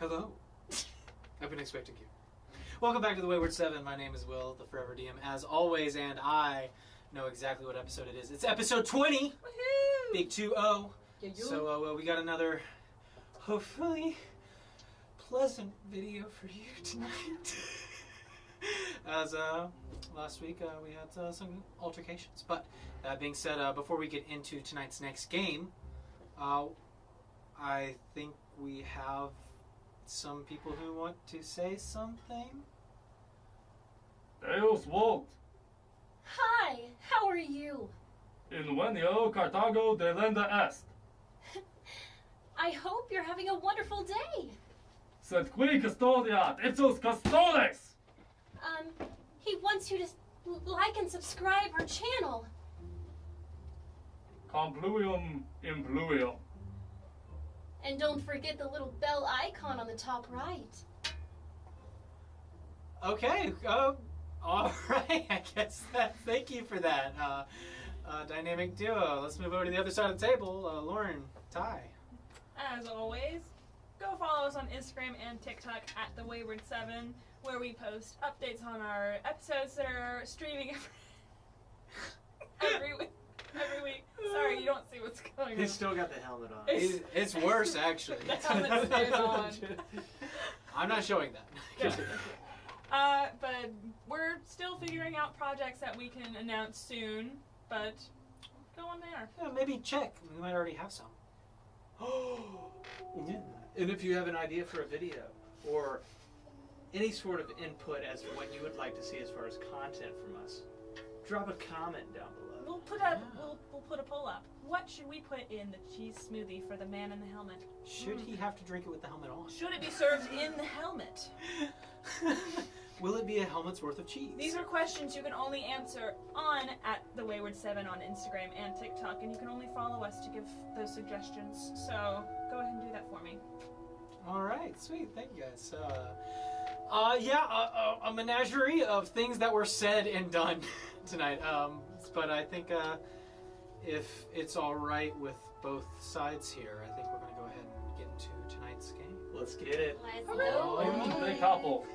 Hello. I've been expecting you. Welcome back to the Wayward 7. My name is Will, the Forever DM, as always, and I know exactly what episode it is. It's episode 20! Woohoo! Big 2-0. Yeah, So we got another, hopefully, pleasant video for you tonight. As last week we had some altercations. But that being said, before we get into tonight's next game, I think we have some people who want to say something. Deus Volt, Hi, how are you? invenio Carthago delenda est, I hope you're having a wonderful day. sed qui custodiat ipsos custodes. He wants you to like and subscribe our channel. Compluium impluium. And don't forget the little bell icon on the top right. Okay, all right. I guess that. Thank you for that, dynamic duo. Let's move over to the other side of the table. Lauren, Ty. As always, go follow us on Instagram and TikTok at the Wayward 7, where we post updates on our episodes that are streaming every week. Sorry, you don't see what's going on. He's still got the helmet on. It's worse, actually. The helmet stays on. I'm not showing that. Yeah. But we're still figuring out projects that we can announce soon. But go on there. Yeah, maybe check. We might already have some. Yeah. And if you have an idea for a video or any sort of input as to what you would like to see as far as content from us, drop a comment down below. We'll put a poll up. What should we put in the cheese smoothie for the man in the helmet? Should he have to drink it with the helmet on? Should it be served in the helmet? Will it be a helmet's worth of cheese? These are questions you can only answer on at the Wayward 7 on Instagram and TikTok, and you can only follow us to give those suggestions. So go ahead and do that for me. All right, sweet. Thank you guys. A menagerie of things that were said and done tonight. But I think if it's all right with both sides here, I think we're going to go ahead and get into tonight's game. Let's get it. Let's The couple.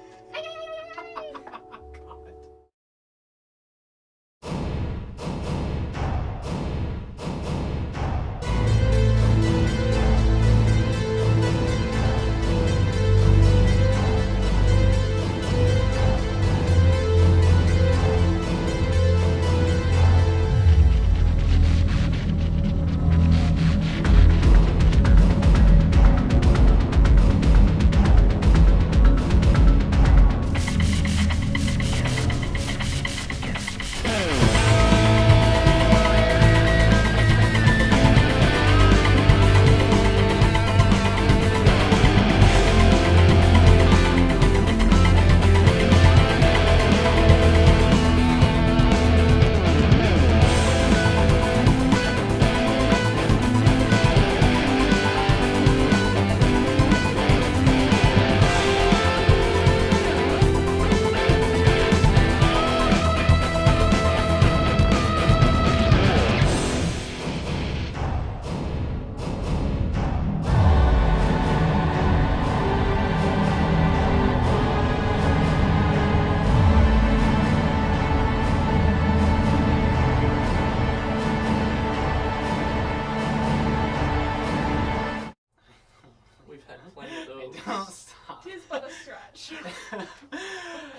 God. Don't stop. Tis but a stretch.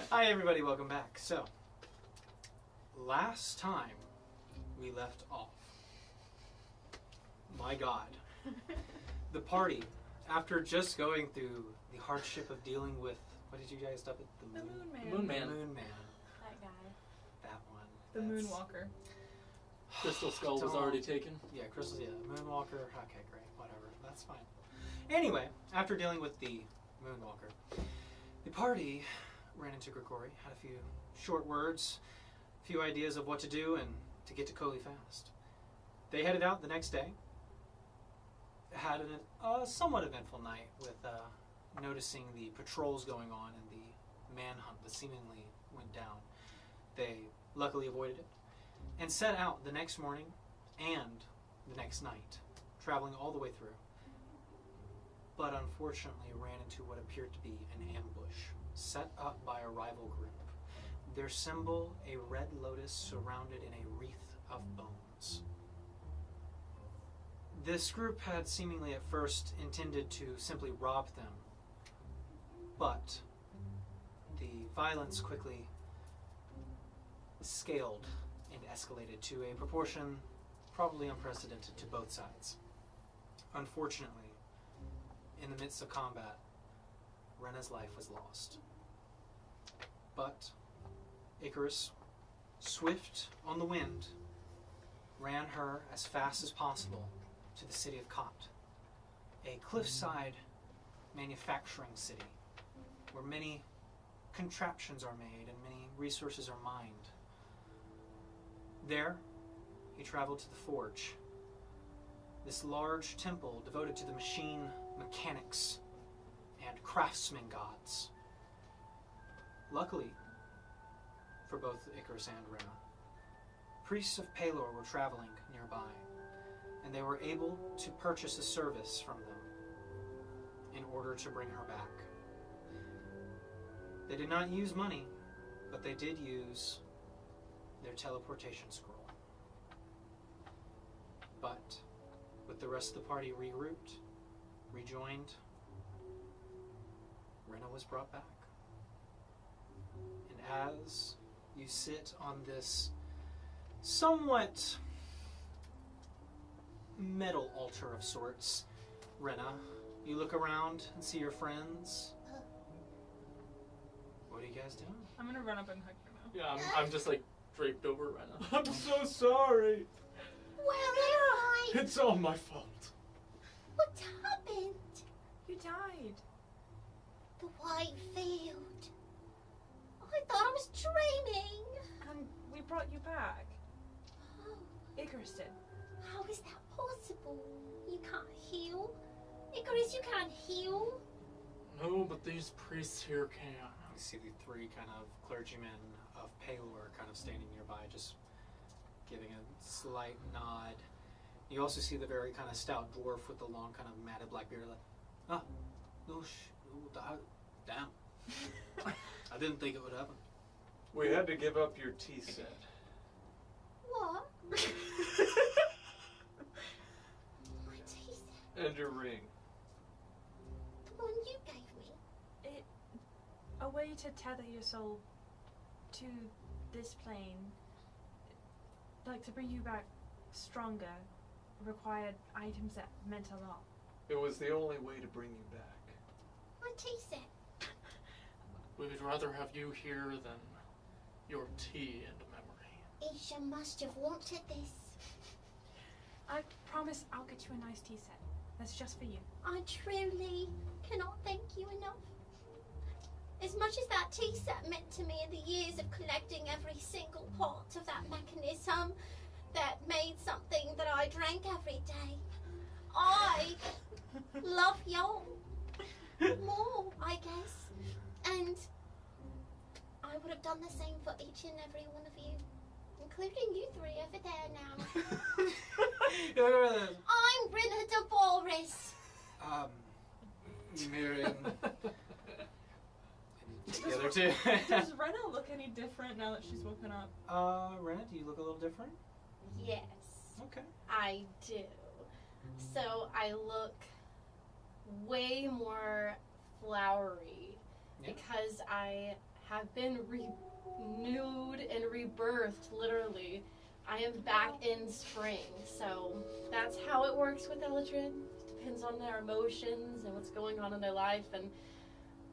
Hi everybody, welcome back. So, last time we left off, my God, the party, after just going through the hardship of dealing with, what did you guys dub it? The Moon Man. Moon Man. The Moon Man. That guy. That one. The That's- Moonwalker. Crystal Skull was Don't- already taken. Yeah, Crystal's, Moonwalker. Okay, great, whatever. That's fine. Anyway, after dealing with the Moonwalker, the party ran into Grigori, had a few short words, a few ideas of what to do and to get to Coley fast. They headed out the next day, had a somewhat eventful night with noticing the patrols going on and the manhunt that seemingly went down. They luckily avoided it and set out the next morning and the next night, traveling all the way through. but unfortunately ran into what appeared to be an ambush set up by a rival group. Their symbol, a red lotus surrounded in a wreath of bones. This group had seemingly at first intended to simply rob them, but the violence quickly scaled and escalated to a proportion probably unprecedented to both sides. Unfortunately, in the midst of combat, Renna's life was lost. But Icarus, swift on the wind, ran her as fast as possible to the city of Kot, a cliffside manufacturing city where many contraptions are made and many resources are mined. There, he traveled to the forge, this large temple devoted to the machine mechanics and craftsman gods. Luckily, for both Icarus and Renna, priests of Palor were traveling nearby, and they were able to purchase a service from them in order to bring her back. They did not use money, but they did use their teleportation scroll. But with the rest of the party regrouped, rejoined, Renna was brought back. And as you sit on this somewhat metal altar of sorts, Renna, you look around and see your friends. What are you guys doing? I'm gonna run up and hug Renna. Yeah, I'm just like draped over Renna. I'm so sorry. Where am I? It's all my fault. What happened? You died. The white field. I thought I was dreaming. And we brought you back. Oh, Icarus did. how is that possible? You can't heal? Icarus, you can't heal? No, but these priests here can. You see the three kind of clergymen of Palor kind of standing nearby, just giving a slight nod. You also see the very kind of stout dwarf with the long kind of matted black beard, like, damn. I didn't think it would happen. We had to give up your tea set. What? My tea set. And your ring. The one you gave me. A way to tether your soul to this plane, like to bring you back stronger, required items that meant a lot. It was the only way to bring you back. My tea set. We would rather have you here than your tea and memory. Isha must have wanted this. I promise I'll get you a nice tea set. That's just for you. I truly cannot thank you enough. As much as that tea set meant to me in the years of collecting every single part of that mechanism that made something that I drank every day, I love y'all more, I guess. And I would have done the same for each and every one of you, including you three over there now. I'm Renna de Boris. Miriam. The other two. Does Renna look any different now that she's woken up? Renna, do you look a little different? Yes, Okay. I do. So I look way more flowery Yeah. because I have been renewed and rebirthed, literally. I am back in spring, so that's how it works with Eldred. It depends on their emotions and what's going on in their life, and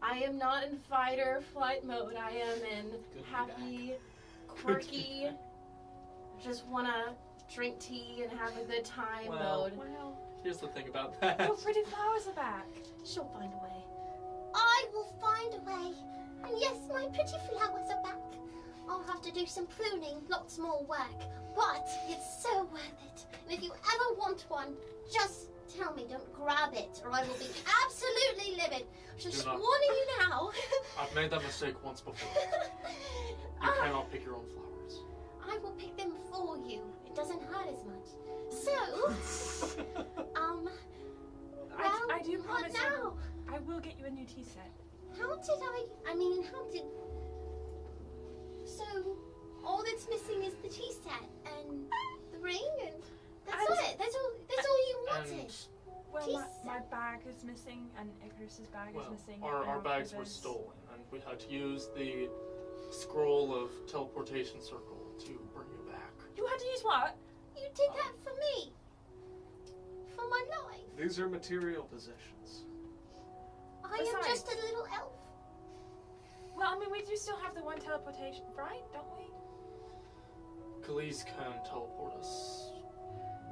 I am not in fight or flight mode. I am in Good to be happy, quirky, just wanna drink tea and have a good time Well, mode. Wow. Here's the thing about that. Your pretty flowers are back. She'll find a way. I will find a way. And yes, my pretty flowers are back. I'll have to do some pruning, lots more work, but it's so worth it. And if you ever want one, just tell me, don't grab it, or I will be absolutely livid. Just Do not. warning you now. I've made that mistake once before. You cannot pick your own flowers. I will pick them for you. It doesn't hurt as much. So, well, I do promise now? I will get you a new tea set. How did So, all that's missing is the tea set and the ring, and that's it. That's all you wanted. Well, Tea my bag is missing, and Icarus's bag is missing. Our and bags were River's. stolen, and we had to use the scroll of teleportation circle to bring you back. You had to use what? You did that for me. For my life. These are material possessions. I am Besides- just a little elf. Well, I mean, we do still have the one teleportation, right? Don't we? Khalees can teleport us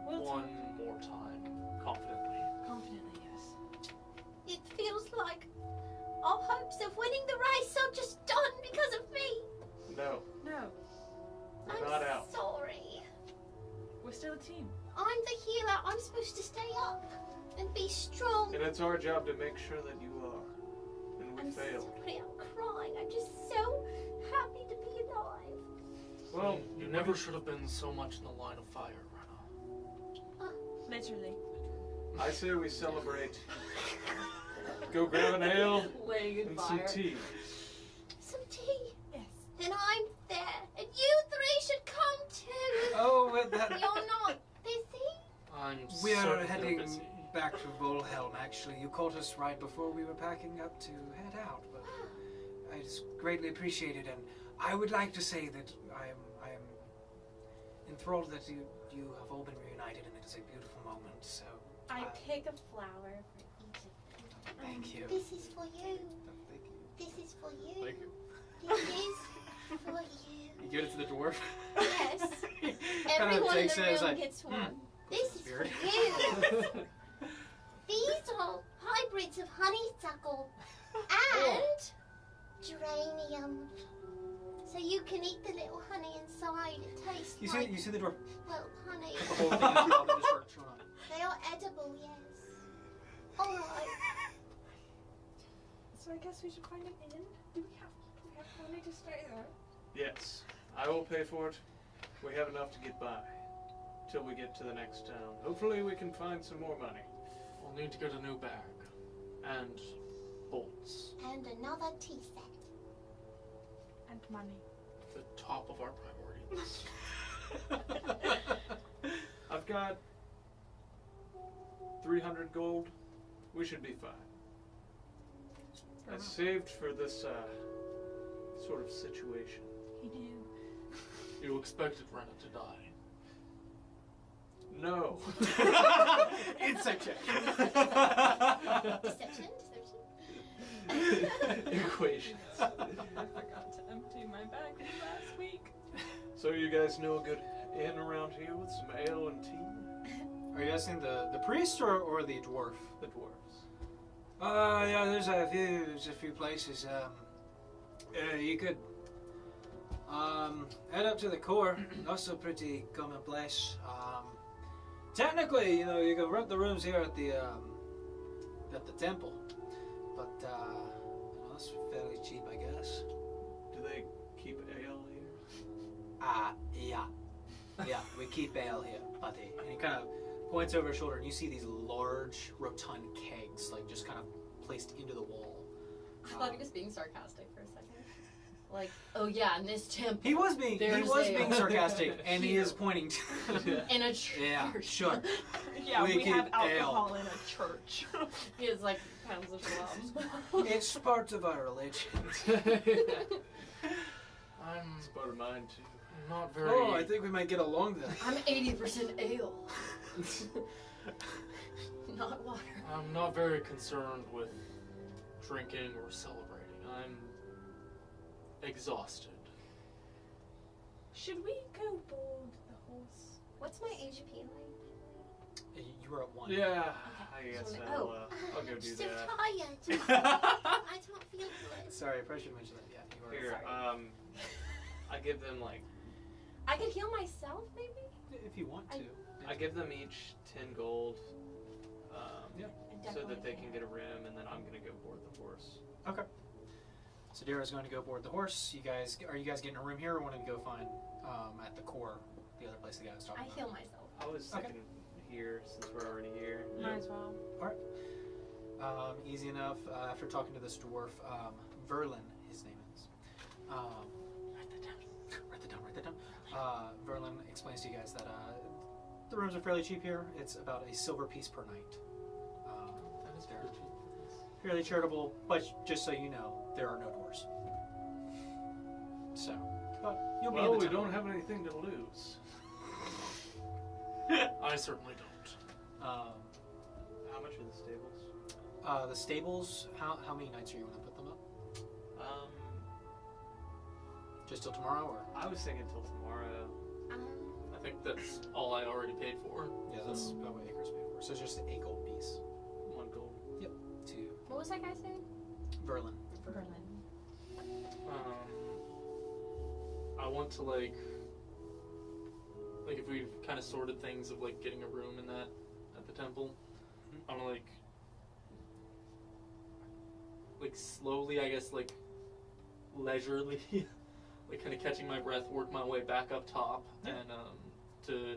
We'll one more time, confidently. confidently, yes. It feels like our hopes of winning the race are just done because of me. No, No, we're I'm not out. sorry. we're still a team. I'm the healer. I'm supposed to stay up and be strong. And it's our job to make sure that you are. And we I'm failed. sorry. I'm crying. I'm just so happy to be alive. Well, you never should have been so much in the line of fire, Renna. Literally. I say we celebrate. Go grab an ale Laying in and some fire. tea. Some tea. Yes. Then I'm there, and you three should come too. Oh, that You're not busy. I'm we are certain heading you're busy. back to Volhelm. Actually, you caught us right before we were packing up to head out, but I just greatly appreciate it, and I would like to say that I am enthralled that you have all been reunited, and it is a beautiful moment. So I uh, pick a flower for each. thank you. This is for you. Thank you. This is for you. Thank you. This is for you. You give it to the dwarf. Yes. Kind of Everyone in takes the it as room like, gets one. "Hmm, This is weird." for you. These are hybrids of honeysuckle and geranium. So you can eat the little honey inside. It tastes You like, see the dwarf. well, honey. The whole thing is probably just start chewing on it. They are edible, yes. Alright. So I guess we should find an inn. Do we have money to stay there? Yes, I will pay for it. We have enough to get by till we get to the next town. Hopefully we can find some more money. We'll need to get a new bag. And bolts. And another tea set. And money. The top of our priority list. I've got 300 gold. We should be fine. I saved for this sort of situation. He knew. You expected Renna to die. No. Insight check. Deception? Equations. I forgot to empty my bag last week. So you guys know a good inn around here with some ale and tea? Are you asking the priest or the dwarf? The dwarves. Yeah, there's a few places. You could head up to the core. Also pretty commonplace. Technically, you can rent the rooms here at the temple, but that's fairly cheap, I guess. Do they keep ale here? Yeah, we keep ale here, buddy. And he kind of points over his shoulder, and you see these large, rotund kegs, like just kind of placed into the wall. I thought he was being sarcastic for a second. Like, oh yeah, in this temple. He was being There's being ale. sarcastic, and he is pointing to. In a church. Yeah, sure. Yeah, We we have keep ale. alcohol in a church. He has like pounds of rum. It's part of our religion. I'm It's part of mine too. not very. Oh, I think we might get along then. I'm 80% ale. Not water. I'm not very concerned with drinking or celebrating. I'm exhausted. Should we go board the horse? What's my HP like? You were at 1. Yeah, I guess So- I'll go I'm do so that. tired. I don't feel good. Sorry, I probably should mention that. Yeah, you were. Here, I give them like, I could heal myself, maybe? If you want to. I give them each 10 gold, Yeah. so that they can get a room, and then I'm gonna go board the horse. Okay. So Dara's going to go board the horse. Are you guys getting a room here, or wanting to go find at the core, the other place the guy was talking I about? heal myself. I was Okay. thinking here since we're already here. Might as well. Easy enough. After talking to this dwarf, Verlin, his name is. Write that down. Verlin explains to you guys that the rooms are fairly cheap here. It's about a silver piece per night. That is They're pretty cheap. fairly charitable, but just so you know, there are no doors. So, but you'll be in Well, the we tunnel. don't have anything to lose. I certainly don't. How much are the stables? The stables. How many nights are you going to put them up? Just till tomorrow, or I was thinking till tomorrow. I think that's all I already paid for. yeah, that's about what acres pay for. So it's just a gold piece 1 gold. to What was that guy's name? Verlin. Berlin. I want to like if we've kind of sorted things of like getting a room in that at the temple, I want to like slowly, I guess, like leisurely, like kind of catching my breath, work my way back up top, Yeah. and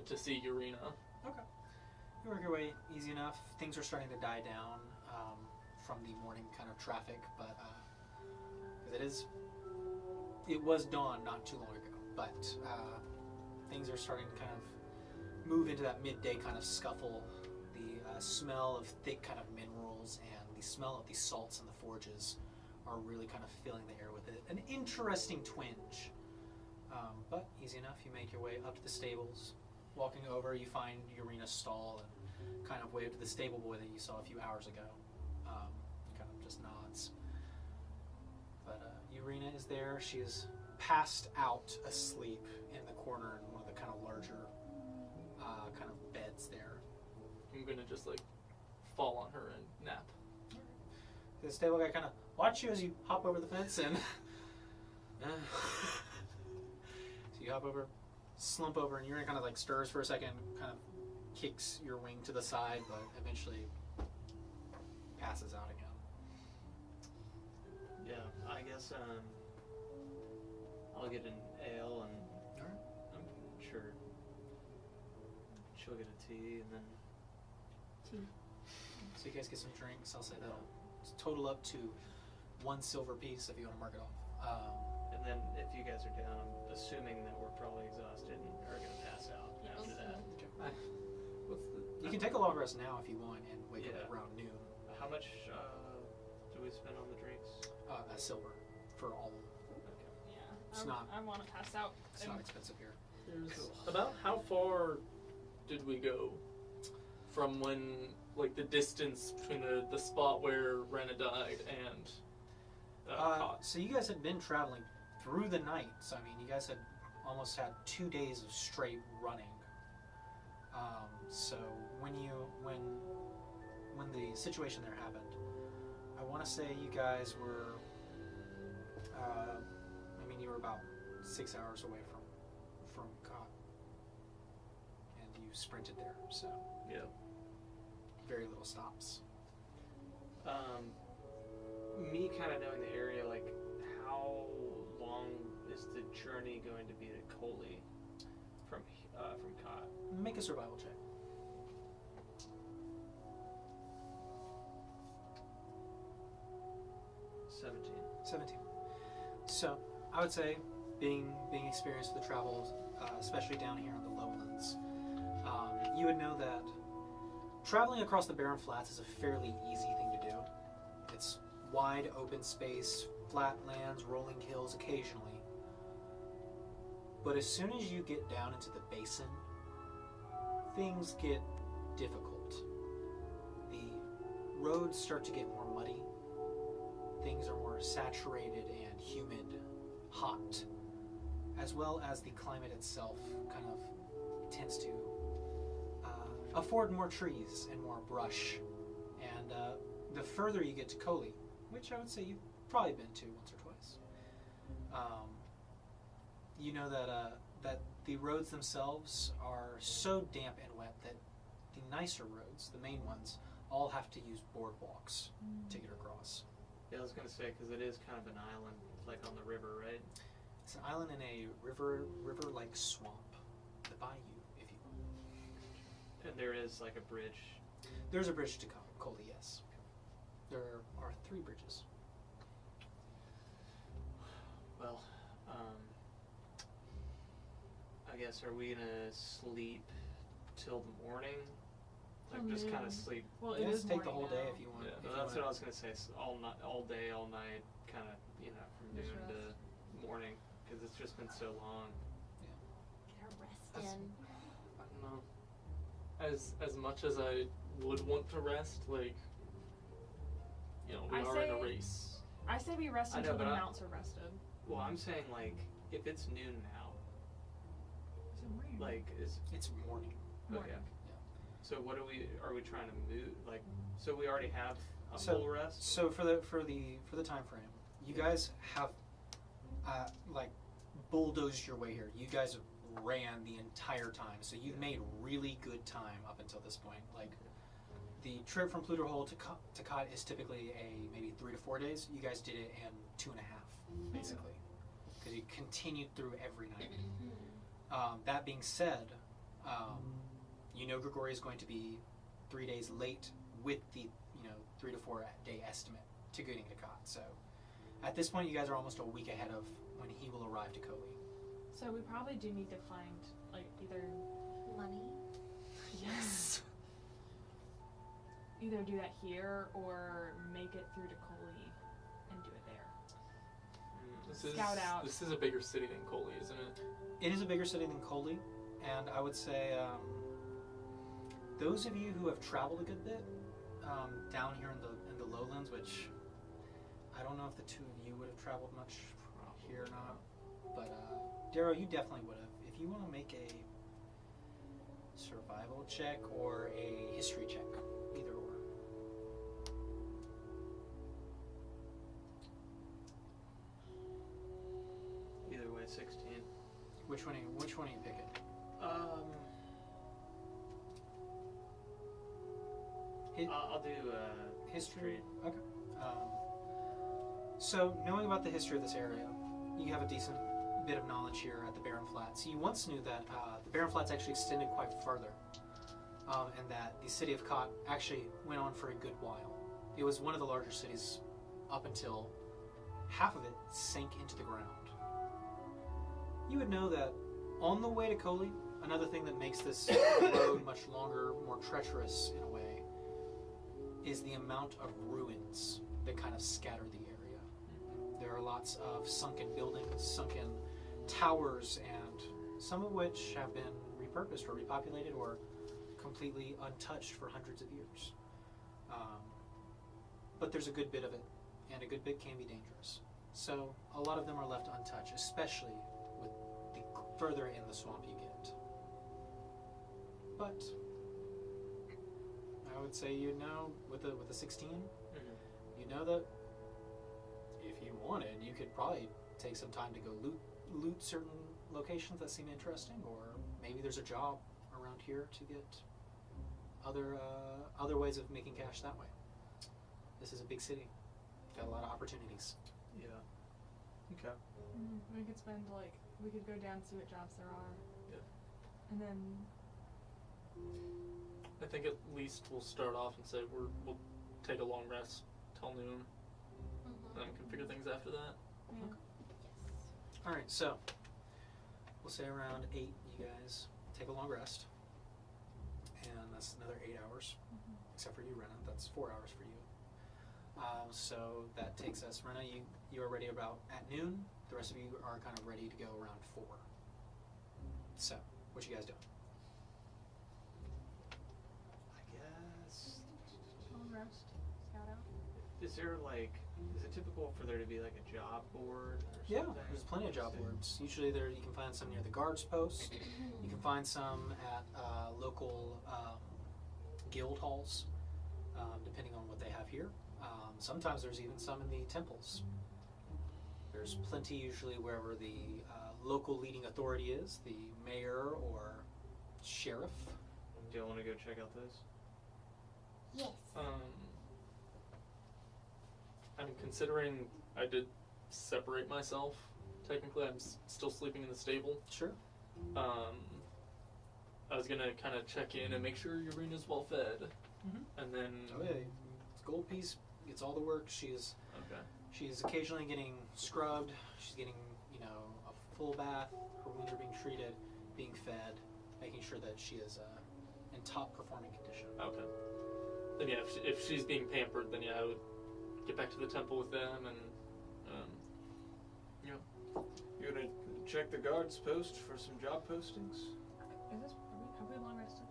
to see Urena. Okay. You work your way easy enough. Things are starting to die down from the morning kind of traffic, but because it was dawn not too long ago, but things are starting to kind of move into that midday kind of scuffle. The smell of thick kind of minerals and the smell of the salts in the forges are really kind of filling the air with it. An interesting twinge. But easy enough, you make your way up to the stables. Walking over, you find Urena's stall and kind of wave to the stable boy that you saw a few hours ago. He kind of just nods. But Urena is there. She is passed out asleep in the corner in one of the kind of larger kind of beds there. I'm gonna just like fall on her and nap. The stable guy kind of watch you as you hop over the fence and so you hop over, slump over, and Urena kind of like stirs for a second, kind of kicks your wing to the side, but eventually passes out again. Yeah, I guess I'll get an ale and Alright. I'm sure she'll get a tea and then So you guys get some drinks. I'll say that'll total up to 1 silver piece if you want to mark it off. and then if you guys are down, I'm assuming that we're probably exhausted and are gonna pass out after that. What's the? You can take a long rest now if you want and wake Yeah. up around noon. How much do we spend on the drinks? That's silver for all of them. Okay. Yeah. It's not- I want to pass out. It's not expensive here. About how far did we go from when, like, the distance between the spot where Renna died and Cot? So you guys had been traveling through the night. So I mean, you guys had almost had 2 days of straight running. So when the situation there happened, I want to say you guys were. You were about 6 hours away from Cot, and you sprinted there. So Yeah. very little stops. Me kind of knowing the area, like, how long is the journey going to be to Coley from Cot? Make a survival check. $17. 17. So, I would say, being experienced with the travels, especially down here in the lowlands, you would know that traveling across the barren flats is a fairly easy thing to do. It's wide open space, flat lands, rolling hills occasionally. But as soon as you get down into the basin, things get difficult. The roads start to get more muddy. Things are more saturated and humid, hot, as well as the climate itself kind of tends to afford more trees and more brush. And the further you get to Coley, which I would say you've probably been to once or twice, you know that the roads themselves are so damp and wet that the nicer roads, the main ones, all have to use boardwalks to get across. Yeah, I was gonna say, because it is kind of an island, like on the river, right? It's an island in a river-like swamp, the bayou, if you will. And there is like a bridge. There's a bridge to Coley, yes. 3 bridges. Well, I guess, are we gonna sleep till the morning? Like, Till just kind noon. of sleep. Well, You it guys is take the morning whole day now. if you want. Yeah, if you that's what I want. was gonna say. All night, all day, all night, kind of, from Just noon rest. to morning, because it's just been so long. Get our rest That's- in. I don't know. As much as I would want to rest, like, we I are in a say- race. I say we rest I know, until the but mounts are rested. Well, I'm saying, like, if it's noon now, So morning. like, It's morning. Morning. okay. So what are we trying to move? Like, so we already have a So- full rest. So for the time frame, you guys have like bulldozed your way here. You guys ran the entire time, so you've made really good time up until this point. Like the trip from Pluderhole to Cot is typically maybe 3 to 4 days. You guys did it in 2.5, basically, because you continued through every night. That being said, Grigori is going to be 3 days late with the 3 to 4 day estimate to getting to Cot. So at this point, you guys are almost a week ahead of when he will arrive to Koli. So we probably do need to find either Money. either do that here or make it through to Koli and do it there. Scout out. This is a bigger city than Coley, isn't it? It is a bigger city than Koli, and I would say those of you who have traveled a good bit down here in the lowlands, which I don't know if the two of you would have traveled much here or not, but Darrow, you definitely would have. If you want to make a survival check or a history check, either or. Either way, 16. Which one are you picking? I'll do History. Okay. So, knowing about the history of this area, you have a decent bit of knowledge here at the Barren Flats. You once knew that the Barren Flats actually extended quite further, and that the city of Kot actually went on for a good while. It was one of the larger cities up until half of it sank into the ground. You would know that on the way to Koli, another thing that makes this road much longer, more treacherous in a way, is the amount of ruins that kind of scatter the area. There are lots of sunken buildings, sunken towers, and some of which have been repurposed or repopulated or completely untouched for hundreds of years. But there's a good bit of it, and a good bit can be dangerous. So a lot of them are left untouched, especially with the further in the swamp you get. But I would say with the 16, you know that if you wanted, you could probably take some time to go loot certain locations that seem interesting, or maybe there's a job around here to get other ways of making cash that way. This is a big city. Got a lot of opportunities. Yeah. Okay. We could spend we could go down and see what jobs there are. Yeah. And then I think at least we'll start off and say we'll take a long rest till noon, and then we can figure things after that. yeah. Yes. All right, so we'll say around 8, you guys take a long rest, and that's another 8 hours, except for you, Renna. That's 4 hours for you. So that takes us, Renna, you are ready about at noon. The rest of you are kind of ready to go around 4. So, what you guys doing? I guess. Long rest, scout out. Is it typical for there to be like a job board or Yeah, something? there's plenty of job boards. Usually there you can find some near the guards post. You can find some at local guild halls, depending on what they have here. Sometimes there's even some in the temples. There's plenty usually wherever the local leading authority is, the mayor or sheriff. Do you want to go check out those? Yes. I'm considering I did separate myself. Technically, I'm still sleeping in the stable. Sure. I was gonna kind of check in and make sure Urena's well fed, Mhm. and then Oh yeah, it's gold piece gets all the work. She's occasionally getting scrubbed. She's getting, you know, a full bath. Her wounds are being treated, being fed, making sure that she is in top performing condition. Okay. Then yeah, if she's being pampered, then yeah, I would get back to the temple with them and You're gonna check the guards post for some job postings? Have we long rested?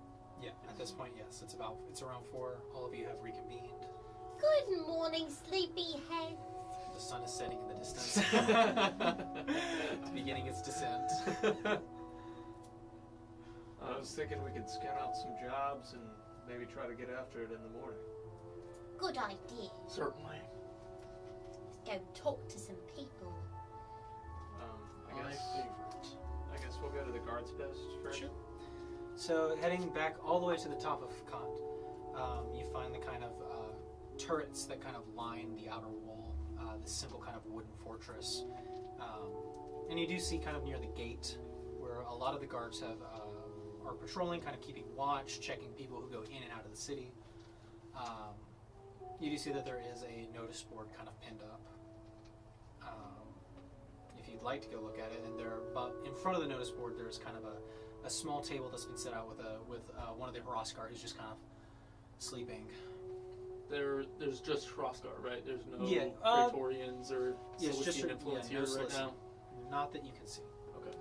Yeah, at this point, yes. It's around 4. All of you have reconvened. Good morning, sleepyheads. The sun is setting in the distance. It's beginning its descent. I was thinking we could scout out some jobs and maybe try to get after it in the morning. Good idea. certainly. Let's go talk to some people. My favorite. I guess we'll go to the guards post first. Sure. So heading back all the way to the top of Kant, you find the kind of turrets that kind of line the outer wall, this simple kind of wooden fortress. And you do see kind of near the gate where a lot of the guards are patrolling, kind of keeping watch, checking people who go in and out of the city. You do see that there is a notice board kind of pinned up. If you'd like to go look at it, and in front of the notice board, there's kind of a small table that's been set out with one of the Hrothgar who's just kind of sleeping. There's just Hrothgar, right? There's no Praetorians or Cilician influence here right now? Not that you can see. Okay.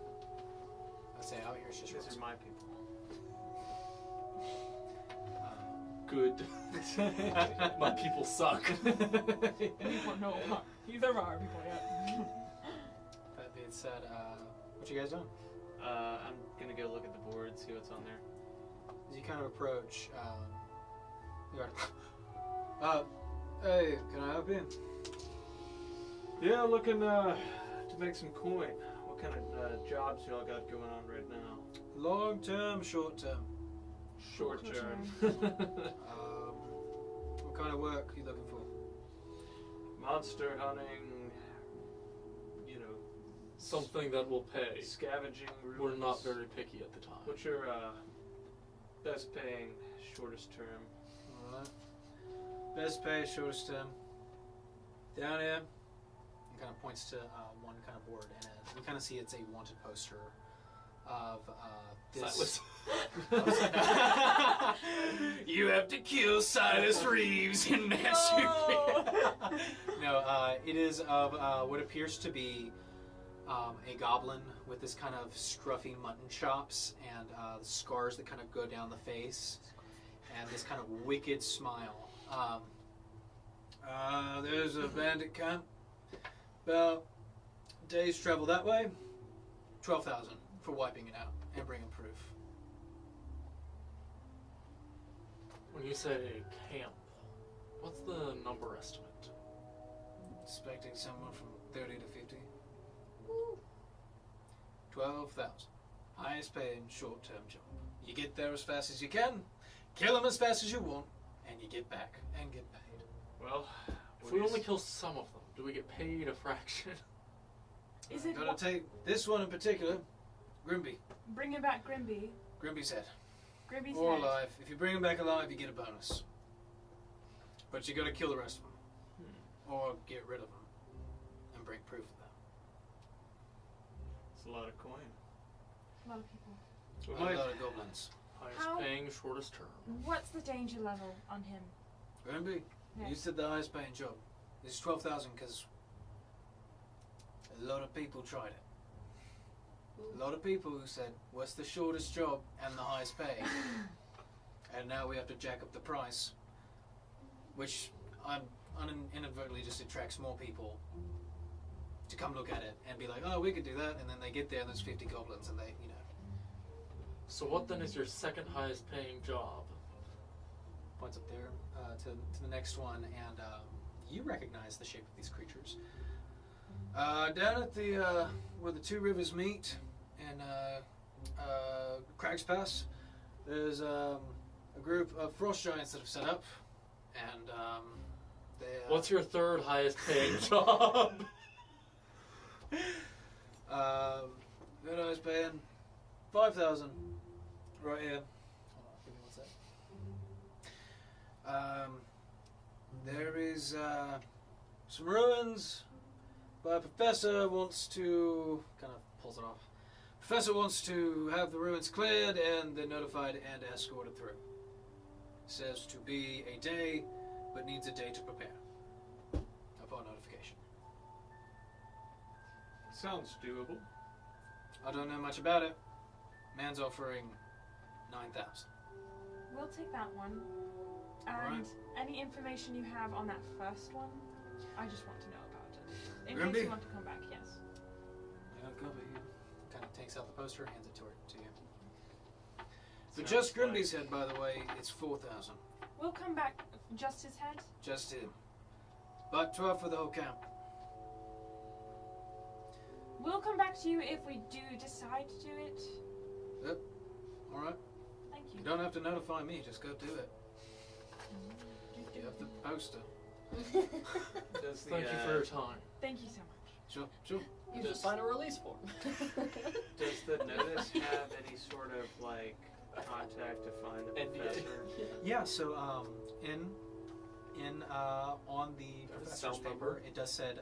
I'd say out here it's just These are my people. Good. My people suck. No, these are our people, yeah. That being said, what you guys doing? I'm gonna go look at the board, see what's on there. As you kind of approach, you are, hey, can I help you? Yeah, looking to make some coin. What kind of jobs y'all got going on right now? Long term, short term. Short term. What kind of work are you looking for? Monster hunting, you know, Something that will pay. scavenging rooms. We're not very picky at the time. What's your best paying, shortest term? Alright. Best pay, shortest term. Down here. He kind of points to one kind of board, and you kind of see it's a wanted poster of this. You have to kill Silas Reeves in Nancy. No, it is of what appears to be a goblin with this kind of scruffy mutton chops and scars that kind of go down the face, and this kind of wicked smile. There's a bandit camp about a day's travel that way. 12,000 for wiping it out and bringing proof. When you say camp, what's the number estimate? Expecting someone from 30 to 50. Ooh. 12,000. Highest paying short-term job. You get there as fast as you can, kill them as fast as you want, and you get back and get paid. Well, If we only kill some of them, do we get paid a fraction? Is it Gotta take this one in particular, Grimby. bringing back Grimby? Grimby's head. Grimby's Or head. alive. If you bring him back alive, you get a bonus. But you gotta kill the rest of them. Or get rid of them. And bring proof of them. it's a lot of coin. A lot of people. We A might, lot of goblins. Highest How- paying, shortest term. What's the danger level on him? Grimby, Yeah. you said the highest paying job. This is 12,000 because a lot of people tried it. A lot of people who said, what's the shortest job and the highest pay? And now we have to jack up the price. Which inadvertently just attracts more people to come look at it and be like, oh, we could do that. And then they get there and there's 50 goblins and they, you know. So what then is your second highest paying job? Points up there to the next one, and you recognize the shape of these creatures. Down at the where the two rivers meet in Crag's Pass, there's a group of frost giants that have set up, and they. What's your third highest paying job? Good I was paying 5,000 right here. Hold on, give me one sec. There is some ruins, but Professor wants to kind of pulls it off. Professor wants to have the ruins cleared and then notified and escorted through. Says to be a day, but needs a day to prepare. Upon notification. Sounds doable. I don't know much about it. Man's offering 9,000. We'll take that one. And Alright. any information you have on that first one, I just want to know about it. In Grimby? case you want to come back, yes. Yeah, cover you. Kind of takes out the poster, hands it to you. So Sounds just fine. Grimby's head, by the way, it's 4,000. We'll come back. Just his head? Just him. But 12 for the whole camp. We'll come back to you if we do decide to do it. All right. Thank you. You don't have to notify me. Just go do it. You have the poster. Does the, Thank you for your time. Thank you so much. Sure, sure. You just sign a release form. does the notice have any sort of like contact to find the NDA. professor? Yeah. So on the professor's cell paper, number. it does said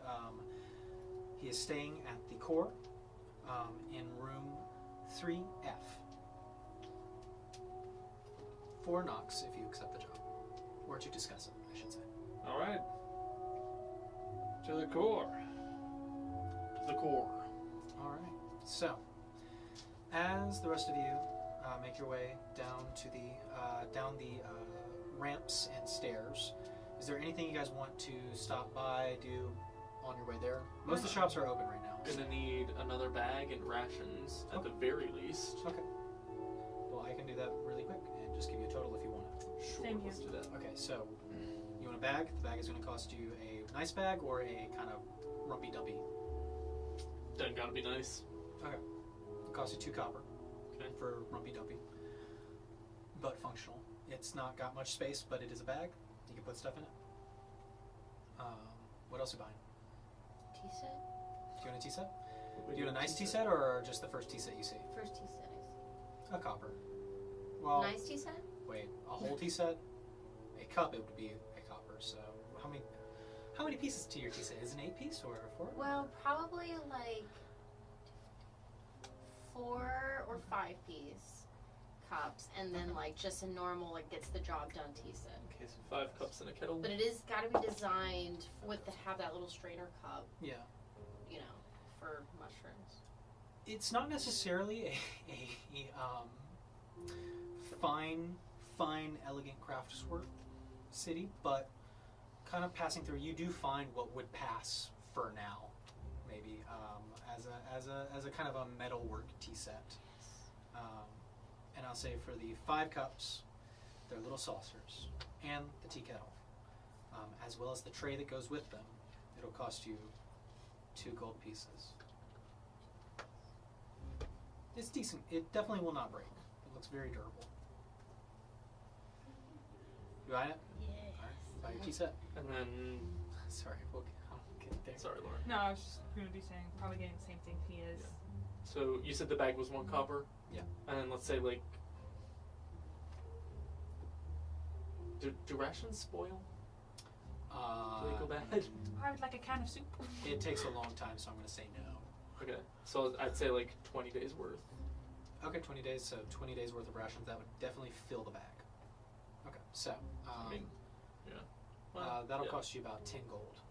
he is staying at the core in room 3F. 4 knocks if you accept the job, or to discuss it, I should say. All right. To the core. The core. All right. So, as the rest of you make your way down to the ramps and stairs, is there anything you guys want to stop by, do on your way there? Most of the shops are open right now. Gonna need another bag and rations at the very least. Okay. Well, I can do that really quick and just give you a total if you want it. Sure, Same here. let's do that. Okay, so you want a bag? The bag is going to cost you a nice bag or a kind of rumpy dumpy. Doesn't gotta be nice. It costs you 2 copper Okay. for rumpy dumpy, but functional. It's not got much space, but it is a bag. You can put stuff in it. What else are you buying? Tea set? Do you want a tea set? What Do we you want a do nice tea t-shirt. set or just the first tea set you see? First tea set is. A copper. Well, Nice tea set? wait, a whole tea set? A cup, it would be a copper. So how many pieces to your tea set? Is it an 8-piece or a 4? Well, probably like 4 or 5 piece cups, and then like just a normal like gets the job done tea set. In case of 5 cups in a kettle. But it is got to be designed with to have that little strainer cup, Yeah. you know, for mushrooms. It's not necessarily a fine, elegant craftswork city, but kind of passing through, you do find what would pass for now, maybe as a kind of a metalwork tea set. And I'll say for the 5 cups, they're little saucers and the tea kettle, as well as the tray that goes with them. It'll cost you 2 gold pieces. It's decent. It definitely will not break. It looks very durable. You buy it? Yes. Alright, buy your tea set. And then, Sorry, we'll get there. sorry, Laura. No, I was just going to be saying, probably getting the same thing he is. Yeah. So you said the bag was 1 copper? Yeah. And then let's say like, do rations spoil? Do they go bad? I would like a can of soup. It takes a long time, so I'm going to say no. Okay, so I'd say like 20 days worth. Okay, 20 days, so 20 days worth of rations. That would definitely fill the bag. Okay, so I mean, yeah. Well, that'll yeah. cost you about 10 gold.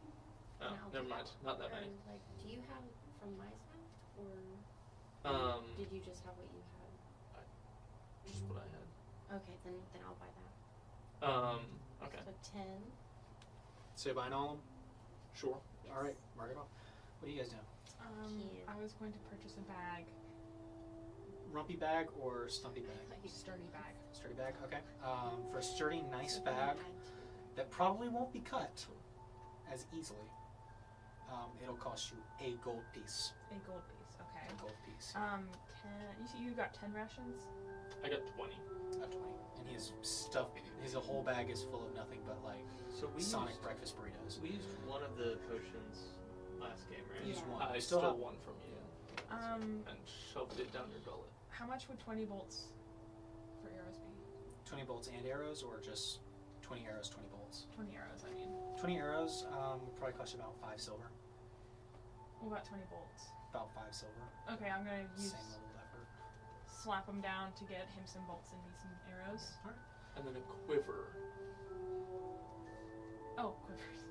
Oh, And I'll never do mind. Not that many. Like, do you have from my side, or did you just have what you had? Just what I had. Okay, then I'll buy that. Okay. So 10. So you're buying all of them? Sure. Yes. All right, mark it off. What are you guys doing? you. I was going to purchase a bag, Rumpy bag or stumpy bag? sturdy bag. Sturdy bag, okay. For a sturdy, nice bag that probably won't be cut as easily, it'll cost you a gold piece. A gold piece, okay. A gold piece. 10, you got 10 rations? I got 20. Not 20. And his stuff, his whole bag is full of nothing but like So we Sonic used, breakfast burritos. we used one of the potions last game, right? You used Yeah. one. I Still stole have- one from you and shoved it down your gullet. How much would 20 bolts for arrows be? 20 bolts and arrows, or just 20 arrows, 20 bolts? bolts. 20 arrows, I mean. 20 arrows would probably cost you about 5 silver. What about 20 bolts? About 5 silver. Okay, I'm gonna use Same level of effort. slap him down to get him some bolts and me some arrows. And then a quiver. Oh, quivers.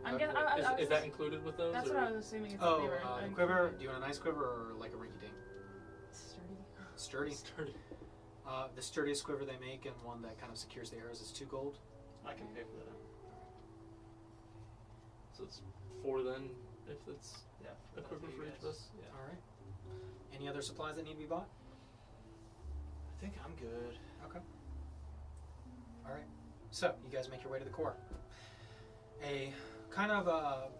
I'm guessing. Is that included with those? That's or? what I was assuming. Is Oh, that they were the included. quiver. Do you want a nice quiver or like a rinky-dink? Sturdy. Sturdy. Sturdy. The sturdiest quiver they make and one that kind of secures the arrows is 2 gold. I can pay for that. So it's 4 then, if it's Yeah. a quiver for each of us. Yeah. All right. Any other supplies that need to be bought? I think I'm good. Okay. All right. So you guys make your way to the core. A kind of a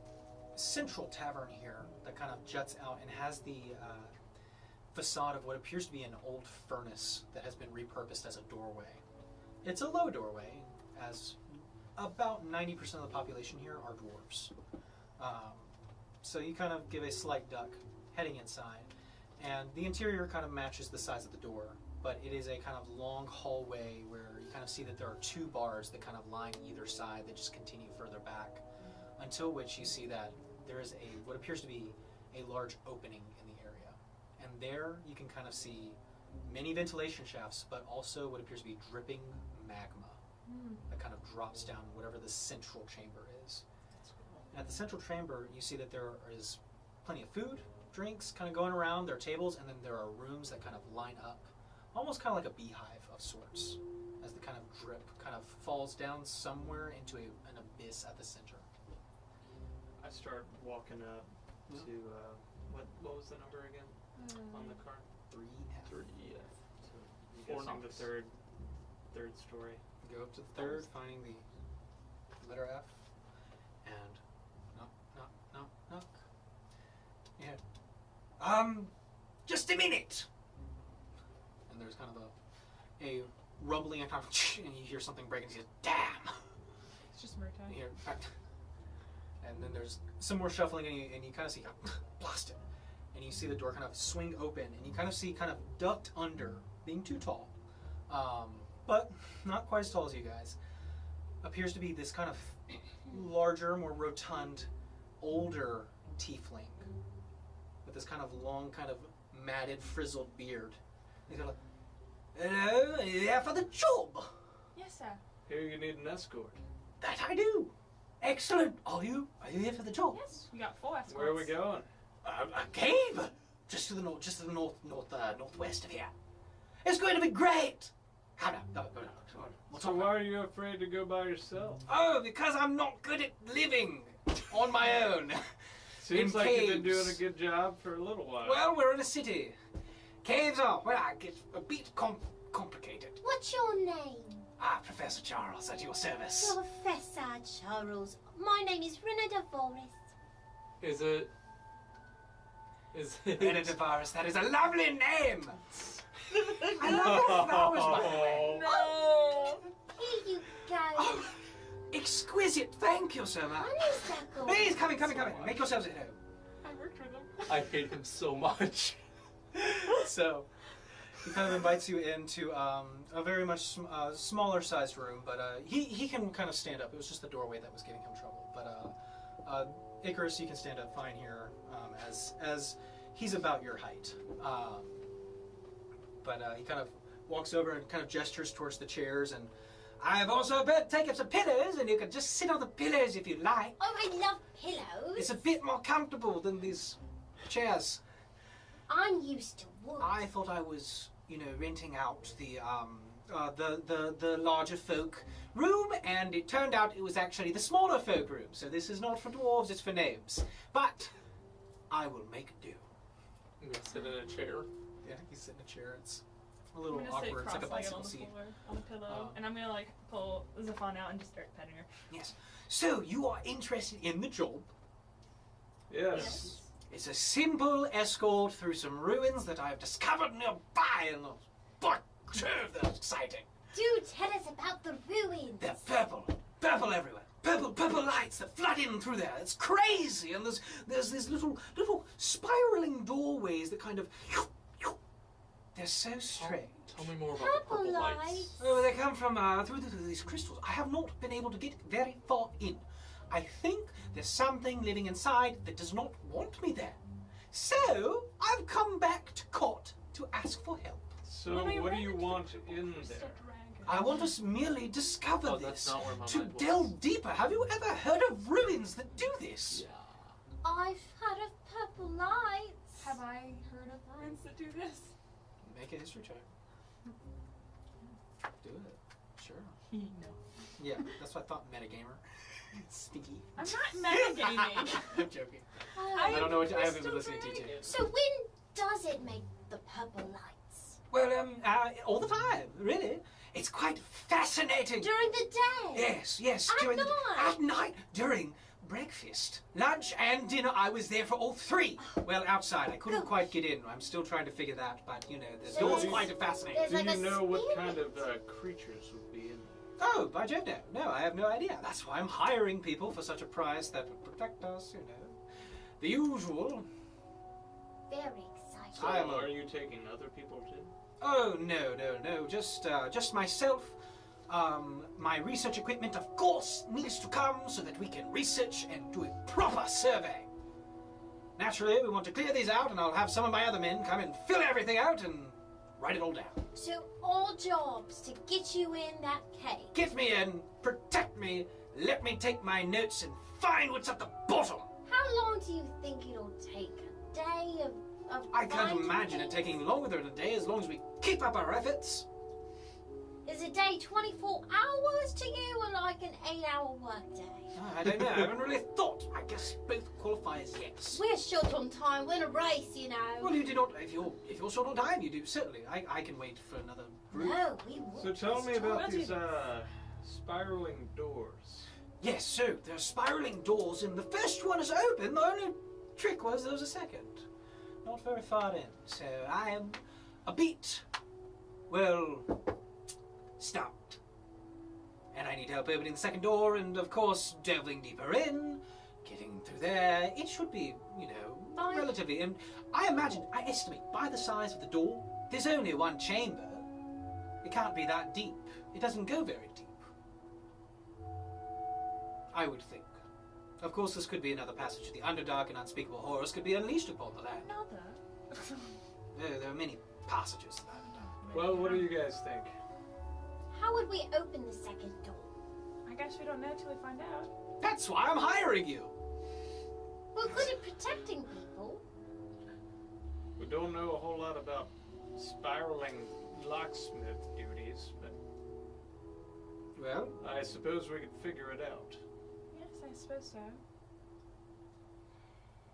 central tavern here that kind of juts out and has the facade of what appears to be an old furnace that has been repurposed as a doorway. It's a low doorway, as about 90% of the population here are dwarves. So you kind of give a slight duck heading inside, and the interior kind of matches the size of the door, but it is a kind of long hallway where you kind of see that there are 2 bars that kind of line either side that just continue further back, until which you see that there is what appears to be a large opening in the area. And there you can kind of see many ventilation shafts, but also what appears to be dripping magma that kind of drops down whatever the central chamber is. And at the central chamber, you see that there is plenty of food, drinks kind of going around. There are tables, and then there are rooms that kind of line up, almost kind of like a beehive of sorts, as the kind of drip kind of falls down somewhere into an abyss at the center. I start walking up to what was the number again on the card? 3F. 3F. So I'm 4 guessing the knocks. third story. Go up to the 3rd, finding the letter F, and knock, knock, knock, knock. Yeah. Just a minute. And there's kind of a rumbling and kind of, and you hear something break, and you say, "Damn!" It's just Murtai. You hear, and then there's some more shuffling, and you kind of see, blast it, and you see the door kind of swing open, and you kind of see kind of ducked under, being too tall, but not quite as tall as you guys, appears to be this kind of larger, more rotund, older tiefling with this kind of long, kind of matted, frizzled beard. He's got a, "Hello, are you there for the job?" Yes, sir. Here you need an escort. "That I do." "Excellent. Are you here for the job?" Yes, we got 4 escorts. Where are we going? A cave, just to the northwest of here. It's going to be great. Come on, go. We'll So talk why about- are you afraid to go by yourself? Oh, because I'm not good at living on my own. Seems In like you've been caves. doing a good job for a little while. Well, we're in a city. Caves are, well, I get a bit complicated. What's your name? Professor Charles, at your service. Professor Charles. My name is Renna DeVoris. Is it? Renna DeVaris, that is a lovely name. I love your flowers, by the way. No! Here you go. Oh, exquisite. Thank you so much. Honeysuckle. Please, come in. Make yourselves at home. I worked with him. I hate him so much. So, he kind of invites you into a very much smaller sized room, but he can kind of stand up. It was just the doorway that was giving him trouble. But Icarus, you can stand up fine here, as he's about your height. But he kind of walks over and kind of gestures towards the chairs, and I've also taken some pillows, and you can just sit on the pillows if you like. Oh, I love pillows. It's a bit more comfortable than these chairs. I'm used to wood. I thought I was, renting out the larger folk room, and it turned out it was actually the smaller folk room. So this is not for dwarves, it's for gnomes. But I will make do. I'm gonna sit in a chair. Yeah, you sit in a chair. It's a I'm little gonna sit awkward. It's like a cross-legged bicycle on the seat. floor, on the pillow, and I'm gonna pull Zafan out and just start petting her. Yes. So you are interested in the job. Yes. It's a simple escort through some ruins that I've discovered nearby, and by Jove, they're exciting. Do tell us about the ruins. They're purple everywhere. Purple lights that flood in through there. It's crazy, and there's these little spiraling doorways that kind of They're so strange. Tell me more about the Purple purple lights. lights. Oh, they come from through these crystals. I have not been able to get very far in. I think there's something living inside that does not want me there. So I've come back to court to ask for help. So When we what do ran you into want the in crystal there? dragon- I want to merely discover Oh, this, that's not where my to mind was. delve deeper. Have you ever heard of ruins that do this? Yeah. I've heard of purple lights. Have I heard of ruins that do this? Make a history check. Do it. Sure. No. Yeah, that's what I thought, metagamer. Stinky. I'm not metagaming. I'm joking. Oh, I don't know what I haven't been crystal listening to you. so when does it make the purple lights? Well, all the time, really. It's quite fascinating. During the day? Yes, At during night? at night, during breakfast, lunch, and dinner. I was there for all three. Well, outside, I couldn't Gosh. quite get in. I'm still trying to figure that, but you know, the So door's there's- quite fascinating. there's Do like you a know what spirit. kind of creatures would be in there? Oh, by Jove, no. No, I have no idea. That's why I'm hiring people for such a price that would protect us, you know. The usual. Very So exciting. I am a- are you taking other people too? Oh, no. Just myself. My research equipment, of course, needs to come so that we can research and do a proper survey. Naturally, we want to clear these out, and I'll have some of my other men come and fill everything out and write it all down. So all jobs to get you in that cave. Get me in, protect me, let me take my notes and find what's at the bottom. How long do you think it'll take? A day of I can't finding imagine it things? taking longer than a day as long as we keep up our efforts. Is a day 24 hours to you, or like an 8-hour workday? I don't know, I haven't really thought. I guess both qualify as yes. We're short on time. We're in a race, you know. Well, you do not, if you're short on time, you do, certainly. I can wait for another group. No, we won't. So tell me Well, about do these spiraling doors. Yes, so there are spiraling doors, and the first one is open. The only trick was there was a second. Not very far in, so I am a bit, well, stumped. And I need help opening the second door, and of course, delving deeper in, getting through there. It should be, you know, Fine. relatively. And I estimate, by the size of the door, there's only one chamber. It can't be that deep. It doesn't go very deep. I would think. Of course, this could be another passage. The underdark and unspeakable horrors could be unleashed upon the land. Another. There are many passages to that. Well, what do you guys think? How would we open the second door? I guess we don't know till we find out. That's why I'm hiring you. We're good at protecting people. We don't know a whole lot about spiraling locksmith duties, but Well, I suppose we could figure it out. Yes, I suppose so.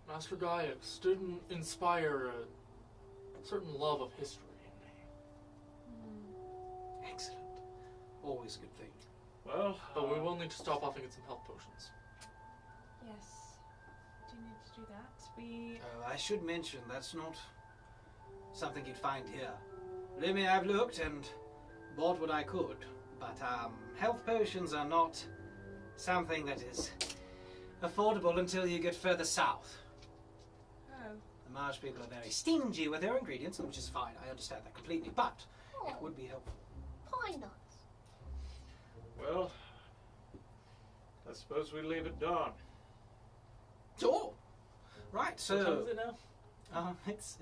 Master Gaius didn't inspire a certain love of history in me. excellent. Always a good thing. Well, But we will need to stop off and get some health potions. Yes. Do you need to do that? We. I should mention that's not something you'd find here. Believe me, I've looked and bought what I could, but health potions are not something that is affordable until you get further south. Oh. The Marsh people are very stingy with their ingredients, which is fine. I understand that completely, but it Oh, would be helpful. pine nuts. well, I suppose we leave at dawn. Sure. Right. What time So is it now? it's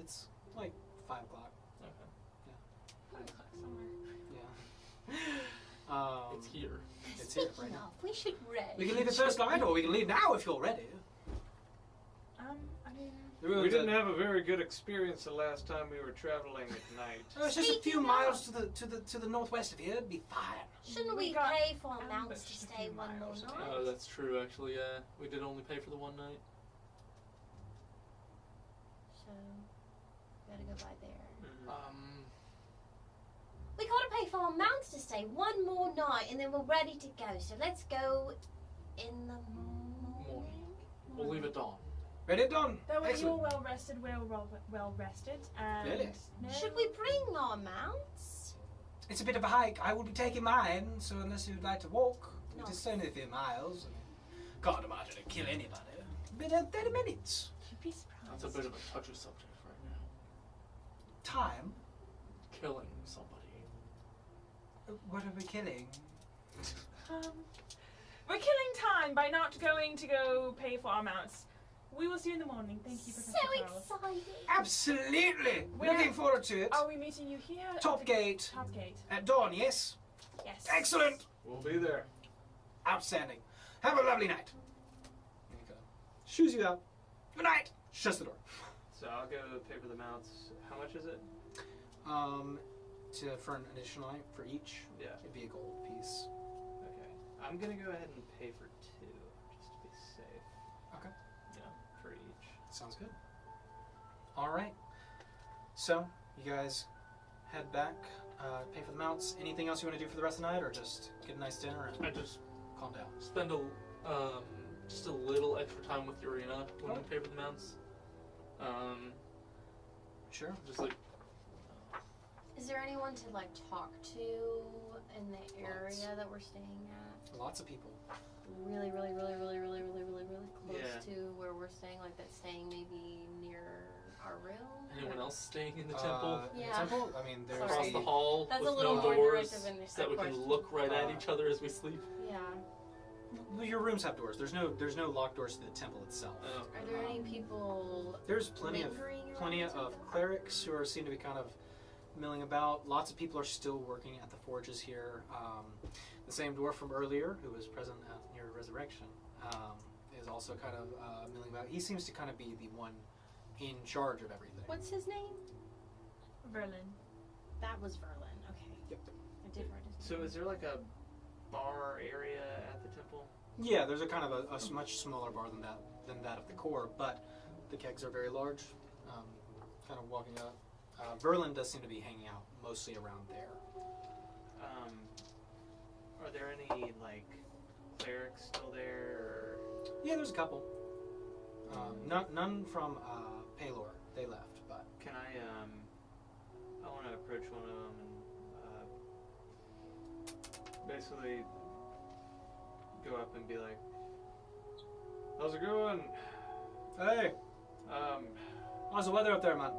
like 5 o'clock. Okay. 5 o'clock somewhere. Yeah. It's here. It's here, Speaking right? of, we should rest. We can leave at first light, or we can leave now if you're ready. I mean. The We ruins didn't are- have a very good experience the last time we were traveling at night. It's just a few Speaking miles to the northwest of here. It'd be fine. Shouldn't We we got pay for our mounts ambushed to a stay few one more miles away. night? Oh, that's true, actually, yeah. We did only pay for the one night. So, gotta go by there. Um, We gotta pay for our mounts to stay one more night, and then we're ready to go. So let's go in the morning. we'll leave at dawn. Ready, done. That way Excellent. you're well rested, we're well rested, and Really? no, Should we bring our mounts? It's a bit of a hike. I will be taking mine, so unless you'd like to walk, No. it is only a few miles. Can't imagine it'd kill anybody. Been 30 minutes. You'd be surprised. That's a bit of a touchy subject right now. Time. killing somebody. What are we killing? We're killing time by not going to go pay for our mounts. We will see you in the morning. Thank you, So Professor Charles. excited. Absolutely! Where- Looking forward to it. Are we meeting you here? Top at the gate. Top gate. At dawn, yes? Yes. Excellent! We'll be there. Outstanding. Have a lovely night. And he kind of shoos you out. Good night! Shuts the door. So I'll go pay for the mounts. How much is it? For an additional night for each, Yeah. it'd be a gold piece. Okay. I'm gonna go ahead and pay for 2, just to be safe. Okay. Yeah, for each. Sounds good. Alright. So, you guys head back, pay for the mounts. Anything else you want to do for the rest of the night, or just get a nice dinner and I just calm down? spend just a little extra time with Urena when we pay for the mounts. Sure. Just like Is there anyone to like talk to in the area that we're staying at? Lots of people. Really close Yeah. to where we're staying, like that's staying maybe near our room. anyone else staying in the temple? In the Yeah. temple? I mean, there's Across the hall That's with a little no more doors directive in so that we can question. look right at each other as we sleep. Yeah. Well, your rooms have doors. There's no locked doors to the temple itself. Are there any people There's plenty of lingering around the temple? clerics who seem to be kind of milling about. Lots of people are still working at the forges here. The same dwarf from earlier, who was present at your resurrection, is also kind of milling about. He seems to kind of be the one in charge of everything. What's his name? Verlin. That was Verlin. Okay. Yep. I did write his So name. is there like a bar area at the temple? Yeah, there's a kind of a much smaller bar than that of the core, but the kegs are very large. Kind of walking up. Verlin does seem to be hanging out mostly around there. Are there any like clerics still there? Yeah, there's a couple. None from Palor. They left, but Or can I want to approach one of them and basically go up and be like, "How's it going? hey, how's the weather up there, man?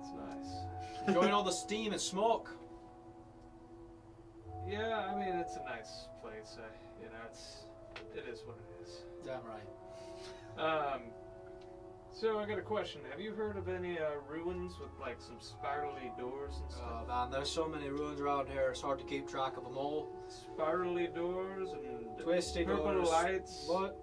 It's nice. Enjoying all the steam and smoke? Yeah, I mean it's a nice place. It is what it is. Damn right. So I got a question. Have you heard of any ruins with like some spirally doors and stuff? Oh man, there's so many ruins around here. It's hard to keep track of them all. Spirally doors and Twisty purple doors. lights. What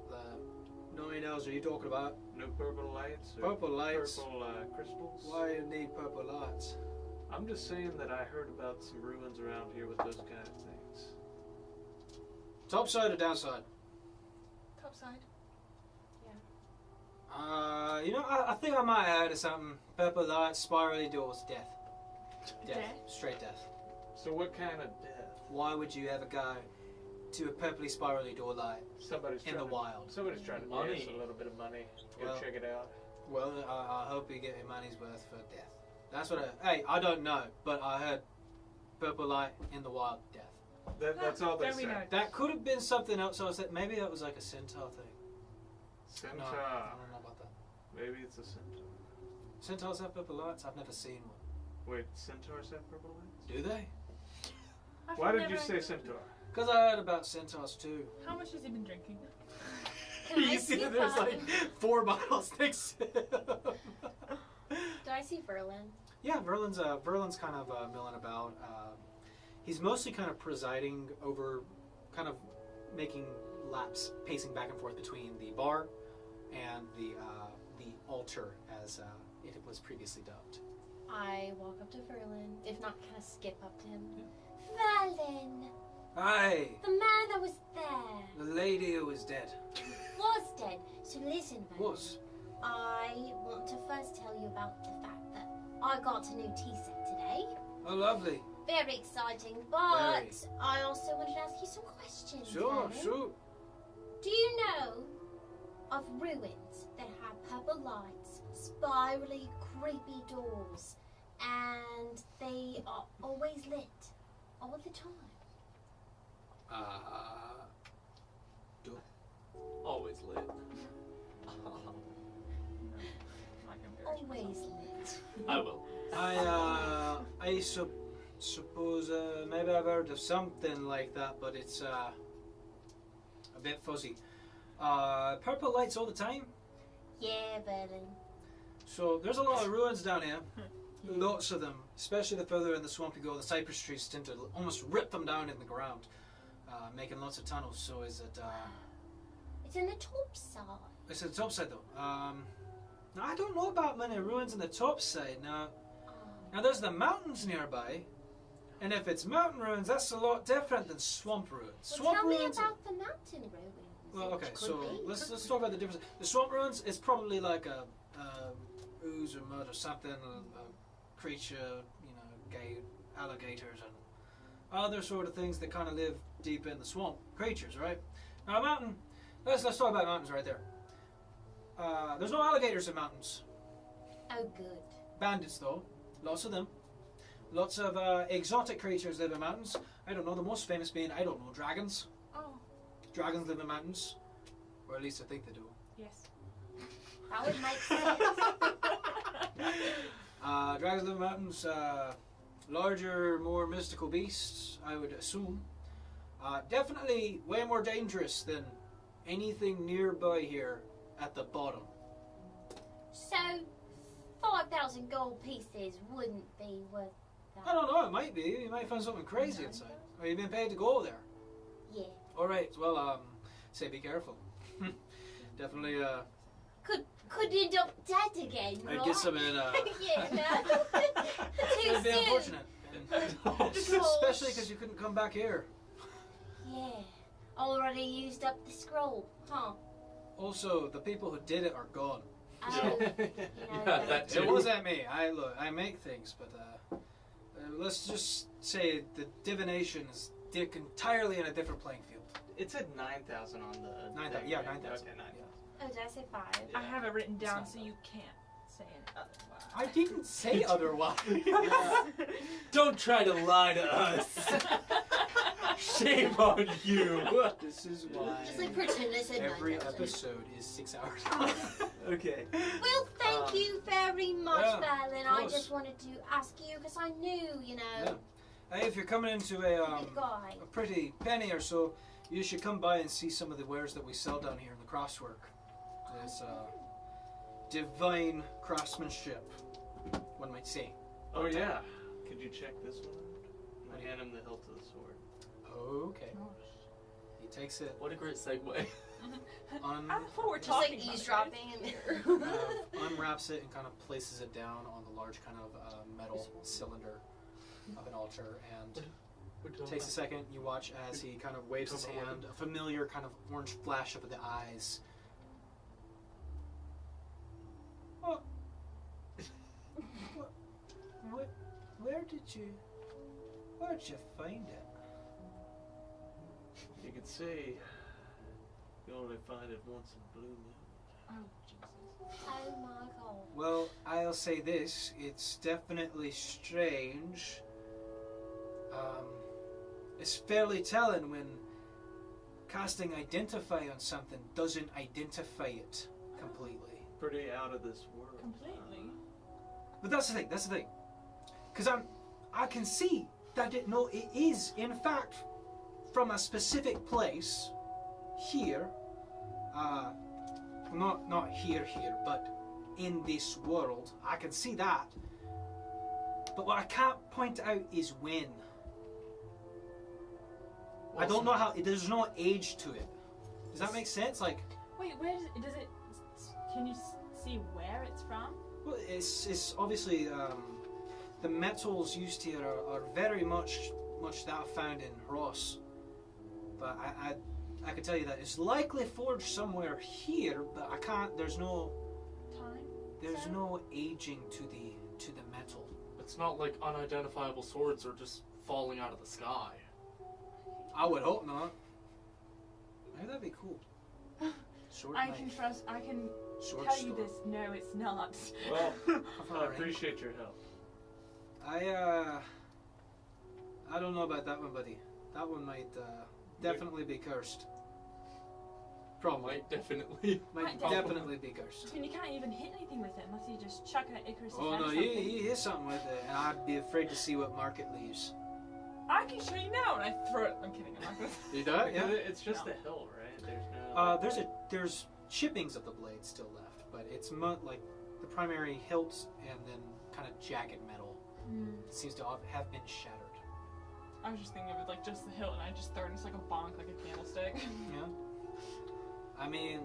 the 9 hours are you talking about? No purple lights. Or Purple lights. Purple crystals. Why do you need purple lights? I'm just saying that I heard about some ruins around here with those kind of things. Top side or downside? Top side. I think I might add something. Purple lights, spirally doors, death. Death? Straight death. So what kind of death? Why would you ever go to a purpley spirally door light Somebody's in trying the to, wild? Somebody's trying to pay Money. us a little bit of money. Go Well- check it out. Well, I hope you get your money's worth for death. That's what I don't know, but I heard purple light in the wild, death. That's all they There we say. know. That could have been something else. I said maybe that was like a centaur thing. Centaur. No, I don't know about that. Maybe it's a centaur. Centaurs have purple lights? I've never seen one. Wait, centaurs have purple lights? Do they? I've Why did never you say heard- centaur? Because I heard about centaurs too. How much has he been drinking? Can I You see see that there's like Verlin? 4 bottles next to him. Do I see Verlin? Yeah, Verlin's kind of milling about. He's mostly kind of presiding over, kind of making laps, pacing back and forth between the bar and the altar, as it was previously dubbed. I walk up to Verlin, if not, kind of skip up to him. Verlin, Hey, the man that was there, the lady who was dead. was dead. So listen, Verlin. Was. I want to first tell you about the fact that I got a new tea set today. Oh, lovely. Very exciting, but Very. I also wanted to ask you some questions. Sure, Verlin. sure. Do you know of ruins that have purple lights, spirally, creepy doors, and they are always lit all the time? Always lit. always lit. I will. I suppose maybe I've heard of something like that, but it's a bit fuzzy. Purple lights all the time. Yeah, buddy. So there's a lot of ruins down here. Lots of them, especially the further in the swamp you go. The cypress trees tend to almost rip them down in the ground, making lots of tunnels. So is it? It's in the top side. It's the top side though. Now I don't know about many ruins in the top side. Now there's the mountains nearby, and if it's mountain ruins, that's a lot different than swamp ruins. Well, Swamp tell me ruins. about the mountain ruins. Well, okay, Which so could be. let's talk about the difference. The swamp ruins is probably like a ooze or mud or something, a creature, alligators and other sort of things that kind of live deep in the swamp. Creatures, right? Now a mountain. Let's talk about mountains right there. There's no alligators in mountains. Oh, good. Bandits though, lots of them. Lots of exotic creatures live in mountains. I don't know. The most famous being dragons. Oh, Dragons live in mountains, or at least I think they do. yes. That would make sense. Dragons live in mountains. Larger, more mystical beasts, I would assume. Definitely way more dangerous than anything nearby here at the bottom. So, 5,000 gold pieces wouldn't be worth that. I don't know, it might be. You might find something crazy inside. Or you've been paid to go there. Yeah. Alright, well, say be careful. Definitely, Could end up dead again, right? I guess I'm in, yeah, no. Too it'd be soon. unfortunate. Especially because you couldn't come back here. Yeah. Already used up the scroll, huh? Also, the people who did it are gone. Oh, Yeah, that It too. wasn't me. I make things, but let's just say the divination is entirely in a different playing field. It said 9,000 on the 9,000, thing, yeah, right? 9,000. Okay, 9,000. Oh, did I say 5? Yeah. I have it written down, It's so not you can't say it otherwise. I didn't say otherwise. Don't try to lie to us. Shame on you. This is why Just like pretend I said every 9,000. episode is 6 hours. Okay. Well, thank you very much, yeah, Merlin. of I course. just wanted to ask you because I knew, Yeah. Hey, if you're coming into a big guy. pretty penny or so, you should come by and see some of the wares that we sell down here in the crosswork. There's divine craftsmanship, one might say. Oh yeah. Could you check this one out? I hand him the hilt of the sword. Okay. He takes it, What a great segue. I thought we're Just talking like about eavesdropping in there. unwraps it, and kind of places it down on the large kind of metal cylinder of an altar, and takes a second. You watch as he kind of waves his hand, a familiar kind of orange flash of the eyes. What? Where'd you find it? You could say you only find it once in a blue moon. Oh, Jesus. Oh my god. Well, I'll say this, it's definitely strange. It's fairly telling when casting Identify on something doesn't identify it completely. Pretty out of this world. Completely. But that's the thing. Because I can see that it is, in fact, from a specific place, here, not here, but in this world. I can see that. But what I can't point out is when. I don't know how. There's no age to it. Does that make sense? Like, Wait, where does it? Can you see where it's from? well, it's obviously the metals used here are very much that found in Ross. But I can tell you that it's likely forged somewhere here, but I can't. There's no aging to the metal. It's not like unidentifiable swords are just falling out of the sky. I would hope not. Maybe that'd be cool. Sword I knife. can Sword tell you store. this. No, it's not. Well, I Alright. appreciate your help. I don't know about that one, buddy. That one might definitely be cursed. Probably. Might definitely. Might Might definitely be cursed. I mean, you can't even hit anything with it unless you just chuck it at Icarus' Oh head no, or you something. hit something with it, and I'd be afraid to see what mark it leaves. I can show you now, and I throw it. I'm kidding. I'm not gonna. You do it? Because Yeah. it's just the hill, right? There's no. There's chippings of the blade still left, but it's like the primary hilt and then kind of jagged metal. It seems to have been shattered. I was just thinking of it like just the hilt, and I just throw it just like a bonk, like a candlestick. Yeah. I mean,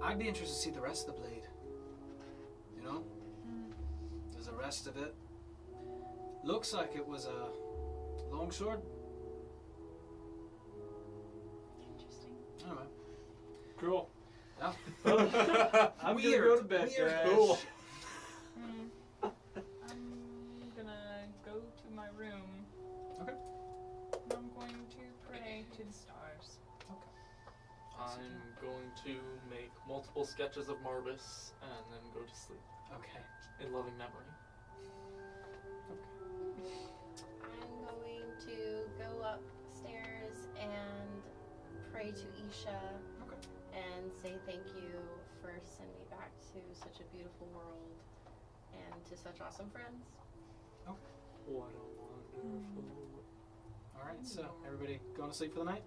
I'd be interested to see the rest of the blade. You know? There's the rest of it. Looks like it was a long sword. Interesting. Anyway. Cool. Yeah. I'm Weird. gonna go to bed, Weird. guys. Cool. I'm gonna go to my room. Okay. And I'm going to pray to the stars. I'm going to make multiple sketches of Marbus and then go to sleep Okay. in loving memory. I'm going to go upstairs and pray to Isha Okay. and say thank you for sending me back to such a beautiful world and to such awesome friends. What a wonderful. All right. So everybody going to sleep for the night?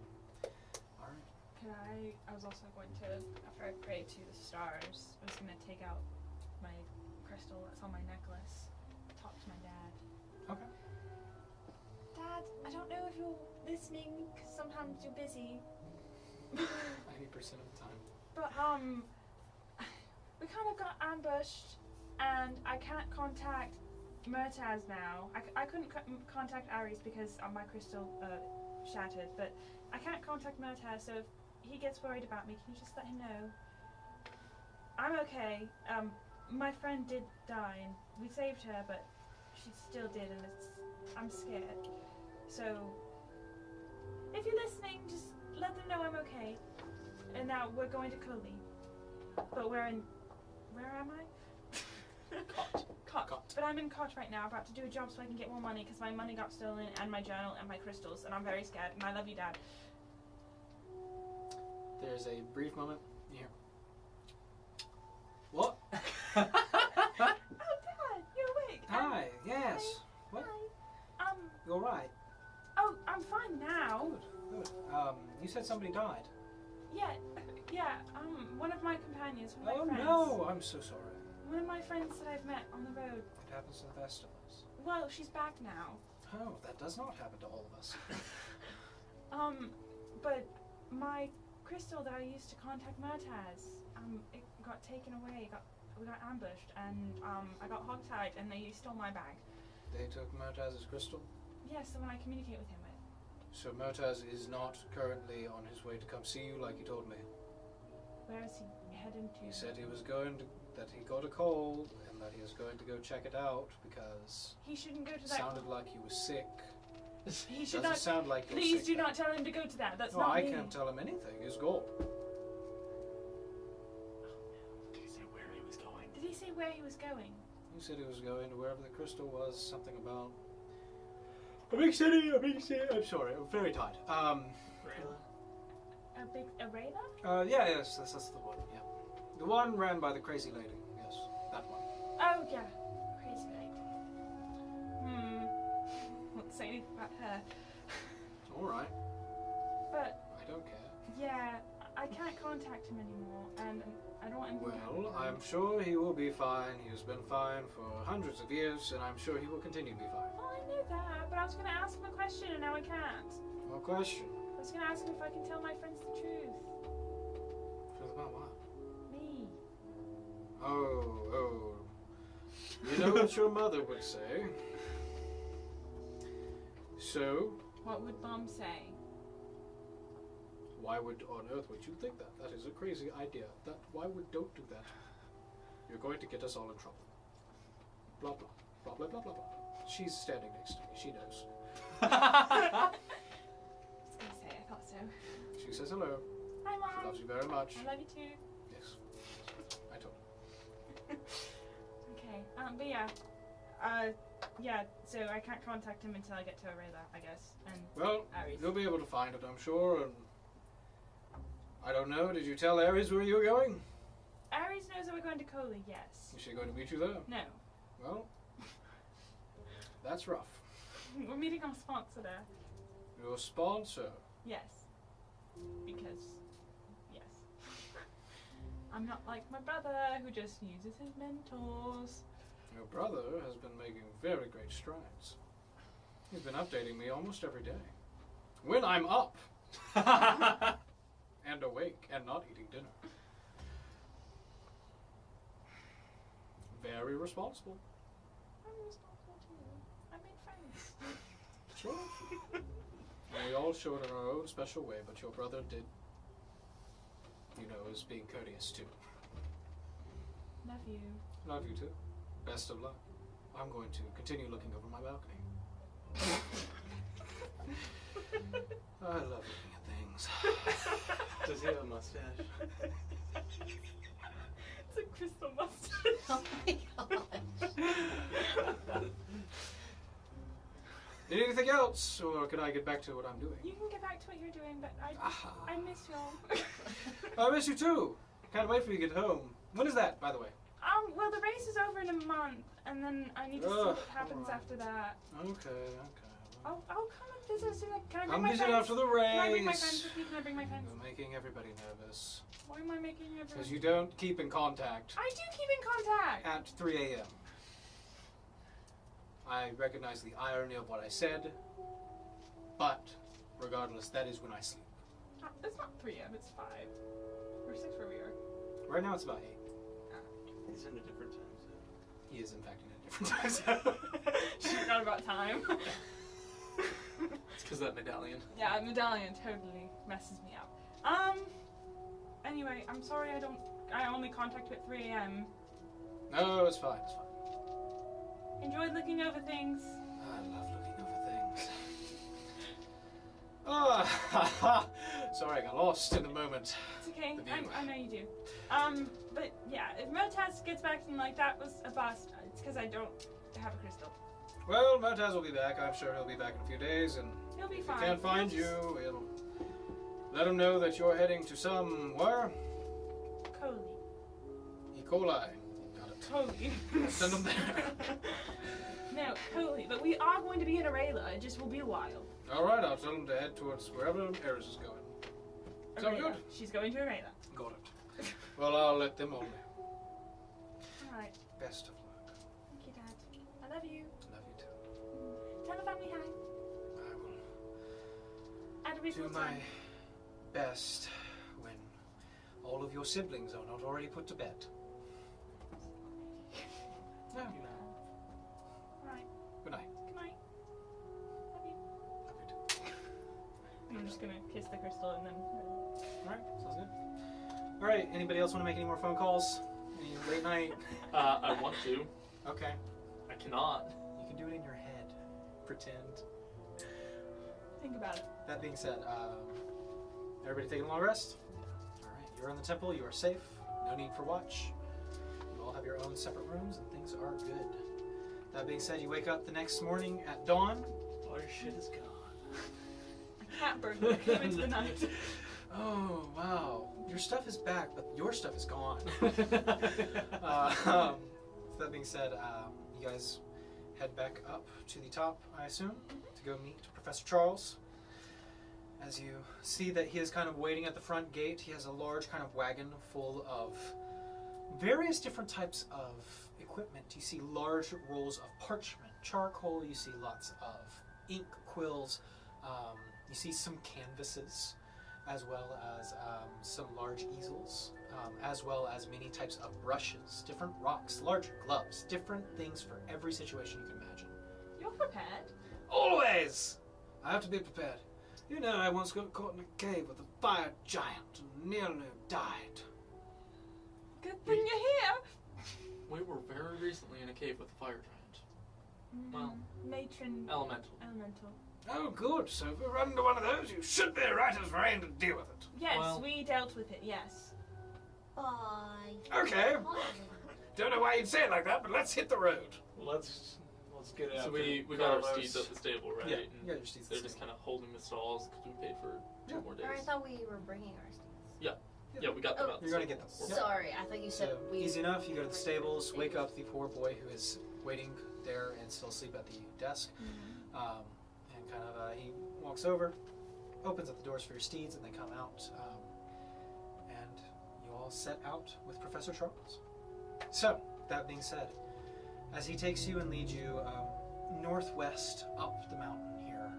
All right. Could I was also going to, after I pray to the stars, I was going to take out my crystal that's on my necklace, talk to my dad. Okay. Dad, I don't know if you're listening, because sometimes you're busy, 90% of the time. but, we kind of got ambushed, and I can't contact Murtaz now. I couldn't contact Ares because my crystal shattered, but I can't contact Murtaz, so if he gets worried about me, can you just let him know? I'm okay. My friend did die, and we saved her, but she still did, and I'm scared. So, if you're listening, just let them know I'm okay. And now we're going to Coley. But we're in... Where am I? Cot. But I'm in Cot right now, about to do a job so I can get more money, because my money got stolen, and my journal, and my crystals, and I'm very scared, and I love you, Dad. There's a brief moment. You hear. What? Oh, Dad, you're awake. Hi. Yes. What? Hi. You're right. Oh, I'm fine now. Good. Good. You said somebody died. Yeah, one of my companions, one of Oh my friends. no! I'm so sorry. One of my friends that I've met on the road. It happens to the best of us. Well, she's back now. Oh, that does not happen to all of us. But my crystal that I used to contact Murtaz, it got taken away. We got ambushed, and I got hogtied, and they stole my bag. They took Murtaz's crystal. Yes, the one I communicate with him with. So Murtaz is not currently on his way to come see you, like he told me. Where is he heading to? He said he was going to, that he got a call, and that he was going to go check it out because He shouldn't go to it that. sounded like he was sick. He should Doesn't not. sound like you're Please sick do then. not tell him to go to that. That's No, not I me. can't tell him anything. He's gone. Did he say where he was going? Did he say where he was going? He said he was going to wherever the crystal was. Something about a big city. I'm sorry. I'm very tired. Arena? Yeah, yes, that's the one. Yeah, the one ran by the crazy lady. Yes, that one. Oh yeah, crazy lady. Won't say anything about her. All right. But I don't care. yeah, I can't contact him anymore, and I don't want him. Well, I'm sure he will be fine. He has been fine for hundreds of years, and I'm sure he will continue to be fine. Well, I know that, but I was going to ask him a question, and now I can't. No question. I was going to ask him if I can tell my friends the truth. Truth about what? Me. Oh. You know what your mother would say. So, What would Mom say? why would on earth would you think that? That is a crazy idea. Don't do that. You're going to get us all in trouble. Blah blah blah blah blah blah blah. She's standing next to me. She knows. I was going to say, I thought so. She says hello. Hi, She Mom. loves you very much. I love you too. Yes. I told Okay. But yeah, so I can't contact him until I get to Arela, I guess. And her. Well, Ares. you'll be able to find it, I'm sure, and I don't know. Did you tell Ares where you were going? Ares knows that we're going to Coley, yes. Is she going to meet you there? No. Well, that's rough. We're meeting our sponsor there. Your sponsor? Yes. Because, yes. I'm not like my brother who just uses his mentors. Your brother has been making very great strides. He's been updating me almost every day. When I'm up and awake and not eating dinner. Very responsible. I'm responsible too. I made friends. Sure. And we all show it in our own special way, but your brother did, is being courteous too. Love you. Love you too. Best of luck. I'm going to continue looking over my balcony. I love looking at things. Does he have a mustache? It's a crystal mustache. Oh my gosh. Need anything else, or can I get back to what I'm doing? You can get back to what you're doing, but I miss y'all. I miss you too. Can't wait for you to get home. When is that, by the way? Well, the race is over in a month, and then I need to see what happens alright. after that. Okay. I'll come and visit as soon as can I bring Come my visit friends? after the Can I bring my race. friends with me? Can I bring my friends? You're making everybody nervous. Why am I making everyone? Because you don't keep in contact I do keep in contact. at 3 a.m. I recognize the irony of what I said, but regardless, that is when I sleep. It's not 3 a.m. It's 5 or 6 where we are. Right now it's about 8. He's in a different time zone. He is in fact in a different time zone. She forgot about time. It's because that medallion. Yeah, medallion totally messes me up. Anyway, I'm sorry I only contact you at 3 a.m. No, it's fine. Enjoyed looking over things. I love looking over things. Oh, sorry, I got lost in the moment. It's okay. The view. I know you do. But yeah, if Motaz gets back to me like that was a bust, it's because I don't have a crystal. Well, Motaz will be back. I'm sure he'll be back in a few days, and He'll be if fine. he can't find you, we'll let him know that you're heading to somewhere. Coley. E. coli. Got it. Coley. Send him there. No, Coley. But we are going to be in Arela. It just will be a while. All right, I'll tell him to head towards wherever Eris is going. Sound Arela. good? She's going to Arela. Got it. Well, I'll let them all know. Alright. Best of luck. Thank you, Dad. I love you. Love you too. Tell the family hi. I will At a do reasonable my time. best when all of your siblings are not already put to bed. No. Alright. Good night. Good night. Love you. Love you too. I'm just gonna kiss the crystal and then. Alright, sounds good. Alright, anybody else want to make any more phone calls? Any late night? I want to. Okay. I cannot. You can do it in your head. Pretend. Think about it. That being said, everybody taking a long rest? Alright, you're in the temple, you are safe. No need for watch. You all have your own separate rooms and things are good. That being said, you wake up the next morning at dawn. All your shit is gone. A cat burglar came into the night. Oh, wow. Your stuff is back, but your stuff is gone. So that being said, you guys head back up to the top, I assume, to go meet Professor Charles. As you see that he is kind of waiting at the front gate, he has a large kind of wagon full of various different types of equipment. You see large rolls of parchment, charcoal, you see lots of ink, quills, you see some canvases, as well as some large easels, as well as many types of brushes, different rocks, large gloves, different things for every situation you can imagine. You're prepared. Always! I have to be prepared. You know, I once got caught in a cave with a fire giant and nearly died. Good thing you're here. We were very recently in a cave with a fire giant. Well, Matron. elemental. Elemental. Oh, good. So if we run into one of those, you should be right as rain to deal with it. Yes, Well- we dealt with it. Yes. Bye. Okay. Bye. Don't know why you'd say it like that, but let's hit the road. Let's get it out. So we got our steeds at the stable, right? Yeah, And yeah, your steeds. they're just kind of holding the stalls because we paid for 2 more days. Or I thought we were bringing our steeds. Yeah, we got them out. You're gonna get them. Yep. Sorry, I thought you said So, we. easy enough. You go to the stables, wake up the poor boy who is waiting there and still asleep at the desk. And kind of he walks over, opens up the doors for your steeds, and they come out. And you all set out with Professor Charles. So, that being said, as he takes you and leads you northwest up the mountain here,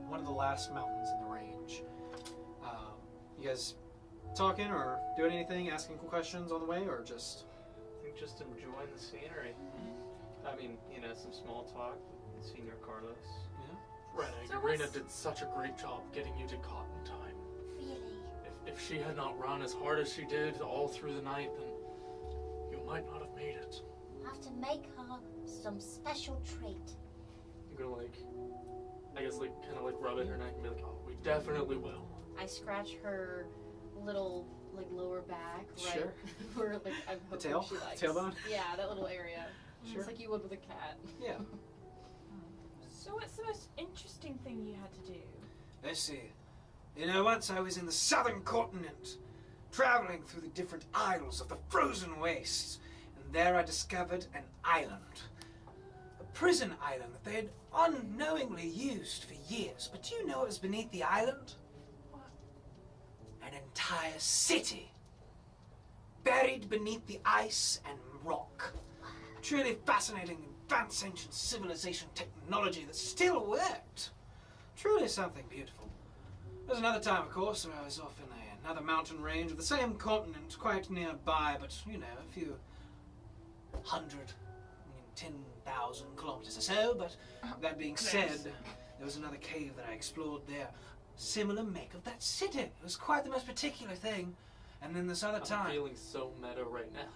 one of the last mountains in the range, you guys talking or doing anything, asking questions on the way, or just... I think just enjoying the scenery. I mean, some small talk with Senior Carlos. Renna, So Urena what's- did such a great job getting you to cot in time. Really? If she had not run as hard as she did all through the night, then you might not have made it. We'll have to make her some special treat. You're gonna kind of rub at her neck and be like, oh, we definitely will. I scratch her little lower back, right? Sure. Where I'm The hoping tail? she likes. Tailbone? Yeah, that little area. Sure. It's like you would with a cat. Yeah. So what's the most interesting thing you had to do? Let's see. Once I was in the southern continent, traveling through the different isles of the frozen wastes, and there I discovered an island. A prison island that they had unknowingly used for years. But do you know what was beneath the island? What? An entire city. Buried beneath the ice and rock. Truly fascinating, advanced ancient civilization technology that still worked. Truly something beautiful. There's another time, of course, where I was off in another mountain range of the same continent, quite nearby, but, a few 10,000 kilometers or so. But that being said, there was another cave that I explored there. Similar make of that city. It was quite the most particular thing. And then this other I'm time... feeling so meta right now.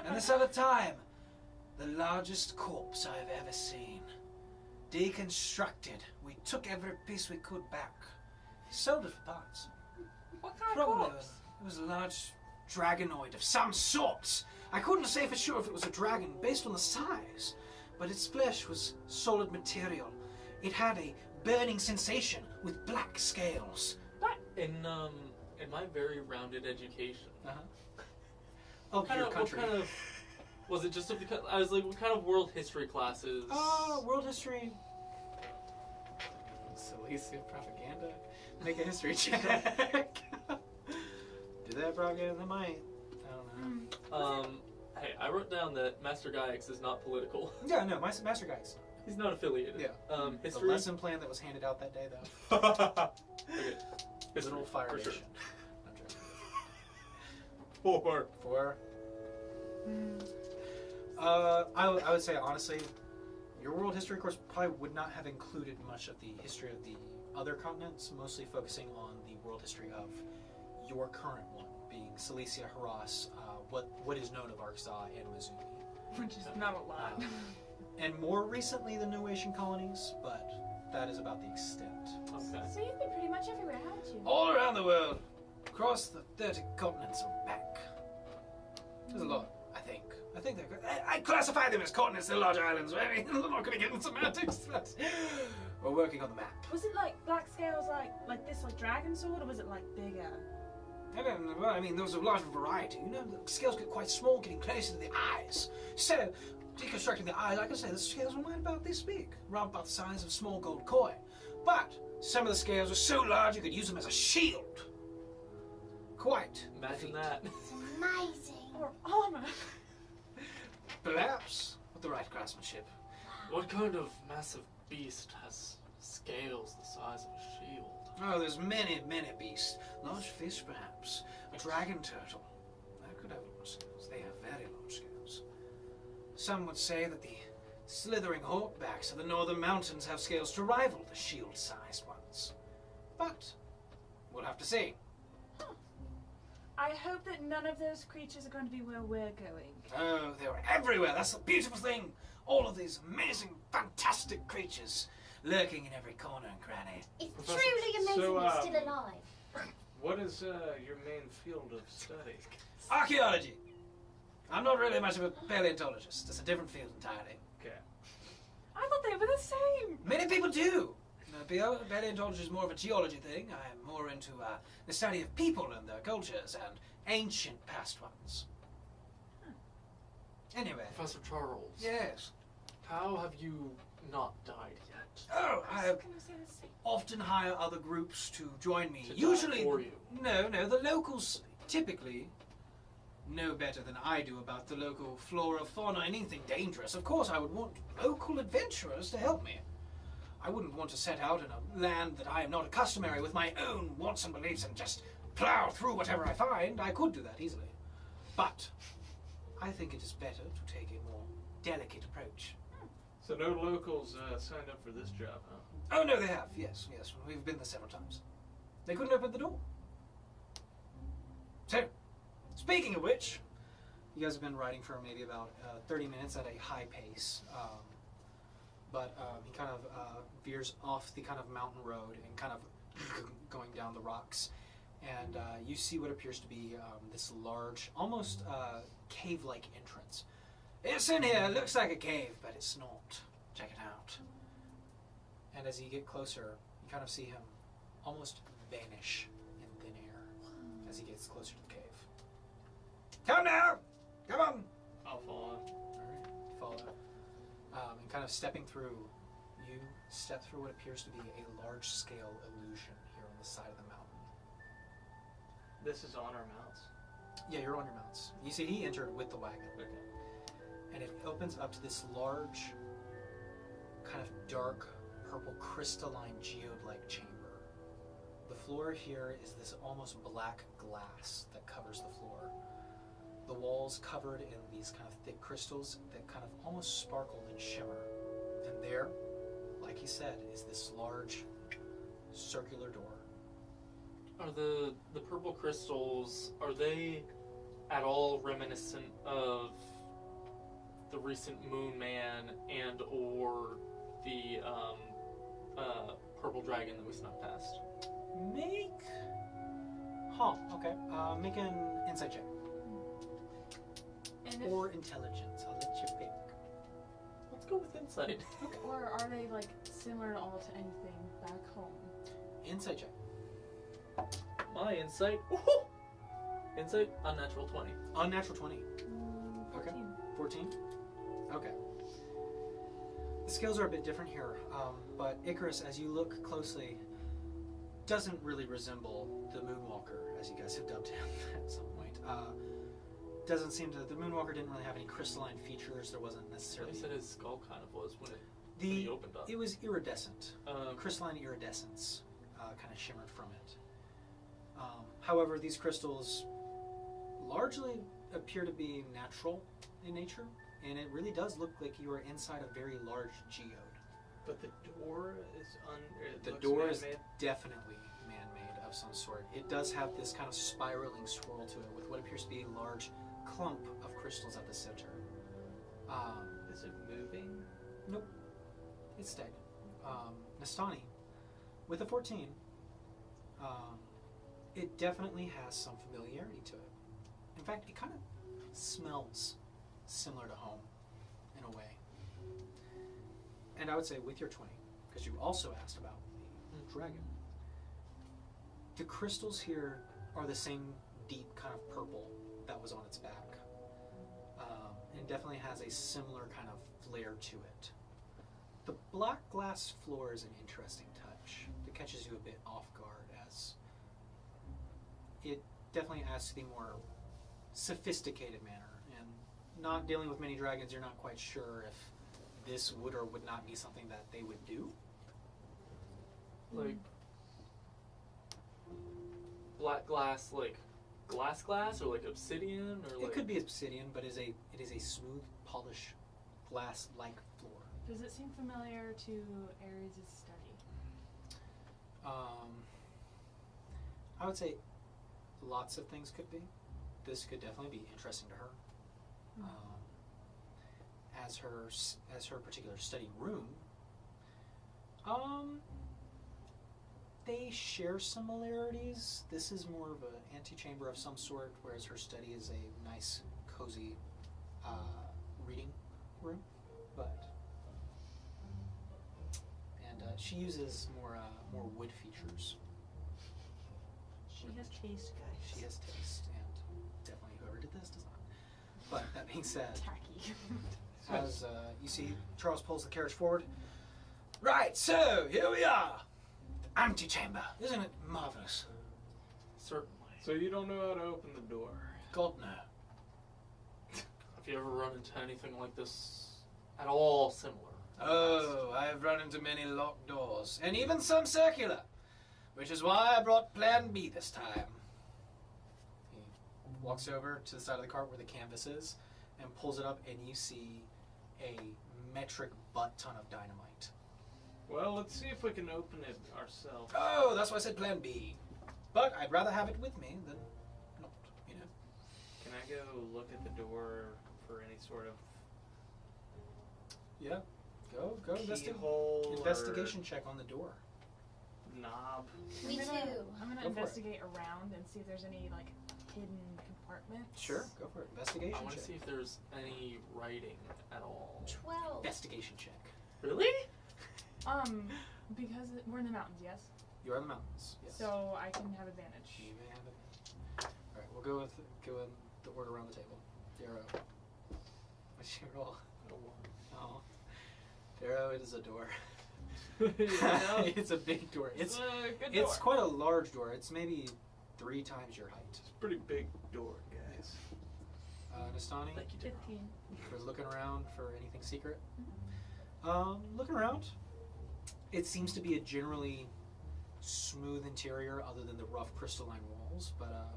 And this other time, the largest corpse I've ever seen. Deconstructed. We took every piece we could back. Sold it for parts. What kind of Probably corpse? it was a large dragonoid of some sort. I couldn't say for sure if it was a dragon based on the size, but its flesh was solid material. It had a burning sensation with black scales. In my very rounded education, Of your country. what kind of was it? Just because I was like, what kind of world history classes? World history. Silesia propaganda. Make a history check. Do that propaganda? They might. I don't know. Hey, I wrote down that Master Gaius is not political. Yeah, no, my Master Guys. He's not affiliated. Yeah. The History. lesson plan that was handed out that day, though. Okay. History, Little fire for nation. sure. I'm joking. 4. 4. I would say, honestly, your world history course probably would not have included much of the history of the other continents, mostly focusing on the world history of your current one, being Silesia, Haras, what is known of Arkza and Mizumi. Which is not a lot. And more recently the New Asian colonies, but that is about the extent. Okay. So you've been pretty much everywhere, haven't you? All around the world. Across the 30 continents and back. There's a lot, I think. I think they're good. I classify them as continents, they're large islands. I mean, I'm not going to get into semantics, but we're working on the map. Was it like black scales like this, like dragon sword, or was it like bigger? I don't know. Well, I mean, there was a large variety. The scales get quite small, getting closer to the eyes. So, deconstructing the eyes, like I say, the scales were right about this big, around about the size of a small gold coin. But some of the scales were so large you could use them as a shield. Quite. Imagine that. It's amazing. Or armor? Perhaps with the right craftsmanship. What kind of massive beast has scales the size of a shield? Oh, there's many, many beasts. Large fish, perhaps. A dragon turtle. That could have large scales. They have very large scales. Some would say that the slithering hawkbacks of the northern mountains have scales to rival the shield-sized ones. But we'll have to see. I hope that none of those creatures are going to be where we're going. Oh, they're everywhere. That's the beautiful thing. All of these amazing, fantastic creatures lurking in every corner and cranny. It's Professor, truly amazing so, you're still alive. What is your main field of study? Archaeology. I'm not really much of a paleontologist. It's a different field entirely. Okay. I thought they were the same. Many people do. Paleontology is more of a geology thing. I am more into the study of people and their cultures and ancient past ones. Anyway. Professor Charles. Yes. How have you not died yet? Oh, I have gonna say the same. often hire other groups to join me. To die Usually, for you. No, the locals typically know better than I do about the local flora, fauna, anything dangerous. Of course, I would want local adventurers to help me. I wouldn't want to set out in a land that I am not customary with my own wants and beliefs and just plow through whatever I find. I could do that easily. But I think it is better to take a more delicate approach. So no locals signed up for this job, huh? Oh, no, they have. Yes. We've been there several times. They couldn't open the door. So, speaking of which, you guys have been riding for maybe about 30 minutes at a high pace. But he kind of veers off the kind of mountain road and kind of going down the rocks. And you see what appears to be this large, almost cave-like entrance. It's in here. It looks like a cave, but it's not. Check it out. And as you get closer, you kind of see him almost vanish in thin air as he gets closer to the cave. Come now! Come on! I'll fall on. Alright, you follow. And kind of stepping through, you step through what appears to be a large-scale illusion here on the side of the mountain. This is on our mounts. Yeah, you're on your mounts. You see, he entered with the wagon. Okay. And it opens up to this large, kind of dark, purple, crystalline, geode-like chamber. The floor here is this almost black glass that covers the floor. The walls covered in these kind of thick crystals that kind of almost sparkle and shimmer. And there, like he said, is this large, circular door. Are the purple crystals, are they at all reminiscent of the recent Moon Man and or the purple dragon that we snuck past? Okay. Make an insight check. And if, Or intelligence. I'll let you pick. Let's go with insight. or are they like similar at all to anything back home? Insight check. My insight. Woohoo! Insight, unnatural 20. Unnatural 20. 14. 14? Okay. The scales are a bit different here, but Icarus, as you look closely, doesn't really resemble the Moonwalker, as you guys have dubbed him at some point. Doesn't seem to. The Moonwalker didn't really have any crystalline features. There wasn't necessarily. He said his skull kind of was when he opened up. It was iridescent. Crystalline iridescence kind of shimmered from it. However, these crystals largely appear to be natural in nature, and it really does look like you are inside a very large geode. But the door is The door is definitely man-made of some sort. It does have this kind of spiraling swirl to it with what appears to be a large clump of crystals at the center. Is it moving? Nope. It's stagnant. Nastani, with a 14, it definitely has some familiarity to it. In fact, it kind of smells similar to home in a way. And I would say with your 20, because you also asked about the dragon, the crystals here are the same deep kind of purple that was on its back. And definitely has a similar kind of flair to it. The black glass floor is an interesting touch that catches you a bit off guard, as it definitely adds to the more sophisticated manner. And not dealing with many dragons, you're not quite sure if this would or would not be something that they would do. Like black glass, like glass, or like obsidian, or like It could be obsidian, but it is a smooth, polished, glass-like floor. Does it seem familiar to Ares' study? I would say lots of things could be. This could definitely be interesting to her. As her particular study room, they share similarities. This is more of an antechamber of some sort, whereas her study is a nice, cozy reading room. And she uses more wood features. She has taste, guys. She has taste, and definitely whoever did this does not. But that being said, Tacky. as you see, Charles pulls the carriage forward. Right, so here we are. The antechamber. Isn't it marvelous? Certainly. So you don't know how to open the door? God, no. Have you ever run into anything like this at all similar? Oh, I have run into many locked doors, and even some circular, which is why I brought Plan B this time. He walks over to the side of the cart where the canvas is, and pulls it up, and you see a metric butt ton of dynamite. Well, let's see if we can open it ourselves. Oh, that's why I said Plan B. But I'd rather have it with me than not, you know. Can I go look at the door for any sort of Yeah, go keyhole investigation check on the door. or knob? Me too. I'm gonna Go for it. investigate around and see if there's any like hidden compartments. Sure, go for it. Investigation I want to check. see if there's any writing at all. 12. Investigation check. Really? Because we're in the mountains, yes. You are in the mountains. Yes. So I can have advantage. You may have it. All right, we'll go in the order around the table. Darrow. What's your roll? Oh, Darrow, it is a door. Yeah. It's a big door. It's a good it's door. quite a large door. It's maybe 3 times your height. It's a pretty big door, guys. Nastani, Thank you, Darryl. 15. for looking around for anything secret. Looking around, it seems to be a generally smooth interior other than the rough crystalline walls, but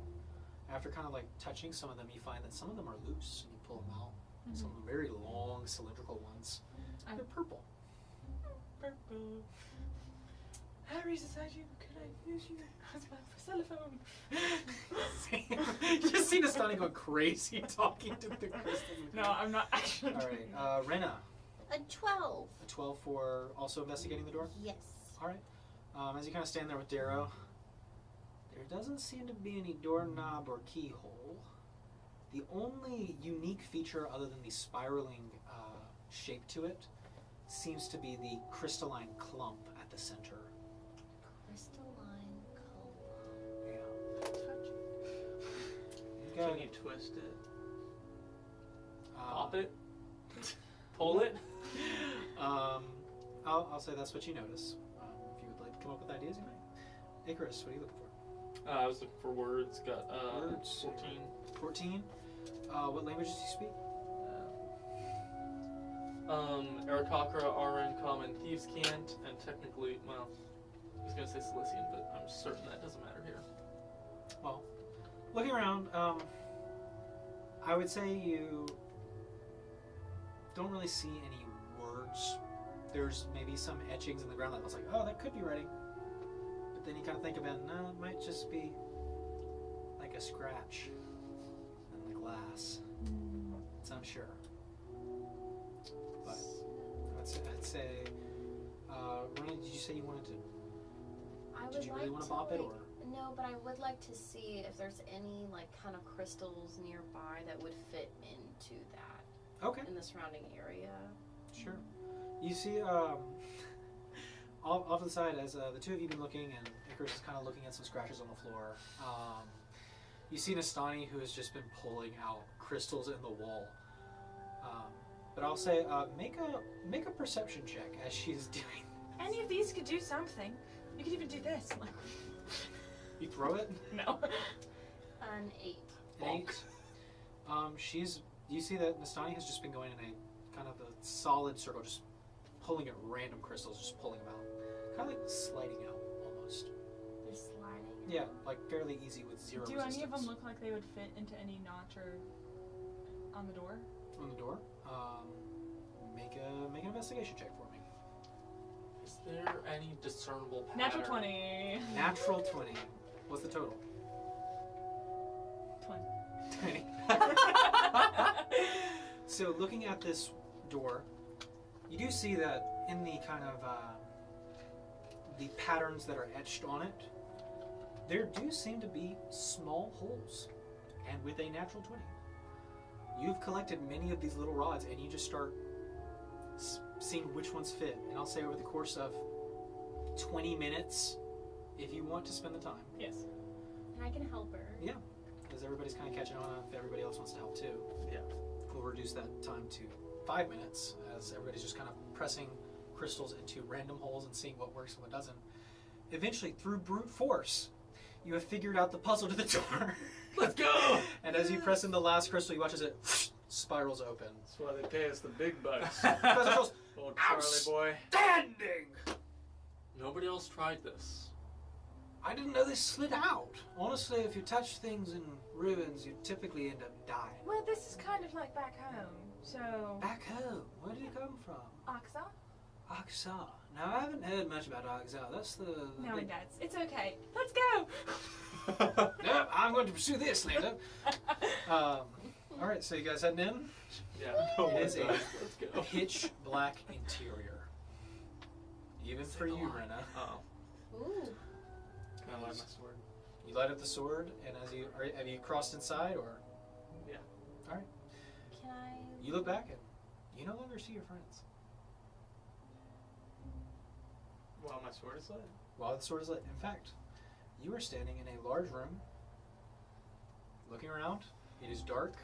after kind of like touching some of them, you find that some of them are loose and you pull them out. Some of them very long cylindrical ones. They're purple. Purple. Harry's inside you. Can I use you as my telephone? You just see Nastani go crazy talking to the crystals. No, I'm not actually. All right, Renna, A 12. a 12 for also investigating the door. Yes. All right. As you kind of stand there with Darrow, there doesn't seem to be any doorknob or keyhole. The only unique feature other than the spiraling shape to it seems to be the crystalline clump at the center. Crystalline color. Yeah. You got Can you twist it? Pop it? Pull it? I'll say that's what you notice. If you would like to come up with ideas, you may. Icarus, what are you looking for? I was looking for words. Got Words. 14. 14. What languages do you speak? Arakakra, Aran, Common, Thieves' Cant, and technically, well, I was going to say Cilician, but I'm certain that doesn't matter here. Well, looking around, I would say you don't really see any words. There's maybe some etchings in the ground that looks like, oh, that could be writing. But then you kind of think about, no, it might just be like a scratch in the glass. It's unsure. But I'd say, Renee, did you say you wanted to? I Did would you like really want to to bop it, like, or? no, but I would like to see if there's any like kind of crystals nearby that would fit into that Okay, in the surrounding area. sure. You see, off to the side, as the two of you have been looking, and Icarus is kind of looking at some scratches on the floor. You see Nastani, who has just been pulling out crystals in the wall. But I'll say, make a perception check as she's doing. Any of these could do something. You could even do this. Like, You throw it. no. An 8. An 8. You see that Nastani has just been going in a kind of a solid circle, just pulling at random crystals, just pulling them out, kind of like sliding out almost. They're sliding. Yeah, like fairly easy with zero Do resistance. any of them look like they would fit into any notch or on the door? On the door? Make an investigation check for me. Is there any discernible pattern? Natural 20. Natural 20. What's the total? 20. 20. So looking at this door, you do see that in the kind of the patterns that are etched on it, there do seem to be small holes, and with a natural 20. You've collected many of these little rods, and you just start seeing which ones fit. And I'll say over the course of 20 minutes if you want to spend the time. Yes. And I can help her. Because everybody's kind of catching on if everybody else wants to help too. Yeah. We'll reduce that time to 5 minutes as everybody's just kind of pressing crystals into random holes and seeing what works and what doesn't. Eventually, through brute force, you have figured out the puzzle to the door. Let's go! And as you press in the last crystal, you watch as it spirals open. That's why they pay us the big bucks. Crystals, Old Charlie boy. standing! Nobody else tried this. I didn't know this slid out. Honestly, if you touch things in ruins, you typically end up dying. Well, this is kind of like back home. So. Back home, where did you come from? Aksa? Aksa. Now, I haven't heard much about Aksa. That's the No, big... it does. It's okay. Let's go! Yep, I'm going to pursue this later. Alright, so you guys heading in? Yeah. It is a Let's go. pitch black interior. Even for you, Renna. Oh. Ooh. Can I light my sword? You light up the sword, and as you have you crossed inside, or Can I? you look back and you no longer see your friends. While my sword is lit. While the sword is lit. In fact, you are standing in a large room, looking around. It is dark.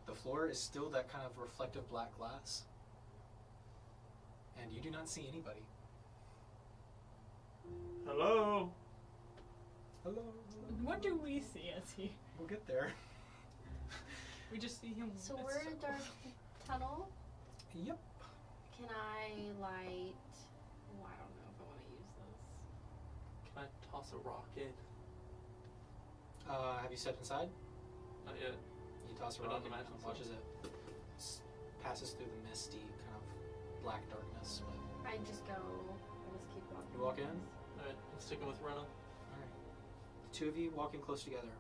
The floor is still that kind of reflective black glass, and you do not see anybody. Hello? Hello. What do we see as he? We'll get there. We just see him. So we're in a dark tunnel. Yep. Can I light? Oh, I don't know if I want to use this. Can I toss a rock in? Have you stepped inside? Not yet. You toss a I rock don't and imagine so. watches it passes through the misty kind of black darkness. But I just go. I just keep walking. You walk in? Alright, I'm sticking with Renna. Alright. The two of you walking close together.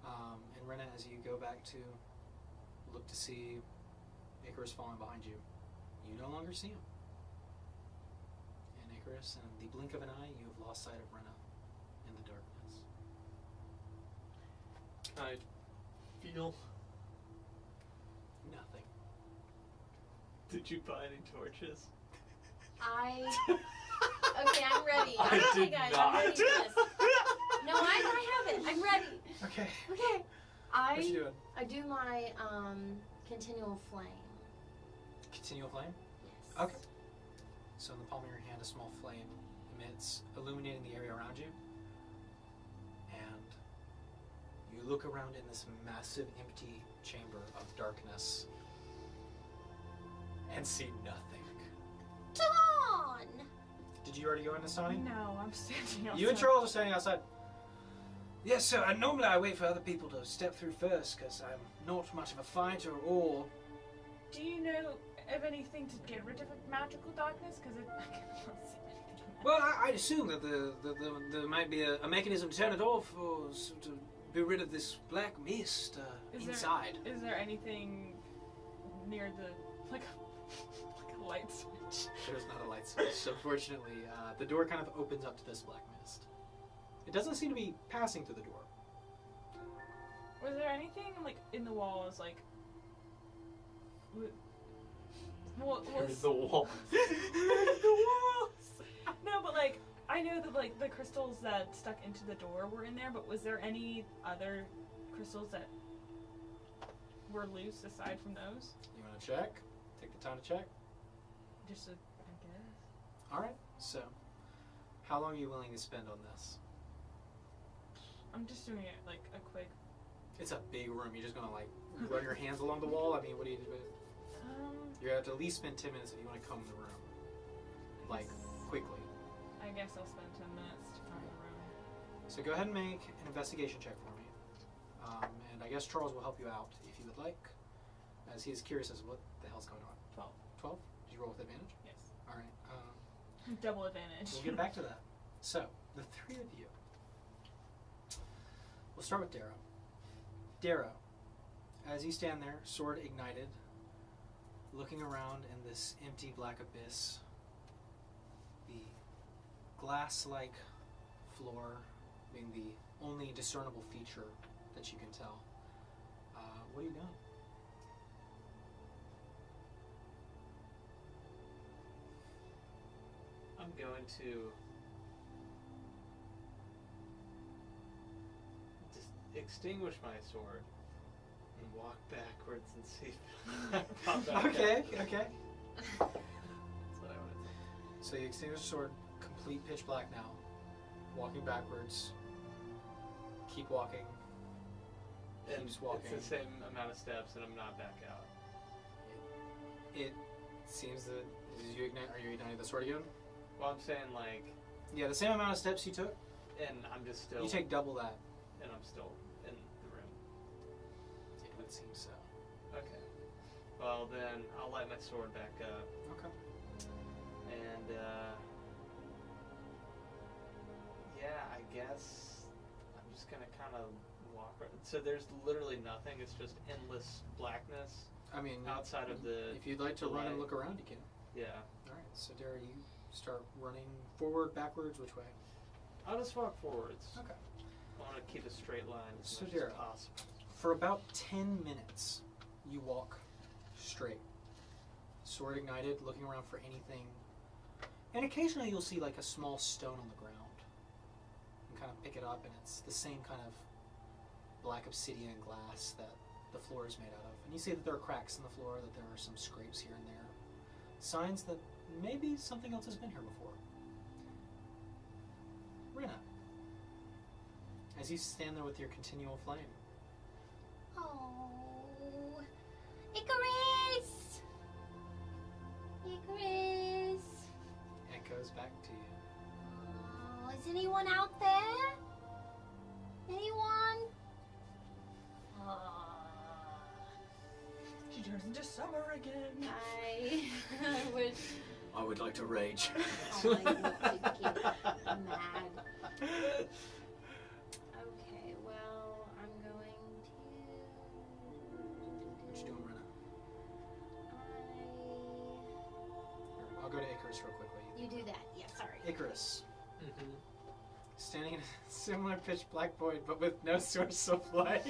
And Renna, as you go back to look to see Icarus falling behind you, you no longer see him. And Icarus, in the blink of an eye, you have lost sight of Renna in the darkness. Can I feel? Nothing. Did you buy any torches? Okay, I'm ready. I I'm ready, did guys. not. I'm ready for this. No, I have it. I'm ready. Okay. Okay. What you doing? I do my continual flame. Continual flame? Yes. Okay. So in the palm of your hand, a small flame emits, illuminating the area around you. And you look around in this massive, empty chamber of darkness and see nothing. Dawn! Did you already go in, Sonny? No, I'm standing outside. You and Charles are standing outside. Yes, sir. And normally I wait for other people to step through first because I'm not much of a fighter or... Do you know of anything to get rid of magical darkness? Because I cannot see anything. Well, I'd assume that there might be a mechanism to turn it off or to be rid of this black mist inside. Is there anything near the like a light switch? There's not a light switch, unfortunately. The door kind of opens up to this black mist. It doesn't seem to be passing through the door. Was there anything like in the walls like? Here's the wall. the walls. No, but like I know that like the crystals that stuck into the door were in there, but was there any other crystals that were loose aside from those? You want to check? Take the time to check. Just I guess. All right. So, how long are you willing to spend on this? I'm just doing it like a quick. It's a big room. You're just gonna like run your hands along the wall. I mean, what do you do? You're gonna have to at least spend 10 minutes if you want to comb the room, like quickly. I guess I'll spend 10 minutes to find the room. So go ahead and make an investigation check for me, and I guess Charles will help you out if you would like, as he is curious as to what the hell's going on. 12. 12? Did you roll with advantage? Yes. All right. Double advantage. We'll get back to that. So the three of you. We'll start with Darrow. Darrow, as you stand there, sword ignited, looking around in this empty black abyss, the glass-like floor being the only discernible feature that you can tell. What are you doing? I'm going to just extinguish my sword and walk backwards and see if I pop back Okay, up. okay. That's what I want to do. So you extinguish the sword, complete pitch black now. Walking backwards. Keep walking. And Keeps walking. it's the same amount of steps, and I'm not back out. It seems that are you igniting the sword again? Well, I'm saying like, Yeah, the same amount of steps you took. and I'm just still. You take double that. And I'm still in the room. Yeah, it seems so. Okay. Well, then I'll light my sword back up, Okay. and yeah, I guess I'm just gonna kind of walk. So there's literally nothing. It's just endless blackness I mean, outside of the. if you'd like to the run and light. look around, you can. Yeah. All right. So Dara, you start running forward, backwards, which way? I'll just walk forwards. Okay. I want to keep a straight line as So much Dara, as possible. for about 10 minutes, you walk straight. Sword ignited, looking around for anything. And occasionally you'll see like a small stone on the ground. You kind of pick it up, and it's the same kind of black obsidian glass that the floor is made out of. And you see that there are cracks in the floor, that there are some scrapes here and there. Signs that maybe something else has been here before. Renna, as you stand there with your continual flame. Oh, Icarus! Icarus! Echoes back to you. Oh, is anyone out there? Anyone? She turns into summer again. I would. I would like to rage. Oh, I want to get mad. Okay, well, I'm going What you doing, Renna? to. I'll go to Icarus real quickly. You do that. Yeah, sorry. Icarus, Mm-hmm. standing in a similar pitch black void, but with no source of light.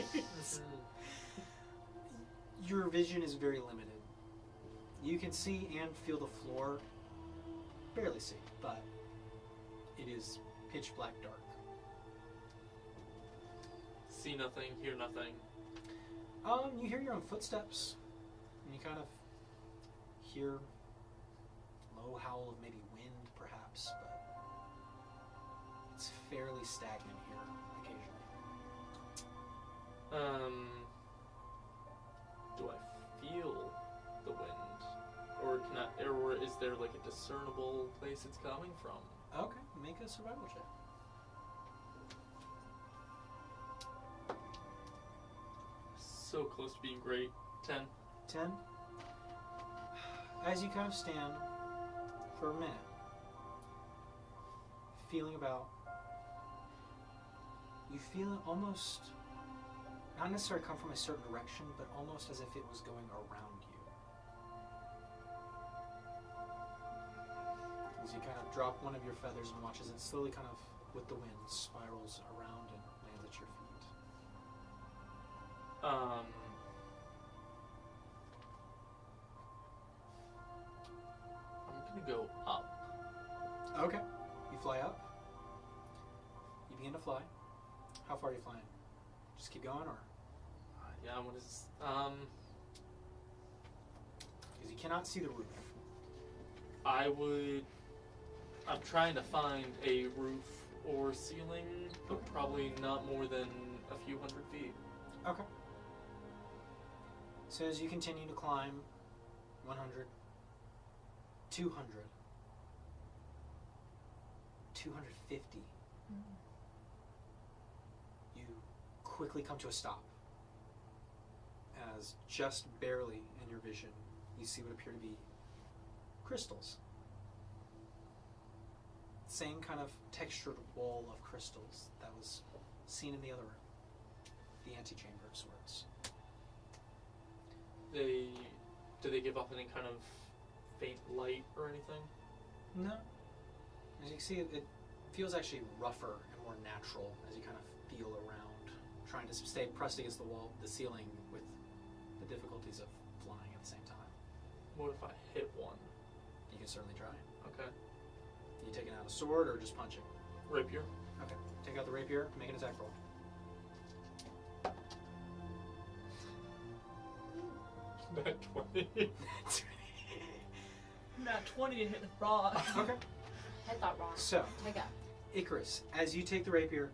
Your vision is very limited. You can see and feel the floor. Barely see, but it is pitch black dark. See nothing, hear nothing. You hear your own footsteps, and you kind of hear low howl of maybe wind, perhaps, but it's fairly stagnant here occasionally. Do I feel the wind? Or or is there like a discernible place it's coming from? Okay, make a survival check. So close to being great. 10. 10. As you kind of stand for a minute, feeling about, you feel it almost, not necessarily come from a certain direction, but almost as if it was going around you. As you kind of drop one of your feathers and watch as it slowly kind of, with the wind, spirals around and lands at your feet. I'm gonna go up. Okay. You fly up. You begin to fly. How far are you flying? Just keep going, or? Yeah, what is Because you cannot see the roof. I'm trying to find a roof or ceiling, but probably not more than a few hundred feet. Okay. So as you continue to climb, 100, 200, 250, you quickly come to a stop. As just barely in your vision, you see what appear to be crystals. Same kind of textured wall of crystals that was seen in the other room. The antechamber of sorts. Do they give off any kind of faint light or anything? No. As you can see, it feels actually rougher and more natural as you kind of feel around, trying to stay pressed against the wall, the ceiling, with the difficulties of flying at the same time. What if I hit one? You can certainly try. Okay. You taking out a sword or just punching? Rapier. Okay. Take out the rapier. Make an attack roll. Not 20. Not 20 to hit the frog. Okay. Hit that wrong. So, Take it. Icarus, as you take the rapier,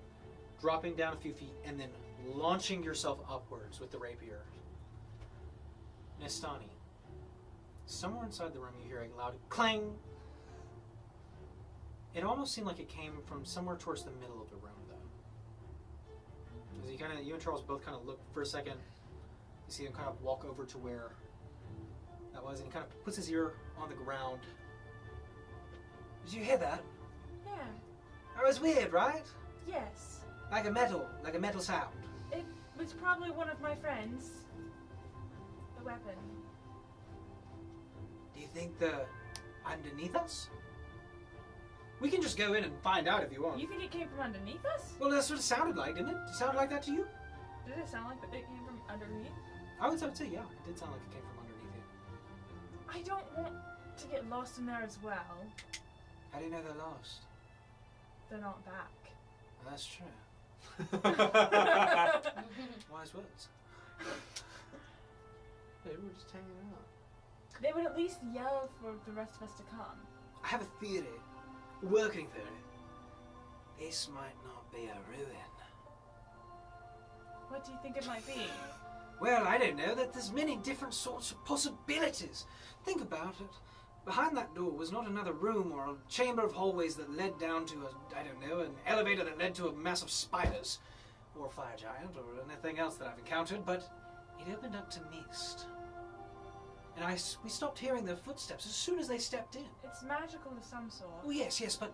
dropping down a few feet, and then launching yourself upwards with the rapier. Nestani, somewhere inside the room you hear a loud clang. It almost seemed like it came from somewhere towards the middle of the room, though. As you and Charles both kind of look for a second, you see him kind of walk over to where that was, and he kind of puts his ear on the ground. Did you hear that? Yeah. That was weird, right? Yes. Like a metal sound. It was probably one of my friends. The weapon. Do you think they're underneath us? We can just go in and find out if you want. You think it came from underneath us? Well, that's what it sounded like, didn't it? It sounded like that to you? Did it sound like it came from underneath? I would say, yeah. It did sound like it came from underneath you. I don't want to get lost in there as well. How do you know they're lost? They're not back. Well, that's true. Wise words. They were just hanging out. They would at least yell for the rest of us to come. I have a theory. A working theory. This might not be a ruin. What do you think it might be? Well, I don't know. That there's many different sorts of possibilities. Think about it. Behind that door was not another room or a chamber of hallways that led down to an elevator that led to a mass of spiders, or a fire giant, or anything else that I've encountered, but it opened up to mist. And we stopped hearing their footsteps as soon as they stepped in. It's magical of some sort. Oh, yes, but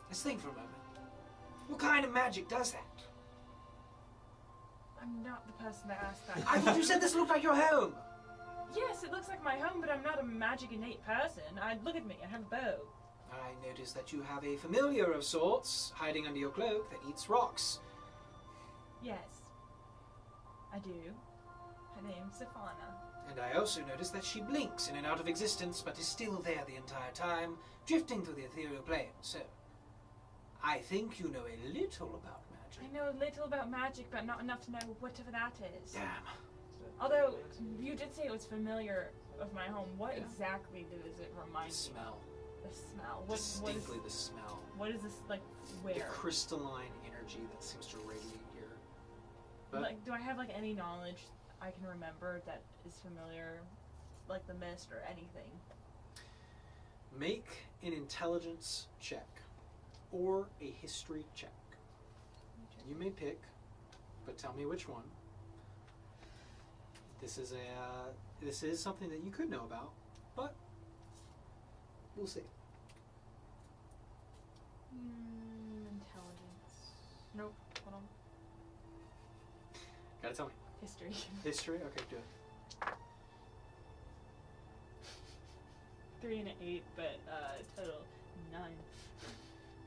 let's think for a moment. What kind of magic does that? I'm not the person to ask that. I thought you said this looked like your home. Yes, it looks like my home, but I'm not a magic innate person. Look at me, I have a bow. I noticed that you have a familiar of sorts hiding under your cloak that eats rocks. Yes, I do. Her name's Safana. And I also noticed that she blinks in and out of existence, but is still there the entire time, drifting through the ethereal plane. So, I think you know a little about magic. I know a little about magic, but not enough to know whatever that is. Damn. Although, you did say it was familiar of my home. What Yeah. exactly does it remind The you smell. of? The smell. Distinctly the smell. What is this, like, The where? crystalline energy that seems to radiate here. But Like, do I have, like, any knowledge I can remember that is familiar, like the mist or anything? make an intelligence check or a history check. You may pick, but tell me which one. This is something that you could know about, but we'll see. Intelligence. Nope. Hold on. Gotta tell me. History. History? Okay, do it. 3 and an 8, but total 9.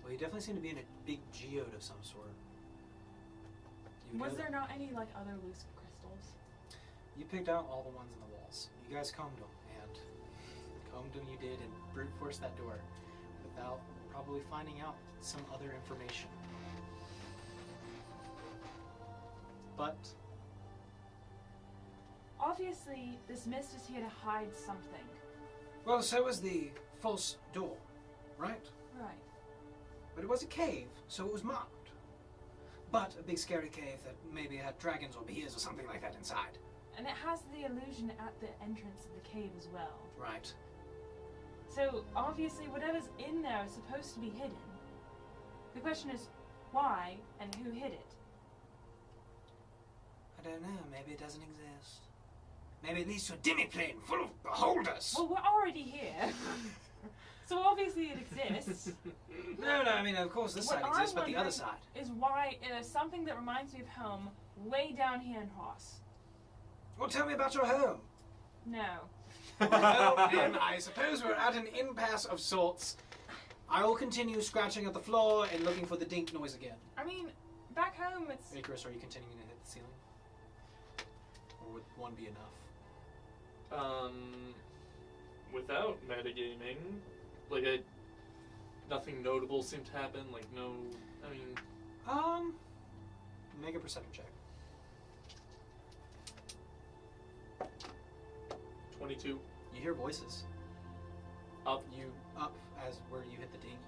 Well, you definitely seem to be in a big geode of some sort. You Was know there that. not any like other loose crystals? You picked out all the ones in the walls. You guys combed them, and combed them you did, and brute forced that door without probably finding out some other information. But Obviously, this mist is here to hide something. Well, so was the false door, right? Right. But it was a cave, so it was marked. But a big scary cave that maybe had dragons or bears or something like that inside. And it has the illusion at the entrance of the cave as well. Right. So, obviously, whatever's in there is supposed to be hidden. The question is, why and who hid it? I don't know, maybe it doesn't exist. Maybe it leads to a demi-plane full of beholders. Well, we're already here. So obviously it exists. No, I mean, of course this What side I'm exists, but the other wondering side. is why there's something that reminds me of home way down here in Hoss. Well, tell me about your home. No. well, then I suppose we're at an impasse of sorts. I will continue scratching at the floor and looking for the dink noise again. I mean, back home it's... Icarus, are you continuing to hit the ceiling? Or would one be enough? Without metagaming, like Nothing notable seemed to happen. Like no, I mean, Make a perception check. 22. You hear voices. Up. You up as where you hit the dink.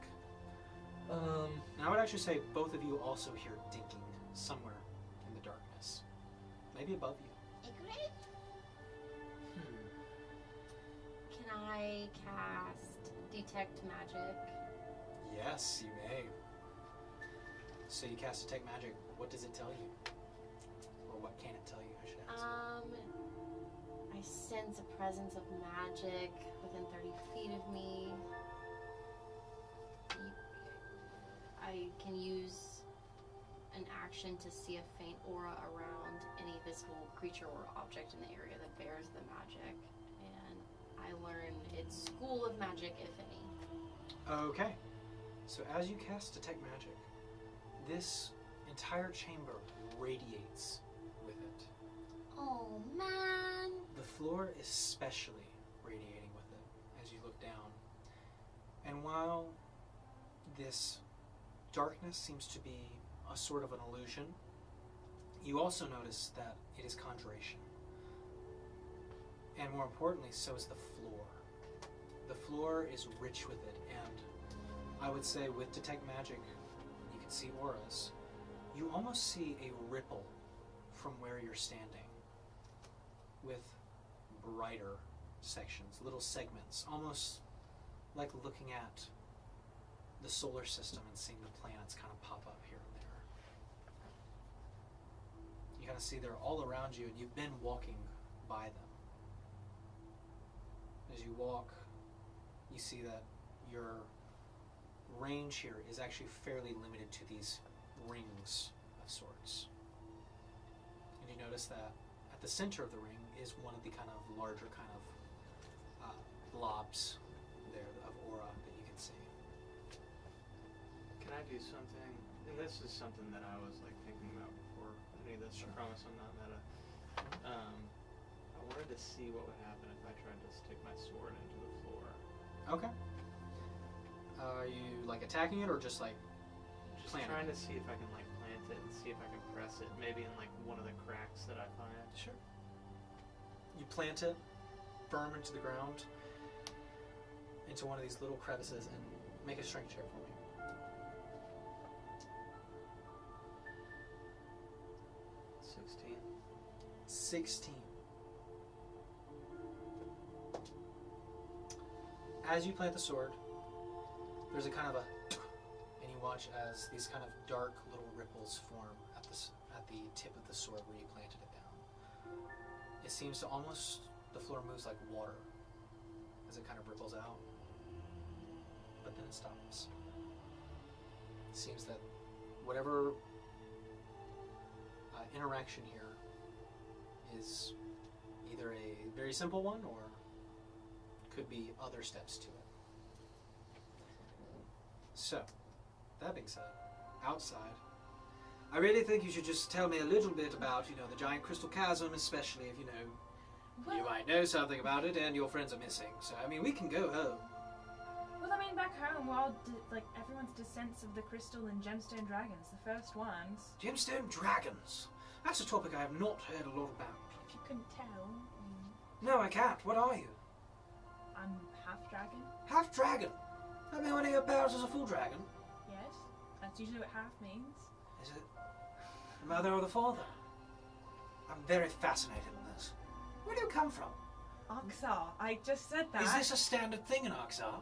Um. And I would actually say both of you also hear dinking somewhere in the darkness. Maybe above you. Agreed. Can I cast Detect Magic? Yes, you may. So you cast Detect Magic. What does it tell you? Or what can it tell you, I should ask. I sense a presence of magic within 30 feet of me. I can use an action to see a faint aura around any visible creature or object in the area that bears the magic. And I learn its school of magic, if any. Okay. So as you cast Detect Magic, this entire chamber radiates with it. Oh man. The floor is especially radiating with it as you look down. And while this darkness seems to be a sort of an illusion, you also notice that it is conjuration. And more importantly, so is the floor. The floor is rich with it, and I would say with Detect Magic, you can see auras. You almost see a ripple from where you're standing with brighter sections, little segments, almost like looking at the solar system and seeing the planets kind of pop up here and there. You kind of see they're all around you, and you've been walking by them. As you walk, you see that your range here is actually fairly limited to these rings of sorts. And you notice that at the center of the ring is one of the kind of larger kind of blobs there of aura that you can see. Can I do something? And this is something that I was like thinking about before any of this. I promise I'm not meta. I wanted to see what would happen if I tried to stick my sword into the floor. Okay. Are you like attacking it or just like Just planting trying it? to see if I can like plant it and see if I can press it, maybe in like one of the cracks that I find. Sure. You plant it firm into the ground, into one of these little crevices, and make a strength check for me. 16. As you plant the sword, there's a kind of a, and you watch as these kind of dark little ripples form at the tip of the sword where you planted it down. It seems to almost, the floor moves like water as it kind of ripples out, but then it stops. It seems that whatever interaction here is either a very simple one or could be other steps to it. So, that being said, outside, I really think you should just tell me a little bit about, the giant crystal chasm, especially if, you might know something about it and your friends are missing. So, we can go home. Well, back home, everyone's descents of the crystal and gemstone dragons, the first ones. Gemstone dragons? That's a topic I have not heard a lot about. If you couldn't tell, No, I can't. What are you? I'm half dragon. Half dragon? One of your powers is a full dragon. Yes, that's usually what half means. Is it the mother or the father? I'm very fascinated in this. Where do you come from? Oxar, I just said that. Is this a standard thing in Oxar?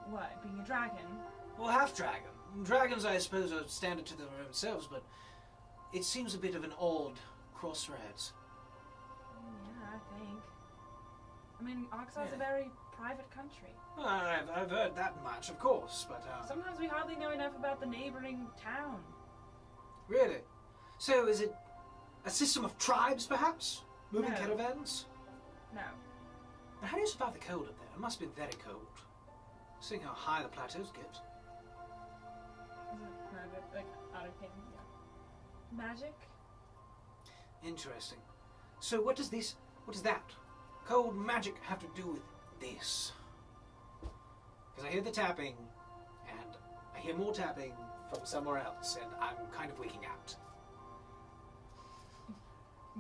What, being a dragon? Well, half dragon. Dragons, I suppose, are standard to their own selves, but it seems a bit of an odd crossroads. Yeah, I think. Oxar's a very private country. Well, I've heard that much, of course, but Sometimes we hardly know enough about the neighboring town. Really? So is it a system of tribes, perhaps? Moving No. caravans? No. And how do you survive the cold up there? It must be very cold. Seeing how high the plateaus get. Is it kind of out of hand? Yeah. Magic? Interesting. So what does that cold magic have to do with this? Because I hear the tapping, and I hear more tapping from somewhere else, and I'm kind of wigging out.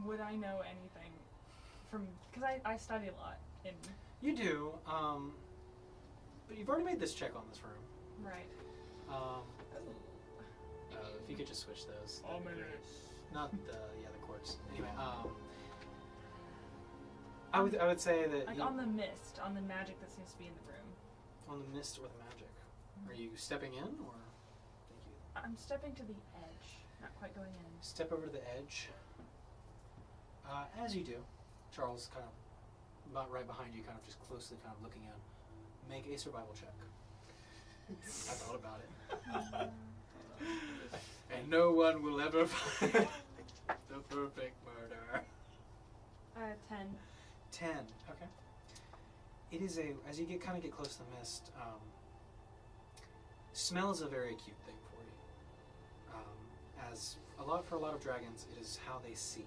Would I know anything from... Because I study a lot in... You do, but you've already made this check on this room. Right. If you could just switch those. that'd be great. Ominous. Not the quartz. Anyway, I would say that Like you- on the mist, on the magic that seems to be in the room. on the mist or the magic. Are you stepping in or? Thank you. I'm stepping to the edge, not quite going in. Step over to the edge. As you do, Charles kind of about right behind you, kind of just closely, kind of looking in. Make a survival check. I thought about it. And no one will ever find the perfect murder. 10. 10. Okay. It is as you kind of get close to the mist, smell is a very acute thing for you. For a lot of dragons, it is how they see.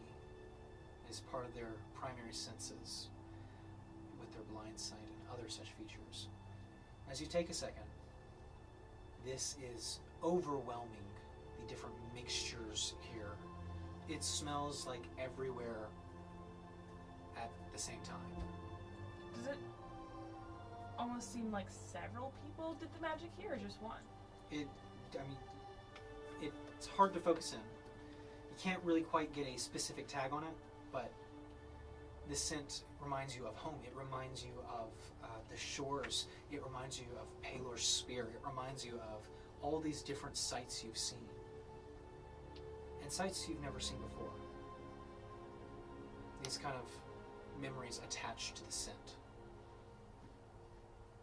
It is part of their primary senses with their blind sight and other such features. As you take a second, this is overwhelming, the different mixtures here. It smells like everywhere at the same time. Does it almost seem like several people did the magic here, or just one? It's hard to focus in. You can't really quite get a specific tag on it, but this scent reminds you of home. It reminds you of the shores. It reminds you of Palor's spear. It reminds you of all these different sights you've seen. And sights you've never seen before. These kind of memories attached to the scent.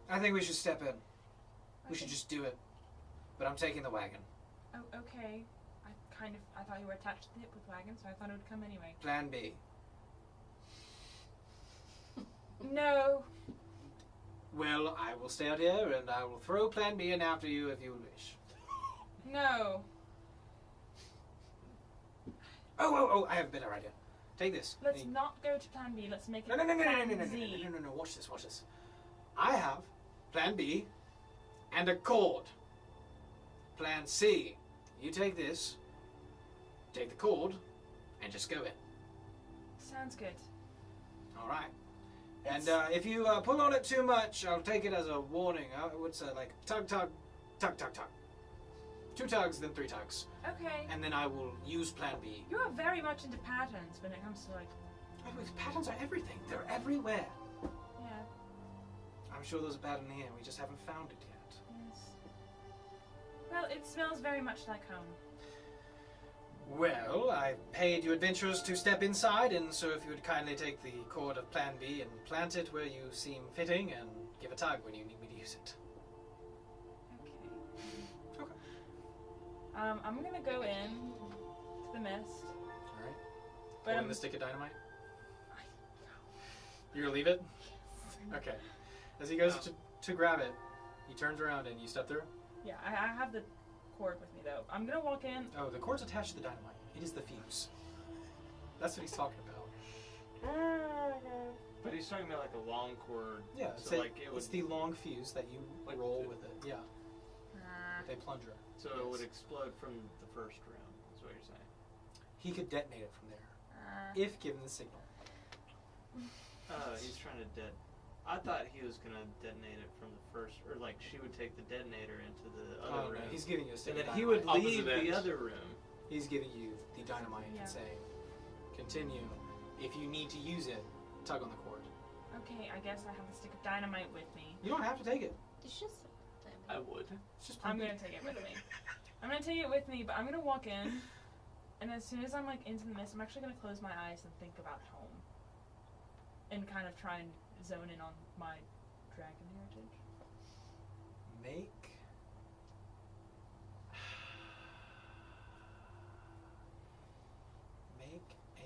I think we should step in. We should just do it. But I'm taking the wagon. Oh, okay. I thought you were attached to the hip with wagon, so I thought it would come anyway. Plan B. No. Well, I will stay out here and I will throw Plan B in after you if you wish. No. Oh, I have a better idea. Take this. Let's And- not go to plan B. Let's make it No, plan Z. No. Watch this. I have Plan B and a cord. Plan C. You take this, take the cord, and just go in. Sounds good. All right. And if you pull on it too much, I'll take it as a warning. What's like tug. 2 tugs, then 3 tugs. Okay. And then I will use Plan B. You are very much into patterns when it comes to like. Patterns are everything. They're everywhere. Yeah. I'm sure there's a pattern here. We just haven't found it yet. Yes. Well, it smells very much like home. Well, I paid you adventurers to step inside, and so if you would kindly take the cord of Plan B and plant it where you seem fitting, and give a tug when you need me to use it. Okay. I'm gonna go in to the mist. All right. But Pulling the stick of dynamite. You're gonna leave it? Okay. As he goes to grab it, he turns around and you step through. Yeah, I have the cord with me though. I'm gonna walk in. Oh, the cord's attached to the dynamite. It is the fuse. That's what he's talking about. But he's talking about like a long cord. Yeah, So like it's the long fuse that you Like roll the- with it. Yeah, with a plunger. So it would explode from the first round, is what you're saying. He could detonate it from there if given the signal. He's trying to I thought he was gonna detonate it from the first, or like she would take the detonator into the other room. No, he's giving you a stick and of then he dynamite. would leave Opposite the end. other room. He's giving you the dynamite Yeah. and saying, continue. If you need to use it, tug on the cord. Okay, I guess I have the stick of dynamite with me. You don't have to take it. It's just. I would. It's just I'm gonna take it with me. I'm gonna take it with me, but I'm gonna walk in, and as soon as I'm like into the mist, I'm actually gonna close my eyes and think about home, and kind of try and zone in on my dragon heritage. Make a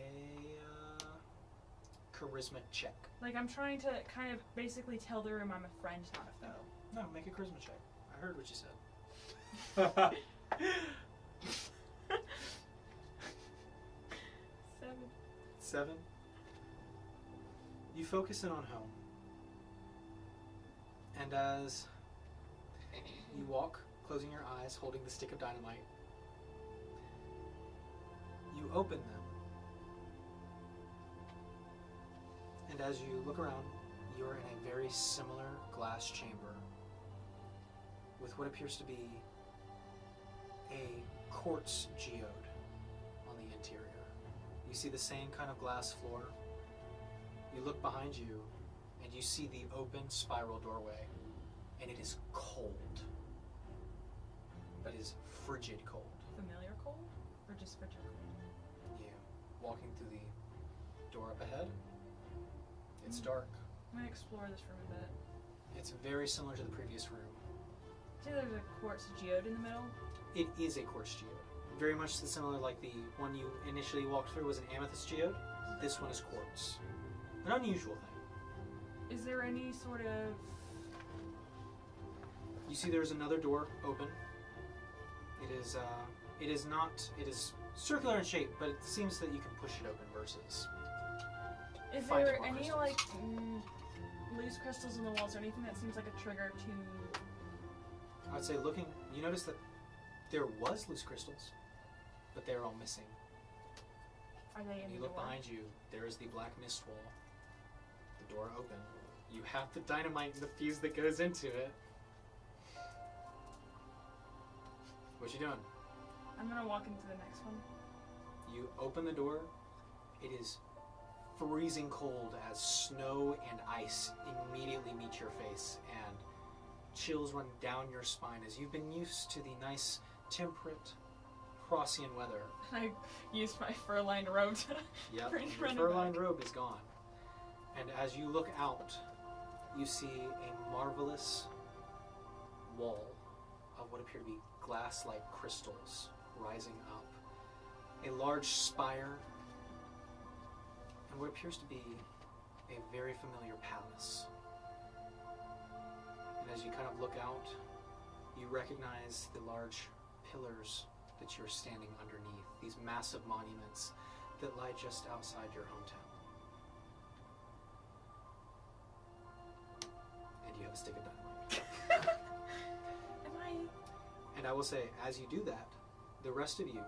charisma check. Like I'm trying to kind of basically tell the room I'm a friend, not a foe. No, make a charisma check. I heard what you said. 7. 7. You focus in on home. And as You walk, closing your eyes, holding the stick of dynamite. You open them. And as you look around, you're in a very similar glass chamber with what appears to be a quartz geode on the interior. You see the same kind of glass floor. You look behind you and you see the open spiral doorway, and it is cold. But it is frigid cold. Familiar cold? Or just frigid cold? You walking through the door up ahead. It's dark. I'm gonna explore this room a bit. It's very similar to the previous room. See, there's a quartz geode in the middle. It is a quartz geode. Very much similar, like the one you initially walked through was an amethyst geode. This one is quartz. An unusual thing. Is there any sort of... You see there's another door open. It is circular in shape, but it seems that you can push it open versus... Is Find there more any, crystals. like, loose crystals in the walls or anything that seems like a trigger to... I would say looking, you notice that there was loose crystals, but they're all missing. Are they in You the look door? behind you, there is the black mist wall. The door open. You have the dynamite and the fuse that goes into it. What you doing? I'm gonna walk into the next one. You open the door. It is freezing cold as snow and ice immediately meet your face, and chills run down your spine as you've been used to the nice, temperate, Prussian weather. I used my fur-lined robe to Yep, bring your Renna fur-lined back. robe is gone. And as you look out, you see a marvelous wall of what appear to be glass-like crystals rising up. A large spire, and what appears to be a very familiar palace. And as you kind of look out, you recognize the large pillars that you're standing underneath, these massive monuments that lie just outside your hometown. And you have a stick of dynamite. Am I... And I will say, as you do that, the rest of you,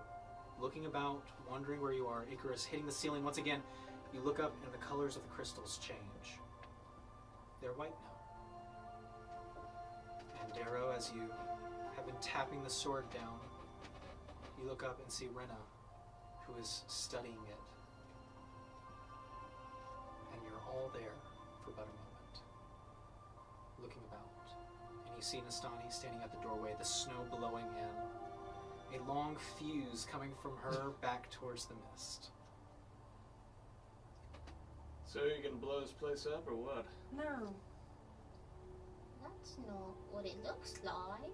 looking about, wondering where you are, Icarus hitting the ceiling once again, you look up and the colors of the crystals change. They're white now. And Darrow, as you have been tapping the sword down, you look up and see Renna, who is studying it. And you're all there for about a moment, looking about. And you see Nastani standing at the doorway, the snow blowing in, a long fuse coming from her back towards the mist. So you're gonna blow this place up or what? No. That's not what it looks like.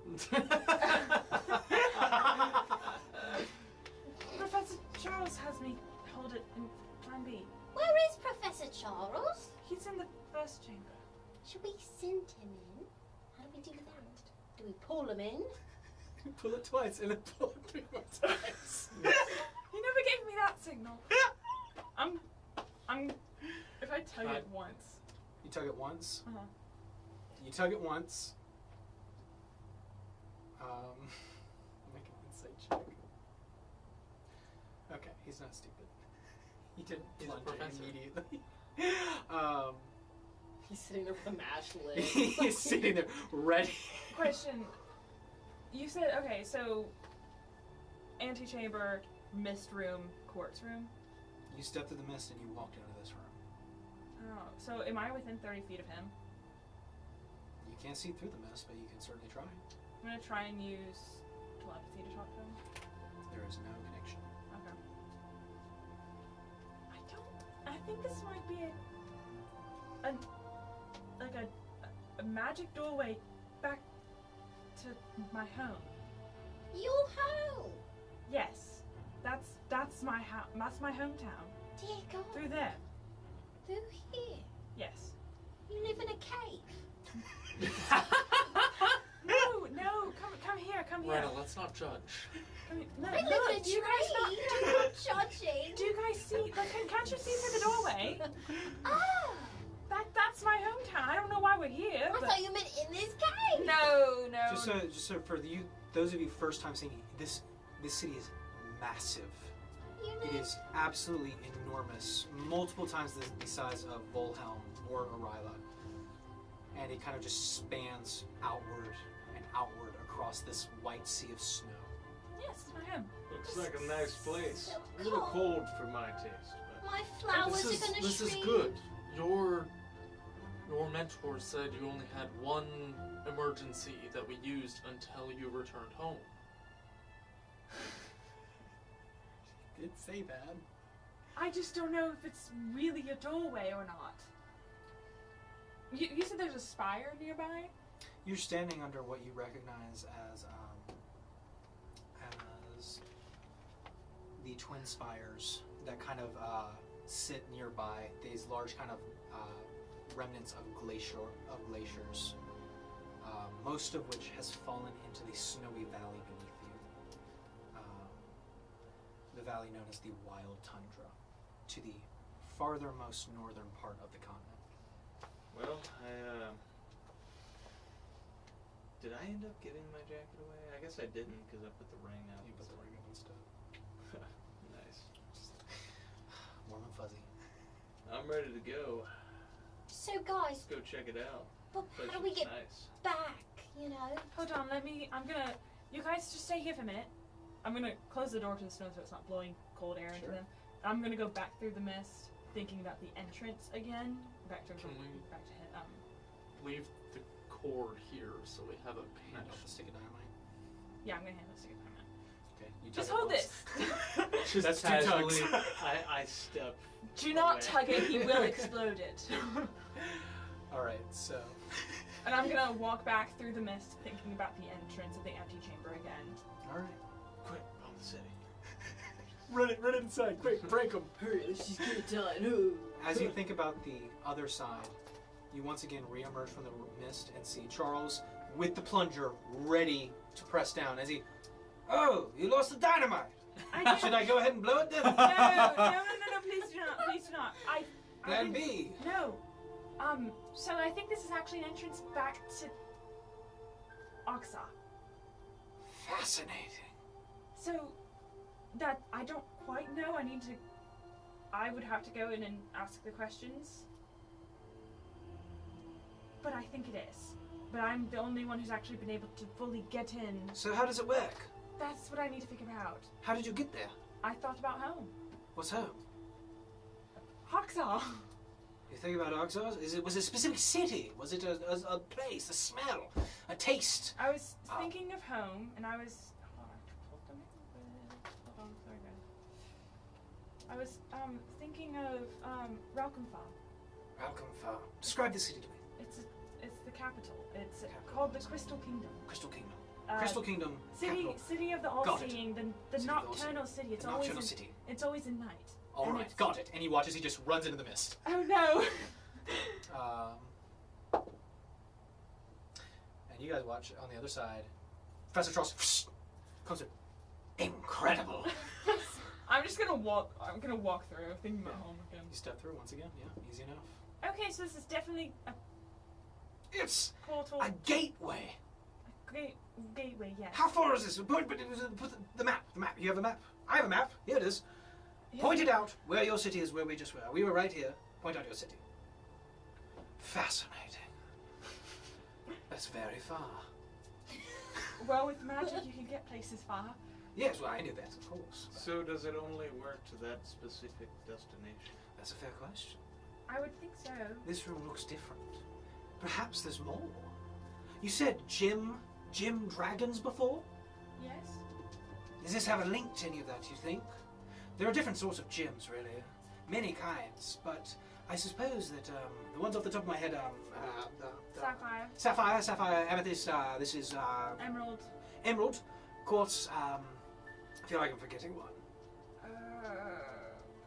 Professor Charles has me hold it in plan B. Where is Professor Charles? He's in the first chamber. Should we send him in? How do we do that? Do we pull him in? Pull it twice and then pull it 3 more times. He never gave me that signal. I'm... If I tug it once. You tug it once. Uh-huh. You tug it once. Make an insight check. Okay, he's not stupid. He didn't He's a plunge it professor. immediately. He's sitting there with a mashed lid. He's sitting there ready. Question. You said, okay, so antechamber, mist room, quartz room. You stepped through the mist and you walked into this room. Oh, so am I within 30 feet of him? You can't see through the mist, but you can certainly try. I'm gonna try and use telepathy to talk to him. There is no connection. Okay. I think this might be a magic doorway back to my home. Your home? Yes, that's my house. That's my hometown. Dear God. Through there. Through here? Yes. You live in a cave? No, come here, come here. Renna, let's not judge. Come here. No, I live look, in a do you guys not? tree. I'm not judging. Do you guys see? Like, can't you see through the doorway? Ah! That's my hometown. I don't know why we're here. I But thought you meant in this cave. no. Just so for those of you first time seeing it, this city is massive. You It know, is absolutely enormous, multiple times the size of Volhelm or Arila, and it kind of just spans outward and outward across this white sea of snow. Yes, it's my home. Looks like a nice place. So A little cold. cold for my taste, but my flowers This are gonna is shrink. good. Your mentor said you only had one emergency that we used until you returned home. Did say that. I just don't know if it's really a doorway or not. You said there's a spire nearby? You're standing under what you recognize as the twin spires that kind of sit nearby. These large kind of remnants of glaciers, most of which has fallen into the snowy valley beneath you. The valley known as the Wild Tundra, to the farthermost northern part of the continent. well, did I end up giving my jacket away? I guess I didn't because I put the ring out. You put the ring up and stuff. Nice. Warm and fuzzy. I'm ready to go. So guys, Let's go check it out. but Place how do we looks get nice. back? You know. Hold on, you guys just stay here for a minute. I'm gonna close the door to the snow so it's not blowing cold air into Sure. them. I'm gonna go back through the mist, thinking about the entrance again. Back to Can we- back to him. Leave the cord here so we have a Hand pinch. off the stick of dynamite. Yeah, I'm gonna hand this to him. Okay. You Just tug it hold once. this. Just That's two casually. tugs. I step. Do not away. tug it, he will explode it. Alright, so. And I'm gonna walk back through the mist, thinking about the entrance of the antechamber again. Alright. Quick, bomb the city. Run it inside. Quick, break them. Hurry, let's just get it done. As you think about the other side, you once again re-emerge from the mist and see Charles with the plunger ready to press down as he. Oh, you lost the dynamite! Should I go ahead and blow it then? No, please do not, please do not. Plan B. No. So I think this is actually an entrance back to Oxa. Fascinating. So that I don't quite know. I would have to go in and ask the questions. But I think it is. But I'm the only one who's actually been able to fully get in. So how does it work? That's what I need to figure out. How did you get there? I thought about home. What's home? Oxa. You think about Oxos? Was it a specific city? Was it a place, a smell, a taste? I was Oh. thinking of home, and I was. Hold on, sorry guys. I was thinking of Ralkenfall. Ralkenfall. Describe the city to me. It's the capital. It's Capital. called the Crystal Kingdom. Crystal Kingdom. Uh, Crystal Kingdom. Capital. City of the Got it. All-Seeing, the City of the nocturnal city. It's The always nocturnal in, city. it's always in night. All And right, it's- got it. And he watches. He just runs into the mist. Oh no! And you guys watch on the other side. Professor Charles comes in. Incredible. I'm gonna walk through, thinking about home again. You step through once again. Yeah, easy enough. Okay, so this is definitely a It's portal. a gateway. Great gateway, yes. How far is this? Put the map. The map. You have a map. I have a map. Here it is. Yeah. Point it out where your city is, where we just were. We were right here. Point out your city. Fascinating. That's very far. Well, with magic, you can get places far. Yes, well, I knew that, of course. But So does it only work to that specific destination? that's a fair question. I would think so. This room looks different. Perhaps there's more. You said Jim Dragons before? Yes. Does this have a link to any of that, you think? There are different sorts of gems, really. Many kinds, but I suppose that the ones off the top of my head, Sapphire, Sapphire, Amethyst, this is Emerald. Emerald, Quartz, I feel like I'm forgetting one. I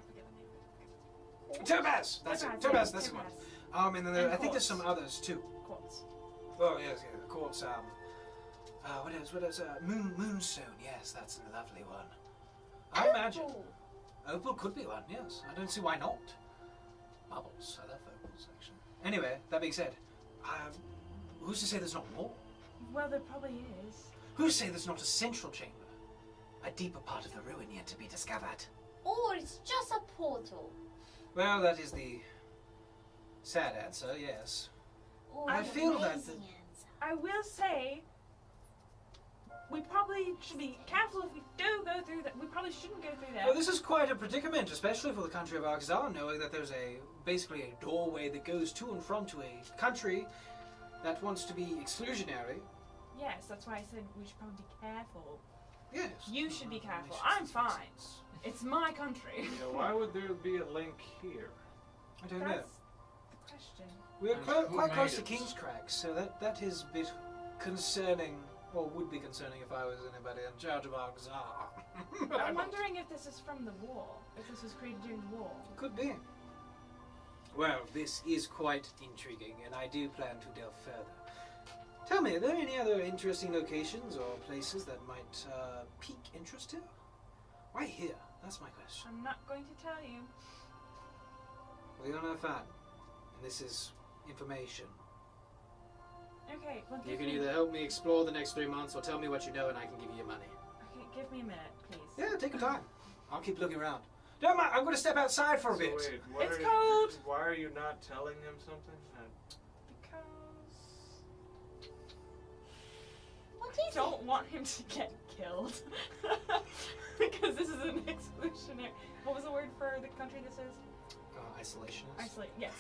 forget the name. Topaz! That's it. Topaz, that's the one. Topaz. And then there, And I think there's quartz. some others too. Quartz. Oh, yes, yeah, Quartz, what else? Moonstone, yes, that's a lovely one. I imagine. Opal could be one, yes. I don't see why not. Bubbles, I love opals, actually. Anyway, that being said, who's to say there's not more? Well, there probably is. Who say there's not a central chamber? A deeper part of the ruin yet to be discovered? Or it's just a portal. Well, that is the sad answer, yes. Or I an feel that amazing answer. I will say, we probably should be careful if we do go through that. We probably shouldn't go through there. Well, this is quite a predicament, especially for the country of Arxar, knowing that there's basically a doorway that goes to and from to a country that wants to be exclusionary. Yes, that's why I said we should probably be careful. Yes. You should be careful. Makes I'm sense. fine. It's my country. Yeah, why would there be a link here? I don't know. That's the question. We're And quite, who quite made close to it? King's Crag, so that is a bit concerning, or would be concerning if I was anybody in charge of Arxar. But I'm not. wondering if this is from the war. If this was created during the war. Could be. Well, this is quite intriguing, and I do plan to delve further. Tell me, are there any other interesting locations or places that might pique interest here? Why here? That's my question. I'm not going to tell you. We are no fun, and this is information. Okay, well, You give can me. either help me explore the next 3 months, or tell me what you know, and I can give you your money. Okay, give me a minute, please. Yeah, take your time. I'll keep looking around. Don't mind, I'm going to step outside for a So bit. wait, why It's are cold. Why are you not telling him something? Because What I is don't it? want him to get killed. Because this is an exclusionary. What was the word for the country this is? Isolationist? Isolate. Yes,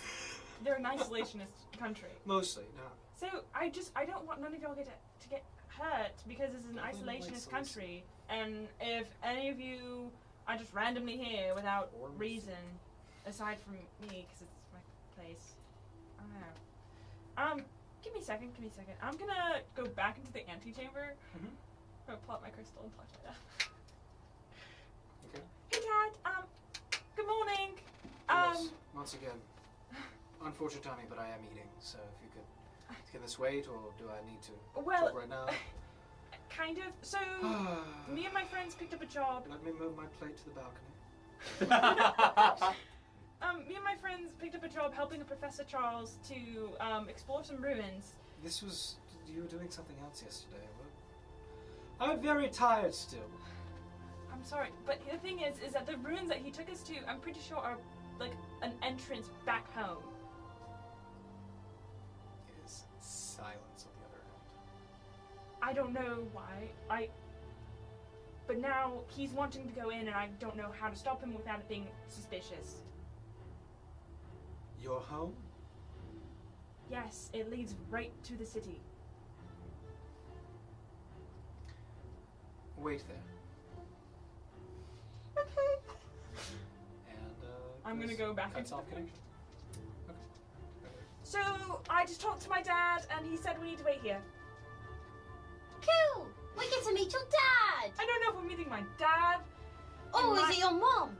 they're an isolationist country. Mostly, no. So I don't want none of y'all to get hurt because this is an isolationist country, and if any of you are just randomly here without Or reason, aside from me, because it's my place, I don't know. Give me a second. I'm gonna go back into the antechamber. Mhm. I'm gonna pull out my crystal and talk to my dad. Okay. Hey, Dad. Good morning. Yes, once again, unfortunate timing, but I am eating, so if you could, can this wait, or do I need to Well, talk right now? kind of. So, me and my friends picked up a job. Let me move my plate to the balcony. Me and my friends picked up a job helping Professor Charles to explore some ruins. This was, you were doing something else yesterday. I'm very tired still. I'm sorry, but the thing is that the ruins that he took us to, I'm pretty sure are like an entrance back home. It is silence on the other end. I don't know why. But now he's wanting to go in, and I don't know how to stop him without it being suspicious. Your home? Yes, it leads right to the city. Wait there. Okay. And, I'm gonna Chris go back cuts into off the connection. Okay. So I just talked to my dad, and he said we need to wait here. Cool! We get to meet your dad! I don't know if we're meeting my dad. Oh, my- is it your mom?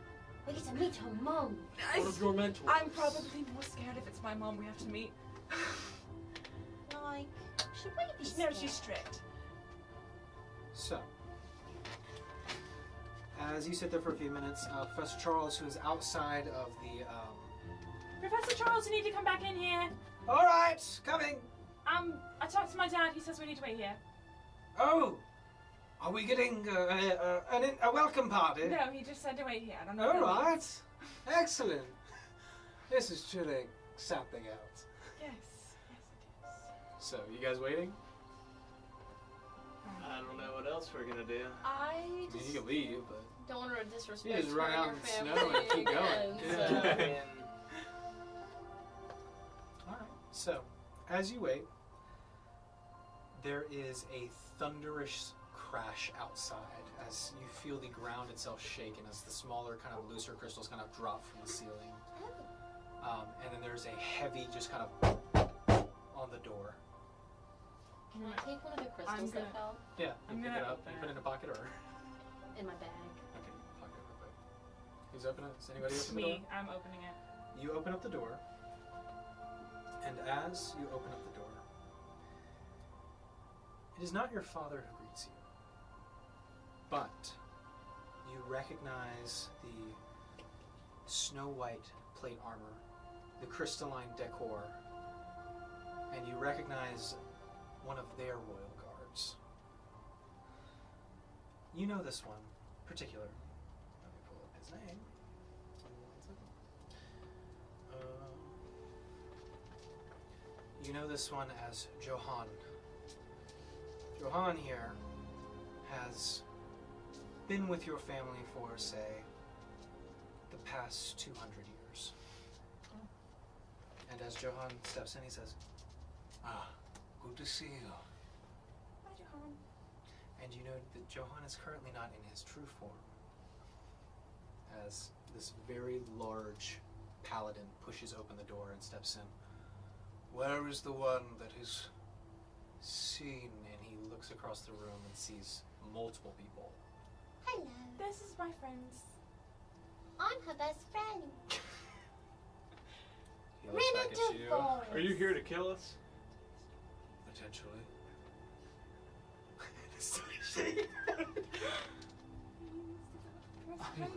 We get to meet her mom. One of your mentors. I'm probably more scared if it's my mom we have to meet. Like, should we be No, scared? she's strict. So, as you sit there for a few minutes, Professor Charles, who is outside of the, Professor Charles, you need to come back in here. All right, coming. I talked to my dad. He says we need to wait here. Oh, are we getting a welcome party? No, he just said to wait here. I don't know. All if that right, means- excellent. This is truly something else. Yes, it is. So, you guys waiting? I don't know what else we're gonna do. I I mean, just you can leave, but don't want to disrespect You just run her out and in your snow family and keep going. again, Yeah, so- I mean, all right. So, as you wait, there is a thunderous crash outside as you feel the ground itself shaken as the smaller, kind of looser crystals kind of drop from the ceiling. And then there's a heavy, just kind of on the door. Can I take one of the crystals gonna- that fell Yeah, you I'm pick gonna it up. open You put it in it. a pocket, or in my bag? okay, pocket it real quick. Who's opening it? Does anybody open the door? Me, I'm opening it. You open up the door, and as you open up the door, it is not your father who greets you, but you recognize the snow-white plate armor, the crystalline decor, and you recognize one of their royal escorts. You know this one, particular. Let me pull up his name. Give me 1 second. You know this one as Johan. Johan here has been with your family for, say, the past 200 years. And as Johan steps in, he says, "Ah, good to see you." Hi, Johan. And you know that Johan is currently not in his true form, as this very large paladin pushes open the door and steps in. "Where is the one that is seen?" And he looks across the room and sees multiple people. Hello. This is my friends. I'm her best friend. He looks Renna back at you. DeVos. Are you here to kill us? Potentially. Best friends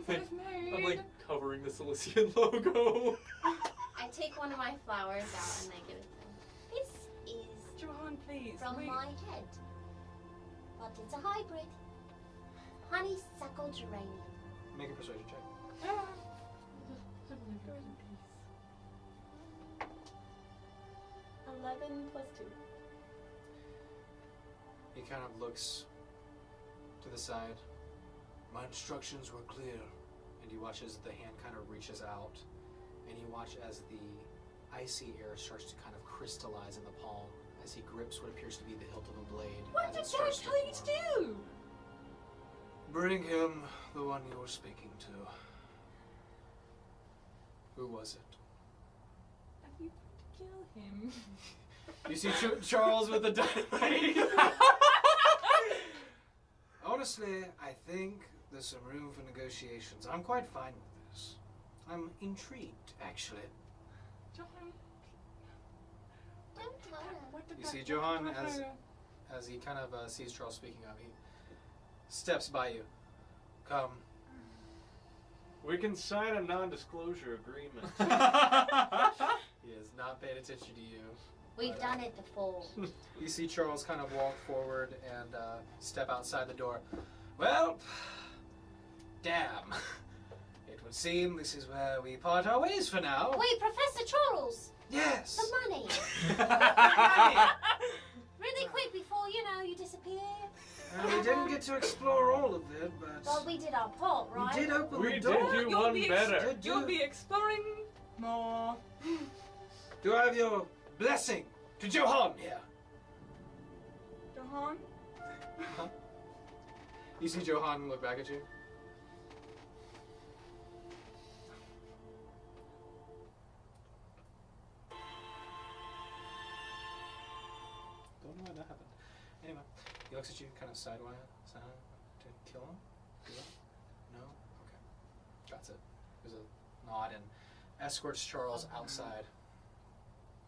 I've made. I'm like covering the Cilician logo. I take one of my flowers out and I give it to him. This is Johan, please. from wait. my head. But it's a hybrid. Honeysuckle geranium. Make a persuasion check. Ah. 11 plus 2. He kind of looks to the side. "My instructions were clear." And you watch as the hand kind of reaches out. And you watch as the icy air starts to kind of crystallize in the palm as he grips what appears to be the hilt of a blade. What as did it I starts tell you to form. do? Bring him the one you were speaking to. Who was it? Are you going to kill him? You see Charles with the dynamite. Honestly, I think there's some room for negotiations. I'm quite fine with this. I'm intrigued, actually. Johan, Don't worry. what did You that see Johan what as did as he kind of sees Charles speaking of, he steps by you. "Come." We can sign a non-disclosure agreement. He has not paid attention to you. We've done it before. You see Charles kind of walk forward and step outside the door. "Well, damn. It would seem this is where we part our ways for now." Wait, Professor Charles! Yes. The money! Really quick before, you disappear. We didn't get to explore all of it, but Well, we did our part, right? we did open We the did door. you You'll one be better. Did You'll you? be exploring more. Do I have your blessing to Johan here? Johan? You see Johan look back at you. Don't know why that happened. Anyway, he looks at you kind of sideways. To kill him? Do that? No? Okay. That's it. There's a nod and escorts Charles outside.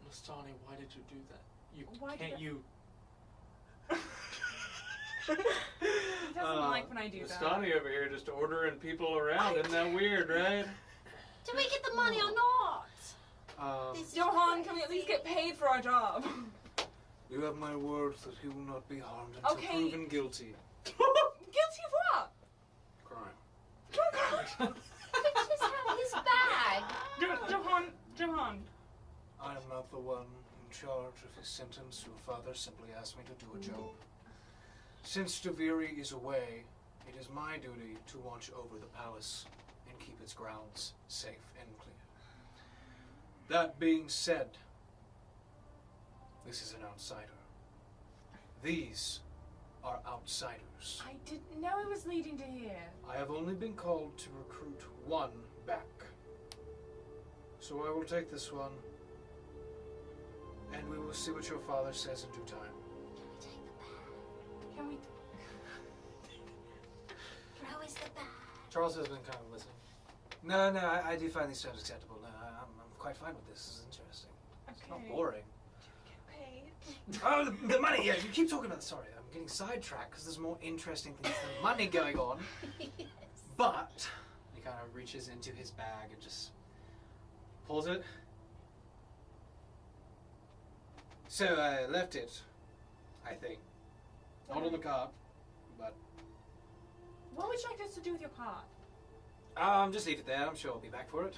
Nastani, why did you do that? You Why did can't I- you He doesn't like when I do that. Nastani over here just ordering people around. Isn't that weird, right? Do we get the money or not? This is Johan, can we at least get paid for our job? You have my word that he will not be harmed until Okay. proven guilty. Guilty of what? Crime. Just have his bag. Johan. I am not the one in charge of his sentence. Your father simply asked me to do a job. Since Staviri is away, it is my duty to watch over the palace and keep its grounds safe and clear. That being said, this is an outsider. These are outsiders. I didn't know it was leading to here. I have only been called to recruit one back. So I will take this one, and we will see what your father says in due time. Can we? Throw us the bag. Charles has been kind of listening. No, I do find these terms acceptable. No, I'm quite fine with this. This is interesting. It's not Okay. boring. Get paid. Oh, the money, yeah, you keep talking about, sorry, I'm getting sidetracked because there's more interesting things than money going on. Yes. But he kind of reaches into his bag and just pulls it. So I left it, I think. Not on the card, but What would you like us to do with your card? just leave it there. I'm sure I'll be back for it.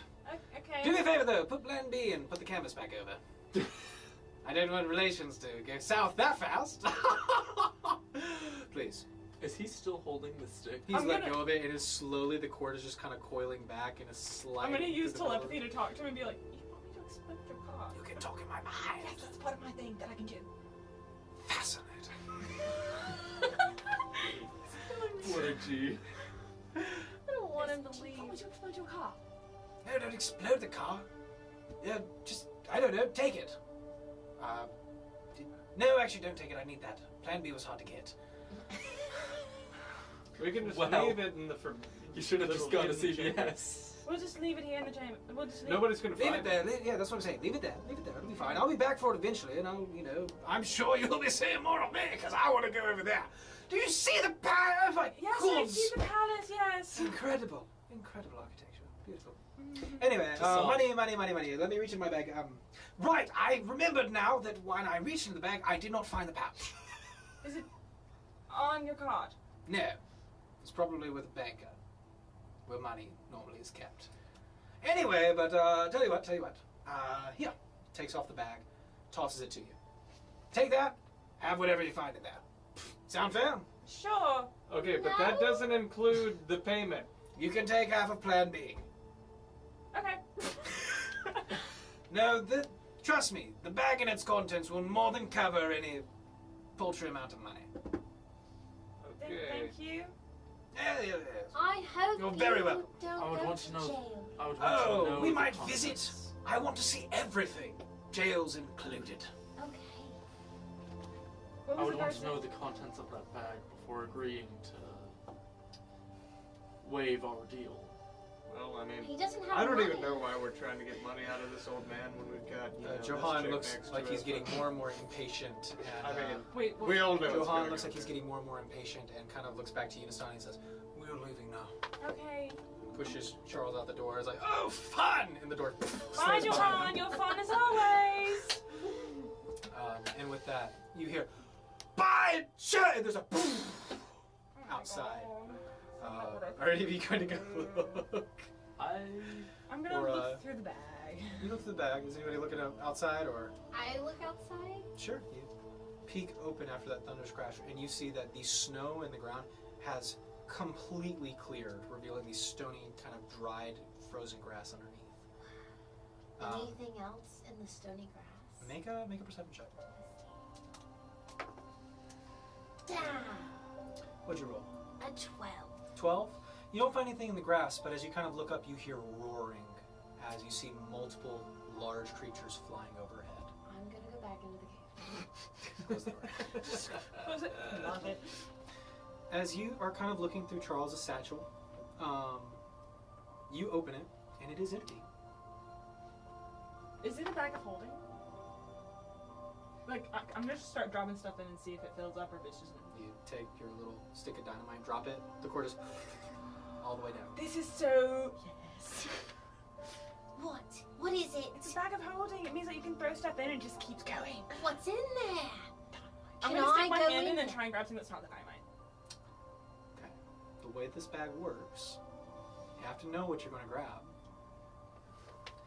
Okay. Do me a favor though, put Plan B and put the canvas back over. I don't want relations to go south that fast. Please. Is he still holding the stick? He's I'm let gonna- go of it, and slowly the cord is just kind of coiling back and is sliding. I'm gonna use through the telepathy to talk to him and be like, you want me to explain your card? You can talk in my mind. Yes, that's part of my thing that I can do. Fascinating. What a G. I don't want him to What leave. would you explain to your card? No, don't explode the car. Yeah, just, I don't know, take it. No, actually, don't take it. I need that. Plan B was hard to get. We can just Wow. leave it in the. You should have little just gone to hidden chamber. CVS. We'll just leave it here in the chamber. We'll just leave Nobody's gonna Leave find it there. Yeah, that's what I'm saying. Leave it there. Leave it there. It'll be fine. I'll be back for it eventually, and I'll, I'm sure you'll be saying more of me, because I want to go over there. Do you see the power? My Yes, I cords. see the palace, yes. Incredible. Incredible architecture. Beautiful. Anyway, Just money. Let me reach in my bag. Right, I remembered now that when I reached in the bag, I did not find the pouch. Is it on your card? No. It's probably with a banker, where money normally is kept. Anyway, but tell you what. Here. Takes off the bag, tosses it to you. Take that, have whatever you find in there. Sound fair? Sure. Okay, but that doesn't include the payment. You can take half of Plan B. Okay. No, trust me, the bag and its contents will more than cover any paltry amount of money. Okay. Thank you. Yeah. I hope You're you very welcome. don't I would go want to to know. jail. I would want to know We the might contents. visit. I want to see everything. Jails included. Okay. What I was would the want first to know the contents of that bag before agreeing to waive our deal. Well, I mean, He doesn't have I don't money. even know why we're trying to get money out of this old man when we've got. This Johan chick looks next like to he's us. getting more and more impatient. And, I mean, Wait, we all know. what's Johan going looks on like he's there. getting more and more impatient and kind of looks back to Unistan and says, "We're leaving now." Okay. Pushes Charles out the door. Is like, "Oh, fun!" And the door. Bye, slams behind Johan. him. You're fun as always. And with that, you hear, "Bye, shut!" And there's a Oh my outside. God. Are any of you going to go look? I'm gonna Or, look through the bag. You look through the bag. Is anybody looking outside or? I look outside. Sure. You peek open after that thunderous crash, and you see that the snow in the ground has completely cleared, revealing the stony, kind of dried, frozen grass underneath. Anything else in the stony grass? Make a perception check. Damn. What'd you roll? A 12. 12. You don't find anything in the grass, but as you kind of look up, you hear roaring as you see multiple large creatures flying overhead. I'm gonna go back into the cave. Close the door. Close it. Love it. As you are kind of looking through Charles's satchel, you open it, and it is empty. Is it a bag of holding? Like, I'm gonna just start dropping stuff in and see if it fills up or if it's just. You take your little stick of dynamite, drop it. The cord is all the way down. This is so. Yes. What? What is it? It's a bag of holding. It means that you can throw stuff in and it just keeps going. What's in there? I'm Can gonna I stick my go hand in in and there? try and grab something that's not the dynamite. Okay. The way this bag works, you have to know what you're going to grab.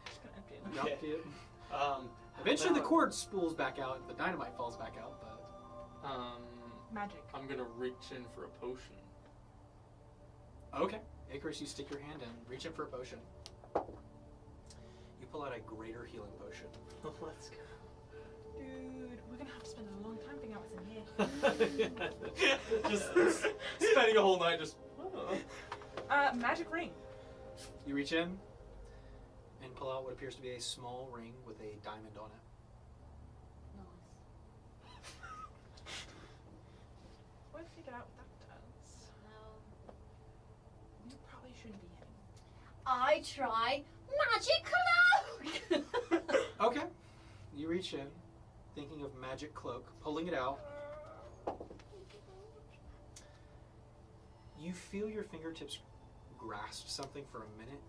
Just gonna empty it. You Okay. empty it. Um, Eventually, the about- cord spools back out, and the dynamite falls back out. But Magic. I'm gonna reach in for a potion. okay, Icarus, you stick your hand in, reach in for a potion. You pull out a greater healing potion. Let's go. Dude, we're gonna have to spend a long time figuring out what's in here. Just spending a whole night just. Magic ring. You reach in and pull out what appears to be a small ring with a diamond on it. We'll figure out what that does. No. You probably shouldn't be hitting. I try magic cloak. Okay. You reach in, thinking of magic cloak, pulling it out. You feel your fingertips grasp something for a minute,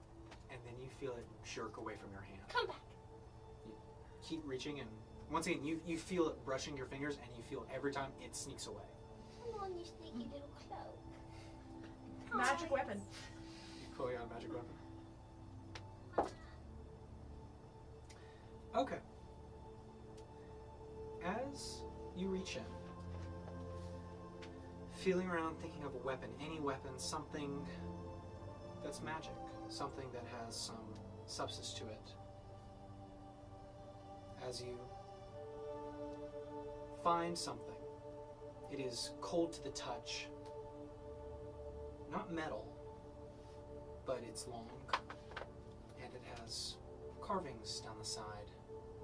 and then you feel it jerk away from your hand. Come back. Keep reaching, and once again, you feel it brushing your fingers, and you feel every time it sneaks away. Come on, you sneaky little cloak. Magic weapon. You pulling out a magic weapon. Okay. As you reach in, feeling around, thinking of a weapon, any weapon, something that's magic, something that has some substance to it. As you find something, it is cold to the touch, not metal, but it's long, and it has carvings down the side.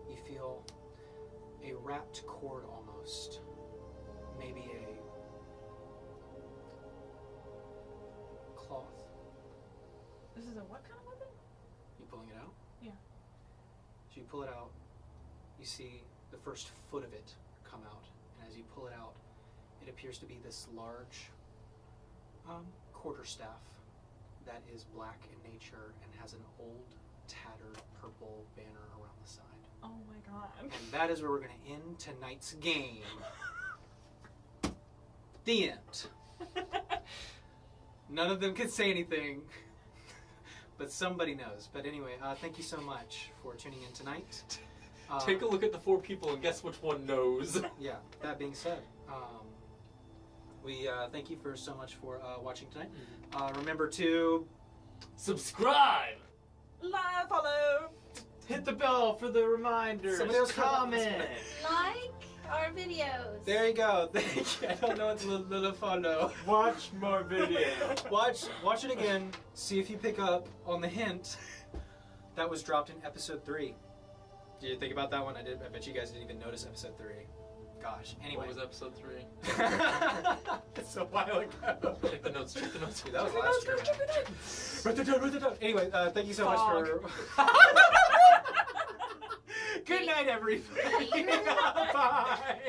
You feel a wrapped cord almost, maybe a cloth. This is a what kind of weapon? You pulling it out? Yeah. So you pull it out, you see the first foot of it come out, and as you pull it out, it appears to be this large quarterstaff that is black in nature and has an old, tattered purple banner around the side. Oh my god. And that is where we're going to end tonight's game. The end. None of them can say anything, but somebody knows. But anyway, thank you so much for tuning in tonight. Take a look at the 4 people and guess which one knows. Yeah, that being said, we thank you for so much for watching tonight. Remember to Subscribe! Like, follow. Hit the bell for the reminders. Somebody else comment. Like our videos. There you go. Thank you. I don't know what's little follow. Watch more videos. Watch it again. See if you pick up on the hint that was dropped in episode 3. Did you think about that one? I did. I bet you guys didn't even notice episode 3. Gosh. Anyway. What was episode 3? It's a while ago. Check the notes, check the notes. Dude, that was last year. Write it down. Anyway, thank you so much for. Good night, everybody. Bye.